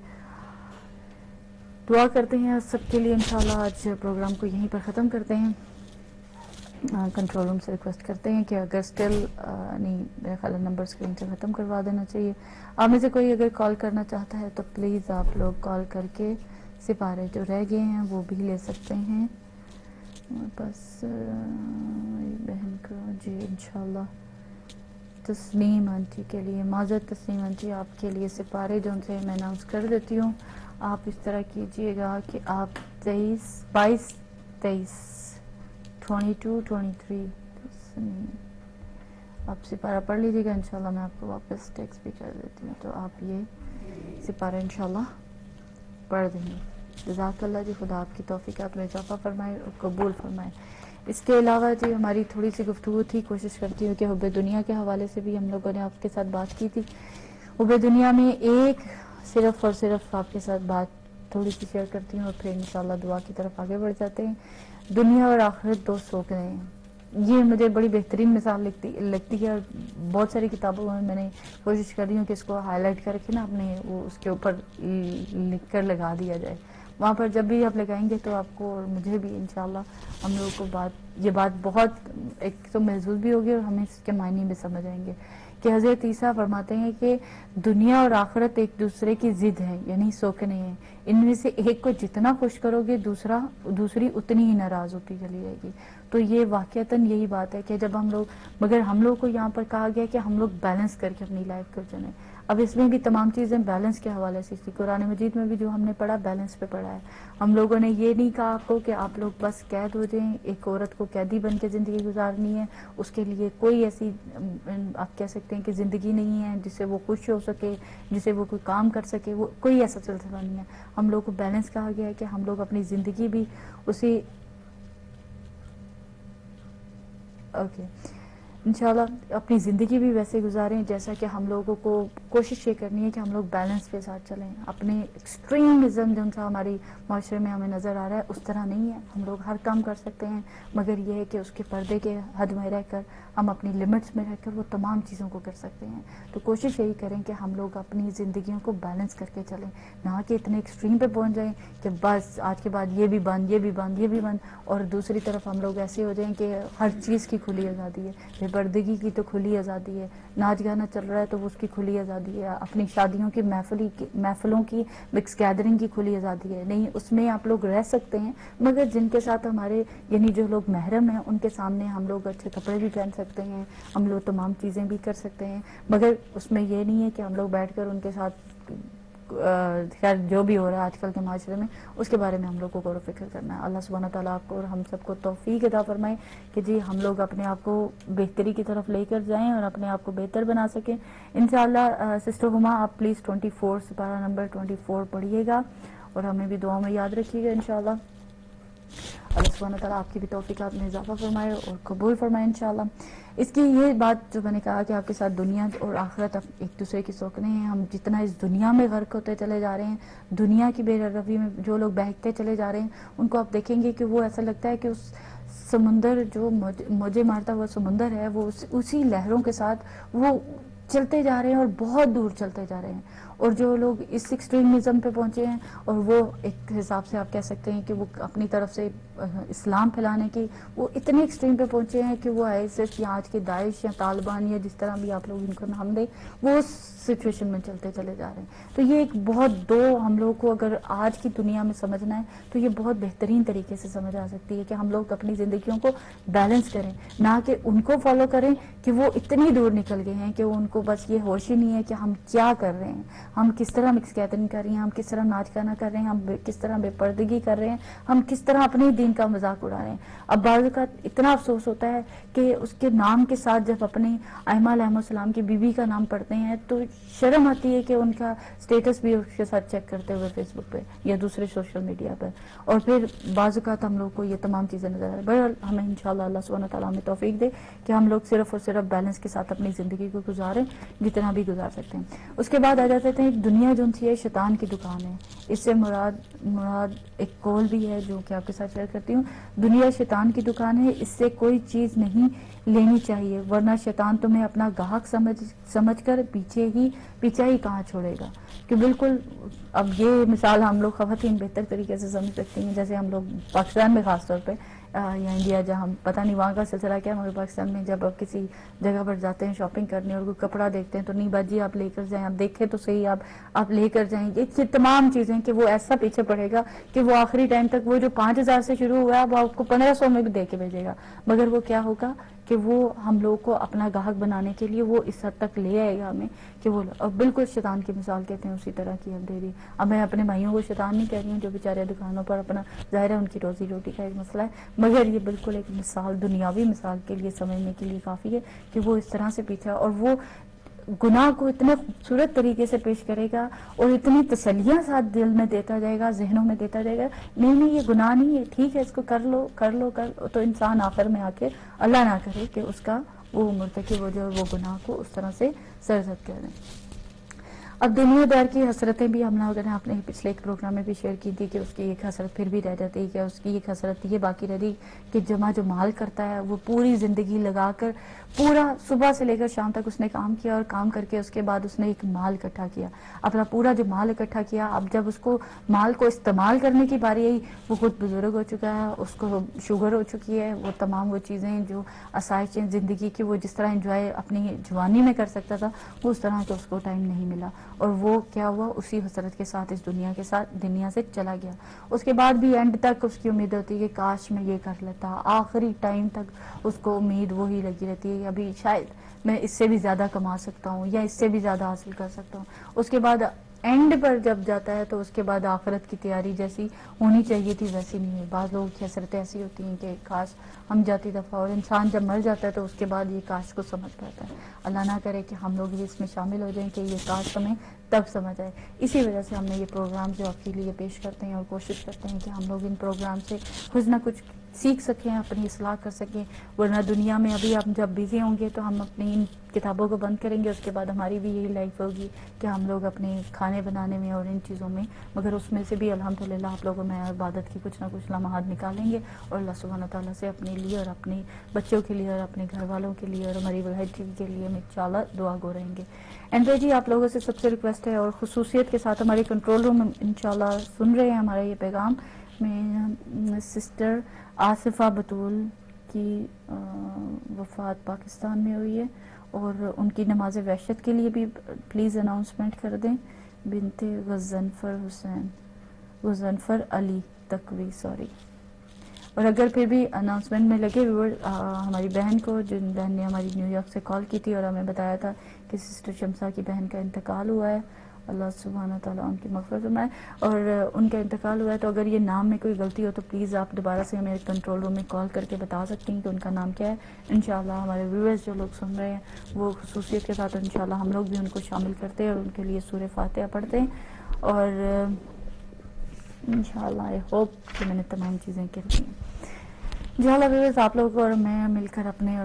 S1: دعا کرتے ہیں، سب کے لیے انشاءاللہ. آج پروگرام کو یہیں پر ختم کرتے ہیں. کنٹرول روم سے ریکویسٹ کرتے ہیں کہ اگر اسٹل نہیں، میرے خیال نمبر اسکرین سے ختم کروا دینا چاہیے. آپ میں سے کوئی اگر کال کرنا چاہتا ہے تو پلیز آپ لوگ کال کر کے سپارے جو رہ گئے ہیں وہ بھی لے سکتے ہیں. بس بہن کا جی انشاءاللہ تسنیم آنٹی کے لیے، معذرت تسنیم آنٹی، آپ کے لیے سپارے جو ان سے میں اناؤنس کر دیتی ہوں. آپ اس طرح کیجئے گا کہ آپ 22 23 آپ سپارہ پڑھ لیجیے گا انشاءاللہ. میں آپ کو واپس ٹیکسٹ بھی کر دیتی ہوں تو آپ یہ سپارہ انشاءاللہ پڑھ دیں گے. جزاک اللہ جی. خدا آپ کی توفیقات میں اضافہ فرمائے اور قبول فرمائے. اس کے علاوہ جی ہماری تھوڑی سی گفتگو تھی، کوشش کرتی ہوں کہ حب دنیا کے حوالے سے بھی ہم لوگوں نے آپ کے ساتھ بات کی تھی. حب دنیا میں ایک صرف اور صرف آپ کے ساتھ بات تھوڑی سی شیئر کرتی ہوں اور پھر انشاءاللہ دعا کی طرف آگے بڑھ جاتے ہیں. دنیا اور آخرت دو سوکھے ہیں. یہ مجھے بڑی بہترین مثال لگتی ہے اور بہت ساری کتابوں میں نے کوشش کر رہی ہوں کہ اس کو ہائی لائٹ کر کے نا اپنے وہ اس کے اوپر لکھ کر لگا دیا جائے. وہاں پر جب بھی آپ لگائیں گے تو آپ کو اور مجھے بھی انشاءاللہ ہم لوگوں کو یہ بات بہت ایک تو محسوس بھی ہوگی اور ہمیں اس کے معنی بھی سمجھ آئیں گے کہ حضرت عیسیٰ فرماتے ہیں کہ دنیا اور آخرت ایک دوسرے کی ضد ہے، یعنی سوکنے ہیں. ان میں سے ایک کو جتنا خوش کرو گے دوسری اتنی ہی ناراض ہوتی چلی جائے گی. تو یہ واقعتاً یہی بات ہے کہ جب ہم لوگ، مگر ہم لوگ کو یہاں پر کہا گیا کہ ہم لوگ بیلنس کر کے اپنی لائف کو چلیں. اب اس میں بھی تمام چیزیں بیلنس کے حوالے سے تھی. قرآن مجید میں بھی جو ہم نے پڑھا بیلنس پہ پڑھا ہے. ہم لوگوں نے یہ نہیں کہا آپ کو کہ آپ لوگ بس قید ہو جائیں، ایک عورت کو قیدی بن کے زندگی گزارنی ہے، اس کے لیے کوئی ایسی آپ کہہ سکتے ہیں کہ زندگی نہیں ہے جس سے وہ خوش ہو سکے، جس سے وہ کوئی کام کر سکے. وہ کوئی ایسا سلسلہ نہیں ہے. ہم لوگ کو بیلنس کہا گیا ہے کہ ہم لوگ اپنی زندگی بھی اسی انشاءاللہ اپنی زندگی بھی ویسے گزاریں جیسا کہ ہم لوگوں کو کوشش یہ کرنی ہے کہ ہم لوگ بیلنس کے ساتھ چلیں. اپنے ایکسٹریمزم جو سا ہماری معاشرے میں ہمیں نظر آ رہا ہے اس طرح نہیں ہے. ہم لوگ ہر کام کر سکتے ہیں مگر یہ ہے کہ اس کے پردے کے حد میں رہ کر، ہم اپنی لمٹس میں رہ کر وہ تمام چیزوں کو کر سکتے ہیں. تو کوشش یہی کریں کہ ہم لوگ اپنی زندگیوں کو بیلنس کر کے چلیں، نہ کہ اتنے ایکسٹریم پہ پہنچ جائیں کہ بس آج کے بعد یہ بھی بند، یہ بھی بند، یہ بھی بند، اور دوسری طرف ہم لوگ ایسے ہو جائیں کہ ہر چیز کی کھلی آزادی ہے. پردگی کی تو کھلی آزادی ہے، ناچ گانا چل رہا ہے تو اس کی کھلی آزادی ہے، اپنی شادیوں کی محفلوں کی مکس گیدرنگ کی کھلی آزادی ہے، نہیں اس میں آپ لوگ رہ سکتے ہیں، مگر جن کے ساتھ ہمارے یعنی جو لوگ محرم ہیں ان کے سامنے ہم لوگ اچھے کپڑے بھی پہن سکتے ہیں، ہم لوگ تمام چیزیں بھی کر سکتے ہیں، مگر اس میں یہ نہیں ہے کہ ہم لوگ بیٹھ کر ان کے ساتھ خیر جو بھی ہو رہا ہے آج کل کے معاشرے میں اس کے بارے میں ہم لوگ کو غور و فکر کرنا ہے۔ اللہ سبحانہ تعالیٰ آپ کو اور ہم سب کو توفیق عطا فرمائے کہ جی ہم لوگ اپنے آپ کو بہتری کی طرف لے کر جائیں اور اپنے آپ کو بہتر بنا سکیں انشاءاللہ۔ سسٹر ہما آپ پلیز 24 سپارہ نمبر 24 پڑھیے گا اور ہمیں بھی دعاؤں میں یاد رکھیے گا انشاءاللہ۔ اللہ سبحانہ تعالیٰ آپ کی بھی توفیقات میں اضافہ فرمائے اور قبول فرمائے انشاءاللہ۔ اس کی یہ بات جو میں نے کہا کہ آپ کے ساتھ دنیا اور آخرت ایک دوسرے کی سوکنے ہیں، ہم جتنا اس دنیا میں غرق ہوتے چلے جا رہے ہیں، دنیا کی بے روی میں جو لوگ بہتے چلے جا رہے ہیں ان کو آپ دیکھیں گے کہ وہ ایسا لگتا ہے کہ اس سمندر جو موجیں مارتا ہوا سمندر ہے وہ اسی لہروں کے ساتھ وہ چلتے جا رہے ہیں اور بہت دور چلتے جا رہے ہیں، اور جو لوگ اس ایکسٹریمزم پہ پہنچے ہیں اور وہ ایک حساب سے آپ کہہ سکتے ہیں کہ وہ اپنی طرف سے اسلام پھیلانے کی وہ اتنے ایکسٹریم پہ پہنچے ہیں کہ وہ ISIS یا آج کے داعش یا طالبان یا جس طرح بھی آپ لوگ ان کو نام دیں وہ اس سچویشن میں چلتے چلے جا رہے ہیں۔ تو یہ ایک بہت ہم لوگ کو اگر آج کی دنیا میں سمجھنا ہے تو یہ بہت بہترین طریقے سے سمجھ آ سکتی ہے کہ ہم لوگ اپنی زندگیوں کو بیلنس کریں، نہ کہ ان کو فالو کریں کہ وہ اتنی دور نکل گئے ہیں کہ ان کو بس یہ ہوش ہی نہیں ہے کہ ہم کیا کر رہے ہیں، ہم کس طرح مکس گیدرنگ کر رہے ہیں، ہم کس طرح ناچ گانا کر رہے ہیں، ہم کس طرح بے پردگی کر رہے ہیں، ہم کس طرح اپنے دین کا مذاق اڑا رہے ہیں۔ اب بعض اوقات اتنا افسوس ہوتا ہے کہ اس کے نام کے ساتھ جب اپنے ائمہ علیہ السلام کی بیوی کا نام پڑھتے ہیں تو شرم آتی ہے کہ ان کا اسٹیٹس بھی اس کے ساتھ چیک کرتے ہوئے فیس بک پہ یا دوسرے سوشل میڈیا پر، اور پھر بعض اوقات ہم لوگ کو یہ تمام چیزیں نظر آئے۔ بہرحال ہمیں انشاءاللہ اللہ سبحانہ تعالیٰ ہمیں توفیق دے کہ ہم لوگ صرف اور صرف بیلنس کے ساتھ اپنی زندگی کو گزاریں جتنا بھی گزار سکتے ہیں۔ اس کے بعد آ جاتے ہیں ایک دنیا جو سی ہے شیطان کی دکان ہے، اس سے مراد ایک قول بھی ہے جو کہ آپ کے ساتھ شیئر کرتی ہوں، دنیا شیطان کی دکان ہے، اس سے کوئی چیز نہیں لینی چاہیے ورنہ شیطان تمہیں اپنا گاہک سمجھ کر پیچھے ہی کہاں چھوڑے گا۔ کہ بالکل اب یہ مثال ہم لوگ خواتین بہتر طریقے سے سمجھ سکتی ہیں، جیسے ہم لوگ پاکستان میں خاص طور پہ یا انڈیا جہاں پتہ نہیں وہاں کا سلسلہ کیا، مگر پاکستان میں جب آپ کسی جگہ پر جاتے ہیں شاپنگ کرنے اور کوئی کپڑا دیکھتے ہیں تو نہیں باجی آپ لے کر جائیں، آپ دیکھیں تو صحیح آپ لے کر جائیں، یہ تمام چیزیں کہ وہ ایسا پیچھے پڑے گا کہ وہ آخری ٹائم تک وہ جو 5000 سے شروع ہوا ہے وہ آپ کو 1500 میں بھی دے کے بھیجے گا، مگر وہ کیا ہوگا کہ وہ ہم لوگ کو اپنا گاہک بنانے کے لیے وہ اس حد تک لے آئے گا ہمیں کہ وہ بالکل شیطان کی مثال کہتے ہیں اسی طرح کی ہم دے دی۔ اب میں اپنے بھائیوں کو شیطان نہیں کہہ رہی ہوں جو بیچارے دکانوں پر اپنا ظاہر ہے ان کی روزی روٹی کا ایک مسئلہ ہے، مگر یہ بالکل ایک مثال دنیاوی مثال کے لیے سمجھنے کے لیے کافی ہے کہ وہ اس طرح سے پیچھا اور وہ گناہ کو اتنے خوبصورت طریقے سے پیش کرے گا اور اتنی تسلیاں ساتھ دل میں دیتا جائے گا، ذہنوں میں دیتا جائے گا، نہیں یہ گناہ نہیں ہے، ٹھیک ہے اس کو کر لو تو انسان آخر میں آ کے اللہ نہ کرے کہ اس کا وہ مرتکب ہو جائے وہ گناہ کو اس طرح سے سرزد کر دیں۔ اب دنیا دار کی حسرتیں بھی ہم لوگوں نے اپنے پچھلے ایک پروگرام میں بھی شیئر کی تھی کہ اس کی ایک حسرت پھر بھی رہ جاتی ہے کہ اس کی ایک حسرت یہ باقی رہی کہ جمع جو مال کرتا ہے وہ پوری زندگی لگا کر پورا صبح سے لے کر شام تک اس نے کام کیا اور کام کر کے اس کے بعد اس نے ایک مال اکٹھا کیا، اپنا پورا جو مال اکٹھا کیا، اب جب اس کو مال کو استعمال کرنے کی باری آئی وہ خود بزرگ ہو چکا ہے، اس کو شوگر ہو چکی ہے، وہ تمام وہ چیزیں جو آسائشیں زندگی کی وہ جس طرح انجوائے اپنی جوانی میں کر سکتا تھا وہ اس طرح کا اس کو ٹائم نہیں ملا، اور وہ کیا ہوا اسی حسرت کے ساتھ اس دنیا سے چلا گیا۔ اس کے بعد بھی اینڈ تک اس کی امید ہوتی ہے کہ کاش میں یہ کر لیتا، آخری ٹائم تک اس کو امید وہی لگی رہتی ہے کہ ابھی شاید میں اس سے بھی زیادہ کما سکتا ہوں یا اس سے بھی زیادہ حاصل کر سکتا ہوں۔ اس کے بعد اینڈ پر جب جاتا ہے تو اس کے بعد آخرت کی تیاری جیسی ہونی چاہیے تھی ویسی نہیں ہے۔ بعض لوگوں کی حسرتیں ایسی ہوتی ہیں کہ کاش ہم جاتی دفعہ، اور انسان جب مر جاتا ہے تو اس کے بعد یہ کاش کو سمجھ پاتا ہے۔ اللہ نہ کرے کہ ہم لوگ بھی اس میں شامل ہو جائیں کہ یہ کاش ہمیں تب سمجھ آئے۔ اسی وجہ سے ہم نے یہ پروگرام جو آپ کے لیے پیش کرتے ہیں اور کوشش کرتے ہیں کہ ہم لوگ ان پروگرام سے کچھ نہ کچھ سیکھ سکیں، اپنی اصلاح کر سکیں، ورنہ دنیا میں ابھی ہم جب بزی ہوں گے تو ہم اپنی ان کتابوں کو بند کریں گے، اس کے بعد ہماری بھی یہی لائف ہوگی کہ ہم لوگ اپنے کھانے بنانے میں اور ان چیزوں میں، مگر اس میں سے بھی الحمدللہ آپ لوگوں میں عبادت کی کچھ نہ کچھ لمحات نکالیں گے اور اللہ سبحانہ تعالیٰ سے اپنے لیے اور اپنے بچوں کے لیے اور اپنے گھر والوں کے لیے اور ہماری ولایت کے لیے ہم انشاءاللہ دعا گو رہیں گے۔ اینڈ جی آپ لوگوں سے سب سے ریکویسٹ ہے اور خصوصیت کے ساتھ ہمارے کنٹرول روم انشاءاللہ سن رہے ہیں ہمارا یہ پیغام میں سسٹر آصفہ بطول کی وفات پاکستان میں ہوئی ہے، اور ان کی نماز وحشت کے لیے بھی پلیز اناؤنسمنٹ کر دیں. بنت غضنفر علی تقوی، سوری. اور اگر پھر بھی اناؤنسمنٹ میں لگے ہماری بہن کو، جن بہن نے ہماری نیو یارک سے کال کی تھی اور ہمیں بتایا تھا کہ سسٹر شمسا کی بہن کا انتقال ہوا ہے، اللہ سبحانہ تعالیٰ ان کی مغفرت فرمائے، اور ان کا انتقال ہوا ہے، تو اگر یہ نام میں کوئی غلطی ہو تو پلیز آپ دوبارہ سے ہمیں کنٹرول روم میں کال کر کے بتا سکتی ہیں کہ ان کا نام کیا ہے. انشاءاللہ ہمارے ویورز جو لوگ سن رہے ہیں وہ خصوصیت کے ساتھ انشاءاللہ ہم لوگ بھی ان کو شامل کرتے ہیں اور ان کے لیے سورہ فاتحہ پڑھتے ہیں. اور انشاءاللہ آئی ہوپ کہ میں نے تمام چیزیں کر دی ہیں. انشاءاللہ ویورز، آپ لوگ اور میں مل کر اپنے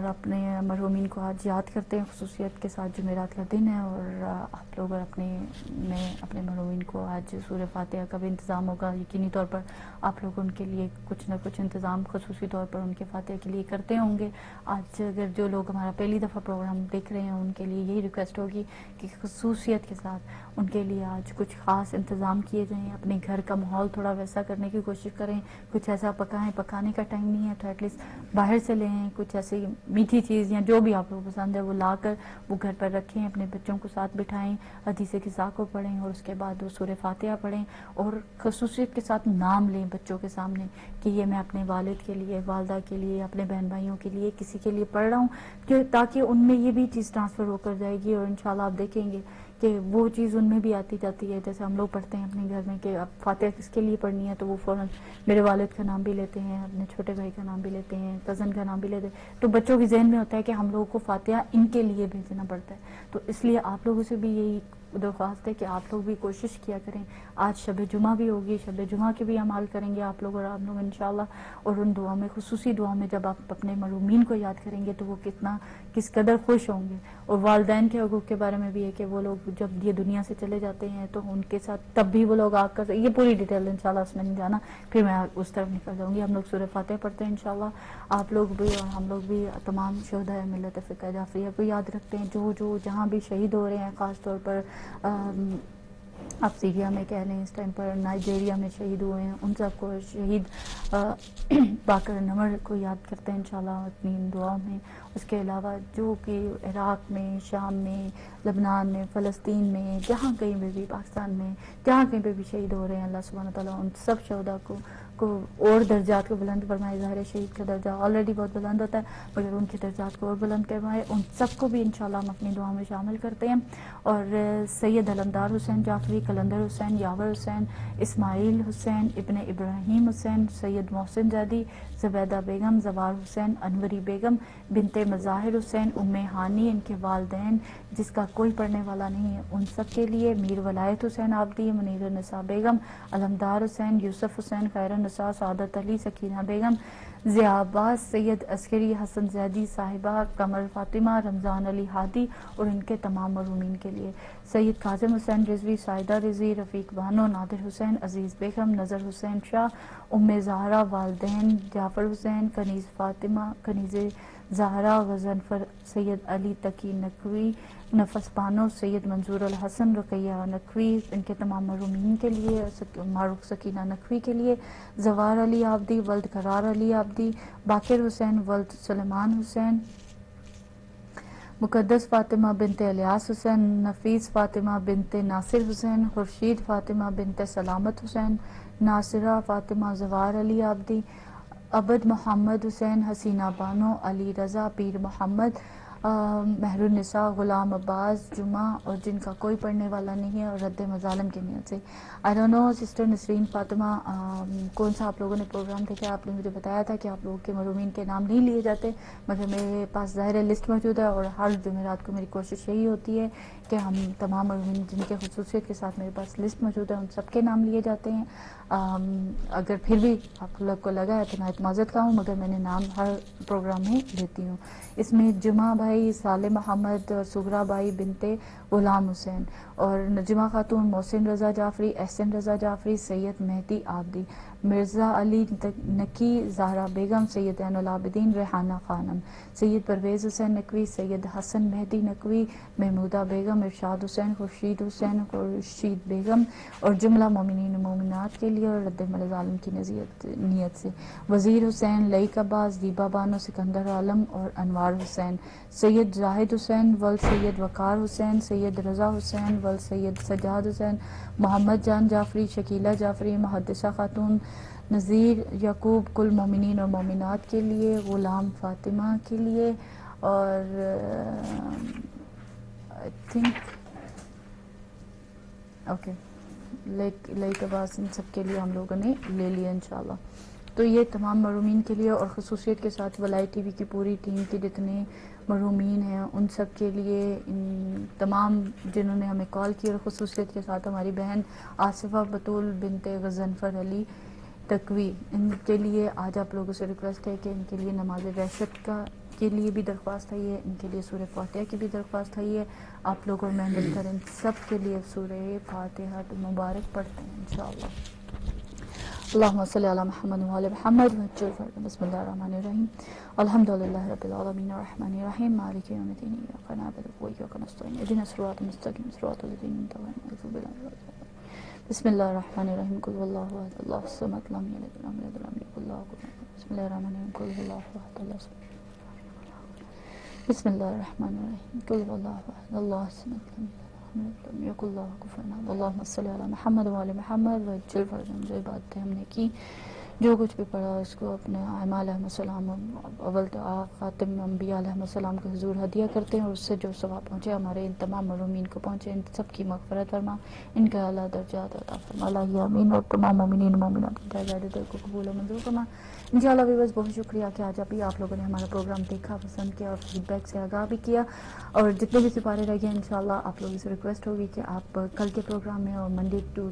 S1: مرحومین کو آج یاد کرتے ہیں خصوصیت کے ساتھ. جمعرات کا دن ہے اور آپ لوگ اور اپنے مرحومین کو آج سورہ فاتحہ کا بھی انتظام ہوگا. یقینی طور پر آپ لوگ ان کے لیے کچھ نہ کچھ انتظام خصوصی طور پر ان کے فاتحہ کے لیے کرتے ہوں گے. آج اگر جو لوگ ہمارا پہلی دفعہ پروگرام دیکھ رہے ہیں ان کے لیے یہی ریکویسٹ ہوگی کہ خصوصیت کے ساتھ ان کے لیے آج کچھ خاص انتظام کیے جائیں. اپنے گھر کا ماحول تھوڑا ویسا کرنے کی کوشش کریں. کچھ ایسا پکائیں، پکانے کا ٹائم نہیں ہے تو ایٹ لیسٹ باہر سے لیں کچھ ایسی میٹھی چیز یا جو بھی آپ کو پسند ہے وہ لا کر وہ گھر پر رکھیں. اپنے بچوں کو ساتھ بٹھائیں، حدیث قصہ کو پڑھیں اور اس کے بعد وہ سورہ فاتحہ پڑھیں. اور خصوصیت کے ساتھ نام لیں بچوں کے سامنے کہ یہ میں اپنے والد کے لیے، والدہ کے لیے، اپنے بہن بھائیوں کے لیے، کسی کے لیے پڑھ رہا ہوں، تاکہ ان میں یہ بھی چیز ٹرانسفر ہو کر جائے گی. اور انشاءاللہ آپ دیکھیں گے کہ وہ چیز ان میں بھی آتی جاتی ہے. جیسے ہم لوگ پڑھتے ہیں اپنے گھر میں کہ اب فاتحہ کس کے لیے پڑھنی ہے تو وہ فوراً میرے والد کا نام بھی لیتے ہیں، اپنے چھوٹے بھائی کا نام بھی لیتے ہیں، کزن کا نام بھی لیتے ہیں. تو بچوں کے ذہن میں ہوتا ہے کہ ہم لوگوں کو فاتحہ ان کے لیے بھیجنا پڑتا ہے. تو اس لیے آپ لوگوں سے بھی یہی درخواست ہے کہ آپ لوگ بھی کوشش کیا کریں. آج شب جمعہ بھی ہوگی، شب جمعہ کے بھی اعمال کریں گے آپ لوگ اور آپ لوگ انشاءاللہ. اور ان دعا میں، خصوصی دعا میں جب آپ اپنے مرحومین کو یاد کریں گے تو وہ کس قدر خوش ہوں گے. اور والدین کے حقوق کے بارے میں بھی ہے کہ وہ لوگ جب یہ دنیا سے چلے جاتے ہیں تو ان کے ساتھ تب بھی وہ لوگ آپ کا، یہ پوری ڈیٹیل انشاءاللہ اس میں نہیں جانا، پھر میں اس طرف نکل جاؤں گی. ہم لوگ سورہ فاتحہ پڑھتے ہیں انشاءاللہ. آپ لوگ بھی اور ہم لوگ بھی تمام شہداء ملت فقہ جعفریہ کو یاد رکھتے ہیں جو جہاں بھی شہید ہو رہے ہیں. خاص طور پر آپ سیریا میں کہہ لیں، اس ٹائم پر نائجیریا میں شہید ہوئے ہیں، ان سب کو شہید باقر نمر کو یاد کرتے ہیں انشاءاللہ اپنی دعاؤں میں. اس کے علاوہ جو کہ عراق میں، شام میں، لبنان میں، فلسطین میں، جہاں کہیں پہ بھی، پاکستان میں جہاں کہیں پہ بھی شہید ہو رہے ہیں، اللہ سبحانہ تعالیٰ ان سب شہداء کو اور درجات کو بلند فرمائے. ظاہر شہید کا درجہ آلریڈی بہت بلند ہوتا ہے مگر ان کے درجات کو اور بلند کروائے. ان سب کو بھی انشاءاللہ ہم اپنی دعا میں شامل کرتے ہیں. اور سید علمدار حسین جعفری، قلندر حسین، یاور حسین، اسماعیل حسین ابن ابراہیم حسین، سید محسن زیدی، زبیدہ بیگم، زوار حسین، انوری بیگم بنت مظاہر حسین، ام ہانی، ان کے والدین جس کا کوئی پڑھنے والا نہیں ہے ان سب کے لیے، میر ولایت حسین آبدی، منیر النساء بیگم، علمدار حسین، یوسف حسین، خیر النساء، سعادت علی، سکینہ بیگم، ضیاء عباس، سید عسکری، حسن زیدی صاحبہ، قمر فاطمہ، رمضان علی ہادی اور ان کے تمام مرحومین کے لیے، سید کاظم حسین رضوی، سائدہ رضوی، رفیق بانو، نادر حسین، عزیز بیگم، نظر حسین شاہ، ام زہرا، والدین جعفر حسین، کنیز فاطمہ، کنیز زہرا، غضنفر، سید علی تقی نقوی، نفس بانو، سید منظور الحسن، رقیہ نقوی، ان کے تمام مرحومین کے لیے، معروف سکینہ نقوی کے لیے، زوار علی آبدی، ولد قرار علی آبدی، باقر حسین، ولد سلیمان حسین، مقدس فاطمہ بنت الیاس حسین، نفیس فاطمہ بنت ناصر حسین، خورشید فاطمہ بنت سلامت حسین، ناصرہ فاطمہ، زوار علی آبدی، عبد محمد حسین، حسینہ بانو، علی رضا، پیر محمد، مہر النساء، غلام عباس جمعہ اور جن کا کوئی پڑھنے والا نہیں ہے اور رد مظالم کی نیت سے. I don't know sister Nasreen Fatima کون سا آپ لوگوں نے پروگرام دیکھا. آپ نے مجھے بتایا تھا کہ آپ لوگوں کے مرحومین کے نام نہیں لیے جاتے مگر میرے پاس ظاہر لسٹ موجود ہے اور ہر جمعرات کو میری کوشش یہی ہوتی ہے کہ ہم تمام مرحومین جن کے خصوصیت کے ساتھ میرے پاس لسٹ موجود ہے ان سب کے نام لیے جاتے ہیں. اگر پھر بھی آپ لوگ کو لگا ہے تو میں معذرت کا ہوں مگر میں نے نام ہر پروگرام میں لیتی ہوں. اس میں جمعہ بھائی، صالح محمد، سغرا بھائی بنت غلام حسین اور نجمہ خاتون، محسن رضا جعفری، احسن رضا جعفری، سید مہدی آبدی، مرزا علی نقی، زہرا بیگم، سید عین العابدین، ریحانہ خانم، سید پرویز حسین نقوی، سید حسن مہدی نقوی، محمودہ بیگم، بیگم، ارشاد حسین، خورشید حسین، خورشید بیگم اور جملہ مومنین و مومنات کے لیے اور رد عمل ظالم کی نیت سے، وزیر حسین، لئیک عباس، دیبا بانو، سکندر عالم اور انوار حسین، سید زاہد حسین ول سید وقار حسین، سید رضا حسین ول سید سجاد حسین، محمد جان جعفری، شکیلہ جعفری، محدثہ خاتون، نذیر یعقوب، کل مومنین اور مومنات کے لیے، غلام فاطمہ کے لیے اور آئی تھنک اوکے لائک عباس، ان سب کے لیے ہم لوگوں نے لے لیا انشاءاللہ. تو یہ تمام مرحومین کے لیے اور خصوصیت کے ساتھ ولائی ٹی وی کی پوری ٹیم کے جتنے مرحومین ہیں ان سب کے لیے، ان تمام جنہوں نے ہمیں کال کی، اور خصوصیت کے ساتھ ہماری بہن آصفہ بطول بنت غضنفر علی تقوی، ان کے لیے آج آپ لوگوں سے ریکویسٹ ہے کہ ان کے لیے نماز وحشت کے لیے بھی درخواست ہے، یہ ان کے لیے سورہ فاتحہ کی بھی درخواست ہے، یہ آپ لوگ اور محنت کریں، سب کے لیے سورہ فاتحہ مبارک پڑھتے ہیں انشاءاللہ. اللہم صلی علی محمد وعلی محمد وعجل فرجهم. بسم اللہ الرحمن الرحیم. الحمد للہ رب العالمین الرحمن الرحیم مالک یوم الدین ایاک نعبد وایاک نستعین اهدنا الصراط المستقیم صراط الذین انعمت علیہم غیر المغضوب علیہم. بسم اللہ الرحمن الرحیم. قل هو اللہ احد اللہ الصمد لم یلد ولم یولد ولم یکن له کفوا احد. بسم اللہ الرحمن الرحیم. قل هو اللہ احد اللہ الصمد. بسم اللہ الرحمن الرحیم. قل هو اللہ احد اللہ الصمد لم یلد ولم یکن له کفوا احد. اللہم صلی علی محمد وعلی محمد وعجل فرجهم. جو باتیں ہم نے کی، جو کچھ بھی پڑھا، اس کو اپنے ائمہ علیہ السلام، اول خاتم انبیاء علیہ السلام کے حضور ہدیہ کرتے ہیں، اور اس سے جو ثواب پہنچے ہمارے ان تمام مرحومین کو پہنچے، ان سب کی مغفرت فرما، ان کا اعلیٰ درجات عطا فرما الہی آمین. اور تمام مومنین مومنات کی درجات کو قبول و منظور فرما انشاءاللہ. بھی بس بہت شکریہ کہ آج ابھی آپ لوگوں نے ہمارا پروگرام دیکھا، پسند کیا اور فیڈ بیک سے آگاہ بھی کیا. اور جتنے بھی سپارے رہ گئے انشاءاللہ آپ لوگوں سے ریکویسٹ ہوگی کہ آپ کل کے پروگرام میں اور منڈے ٹو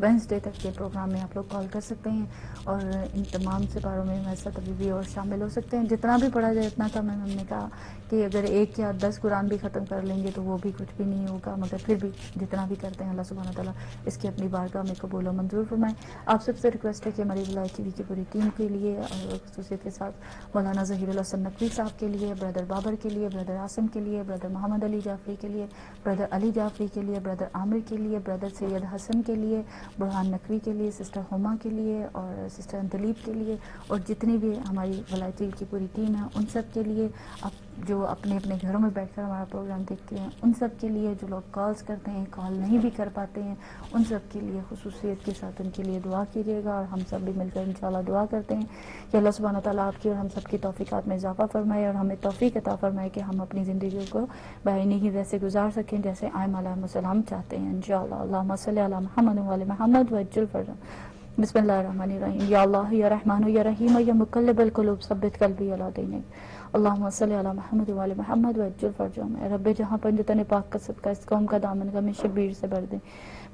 S1: وینسڈے تک کے پروگرام میں آپ لوگ کال کر سکتے ہیں، اور ان تمام سپاروں میں ہمارے ساتھ ابھی بھی اور شامل ہو سکتے ہیں. جتنا بھی پڑھا جائے اتنا کم ہے. ہم نے کہا کہ اگر 1 یا 10 قرآن بھی ختم کر لیں گے تو وہ بھی کچھ بھی نہیں ہوگا، مگر پھر بھی جتنا بھی کرتے ہیں اللہ سبحانہ تعالیٰ اس کی اپنی بارگاہ میں قبول و منظور فرمائے. آپ سب سے ریکویسٹ ہے کہ ہماری ولائی ٹی وی کی پوری ٹیم کے لیے، اور خصوصیت کے ساتھ مولانا ظہیر الحسن نقوی صاحب کے لیے، بردر بابر کے لیے، بردر عاصم کے لیے، بردر محمد علی جعفری کے لیے، بردر علی جعفری کے لیے، بردر عامر کے لیے، بردر سید حسن کے لیے، برہان نقوی کے لیے، سسٹر ہما کے لیے اور سسٹر دلیپ کے لیے، اور جتنی بھی ہماری ولائی ٹی وی کی پوری ٹیم ہے ان سب کے لیے، جو اپنے اپنے گھروں میں بیٹھ کر ہمارا پروگرام دیکھتے ہیں ان سب کے لیے، جو لوگ کالز کرتے ہیں، کال نہیں بھی کر پاتے ہیں، ان سب کے لیے خصوصیت کے ساتھ ان کے لیے دعا کیجیے گا. اور ہم سب بھی مل کر انشاءاللہ دعا کرتے ہیں کہ اللہ سبحانہ تعالیٰ آپ کی اور ہم سب کی توفیقات میں اضافہ فرمائے، اور ہمیں توفیق عطا فرمائے کہ ہم اپنی زندگی کو بعینی ہی ویسے گزار سکیں جیسے ائمہ علیہم السلام چاہتے ہیں انشاءاللہ. اللہم صلی علی محمد وعلی محمد وعجل فرجهم. بسم اللہ الرحمن الرحیم. یا اللہ یا رحمان یا رحیم یا مقلب القلوب ثبت قلبی علی دینک. اللہم صلی علی محمد وعلی محمد وعجل فرجهم. اے رب جہاں پنجتن پاک کا صدقہ اس قوم کا دامن غم شبیر سے بھر دیں.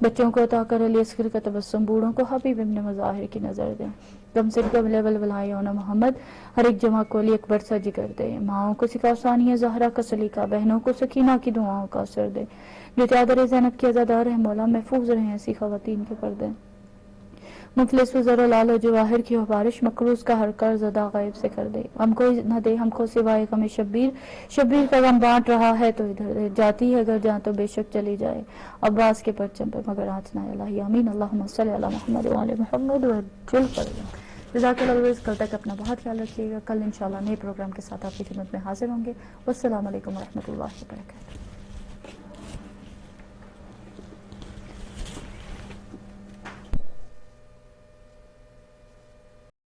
S1: بچوں کو عطا کر علی اصغر کا تبسم، بوڑھوں کو حبیب ابن مظاہر کی نظر دیں. کم سے کم لیول ولائے ہونا محمد، ہر ایک جمع کو علی اکبر سا جگر دے. ماؤں کو سکھا ثانیہ زہرا کا سلیقہ، بہنوں کو سکینہ کی دعاؤں کا اثر دے. جو چادر زینب کے عزادار ہیں مولا محفوظ رہیں ایسی خواتین کے پردے. مفلس و زر و لال و جواہر کی ہو بارش، مقروض کا ہر قرض ادا غائب سے کر دے. ہم کو نہ دے ہم کو سوائے غم شبیر، شبیر کا غم بانٹ رہا ہے تو ادھر دے. جاتی ہے اگر جہاں تو بے شک چلی جائے عباس کے پرچم پہ مگر آنچ نہ الہی آمین. اللہم صلی علی محمد وعلی محمد وعجل فرجهم. جزاک اللہ خیر. کل تک اپنا بہت خیال رکھیے گا. کل انشاءاللہ نئے پروگرام کے ساتھ آپ کی خدمت میں حاضر ہوں گے. والسلام علیکم ورحمۃ اللہ وبرکاتہ.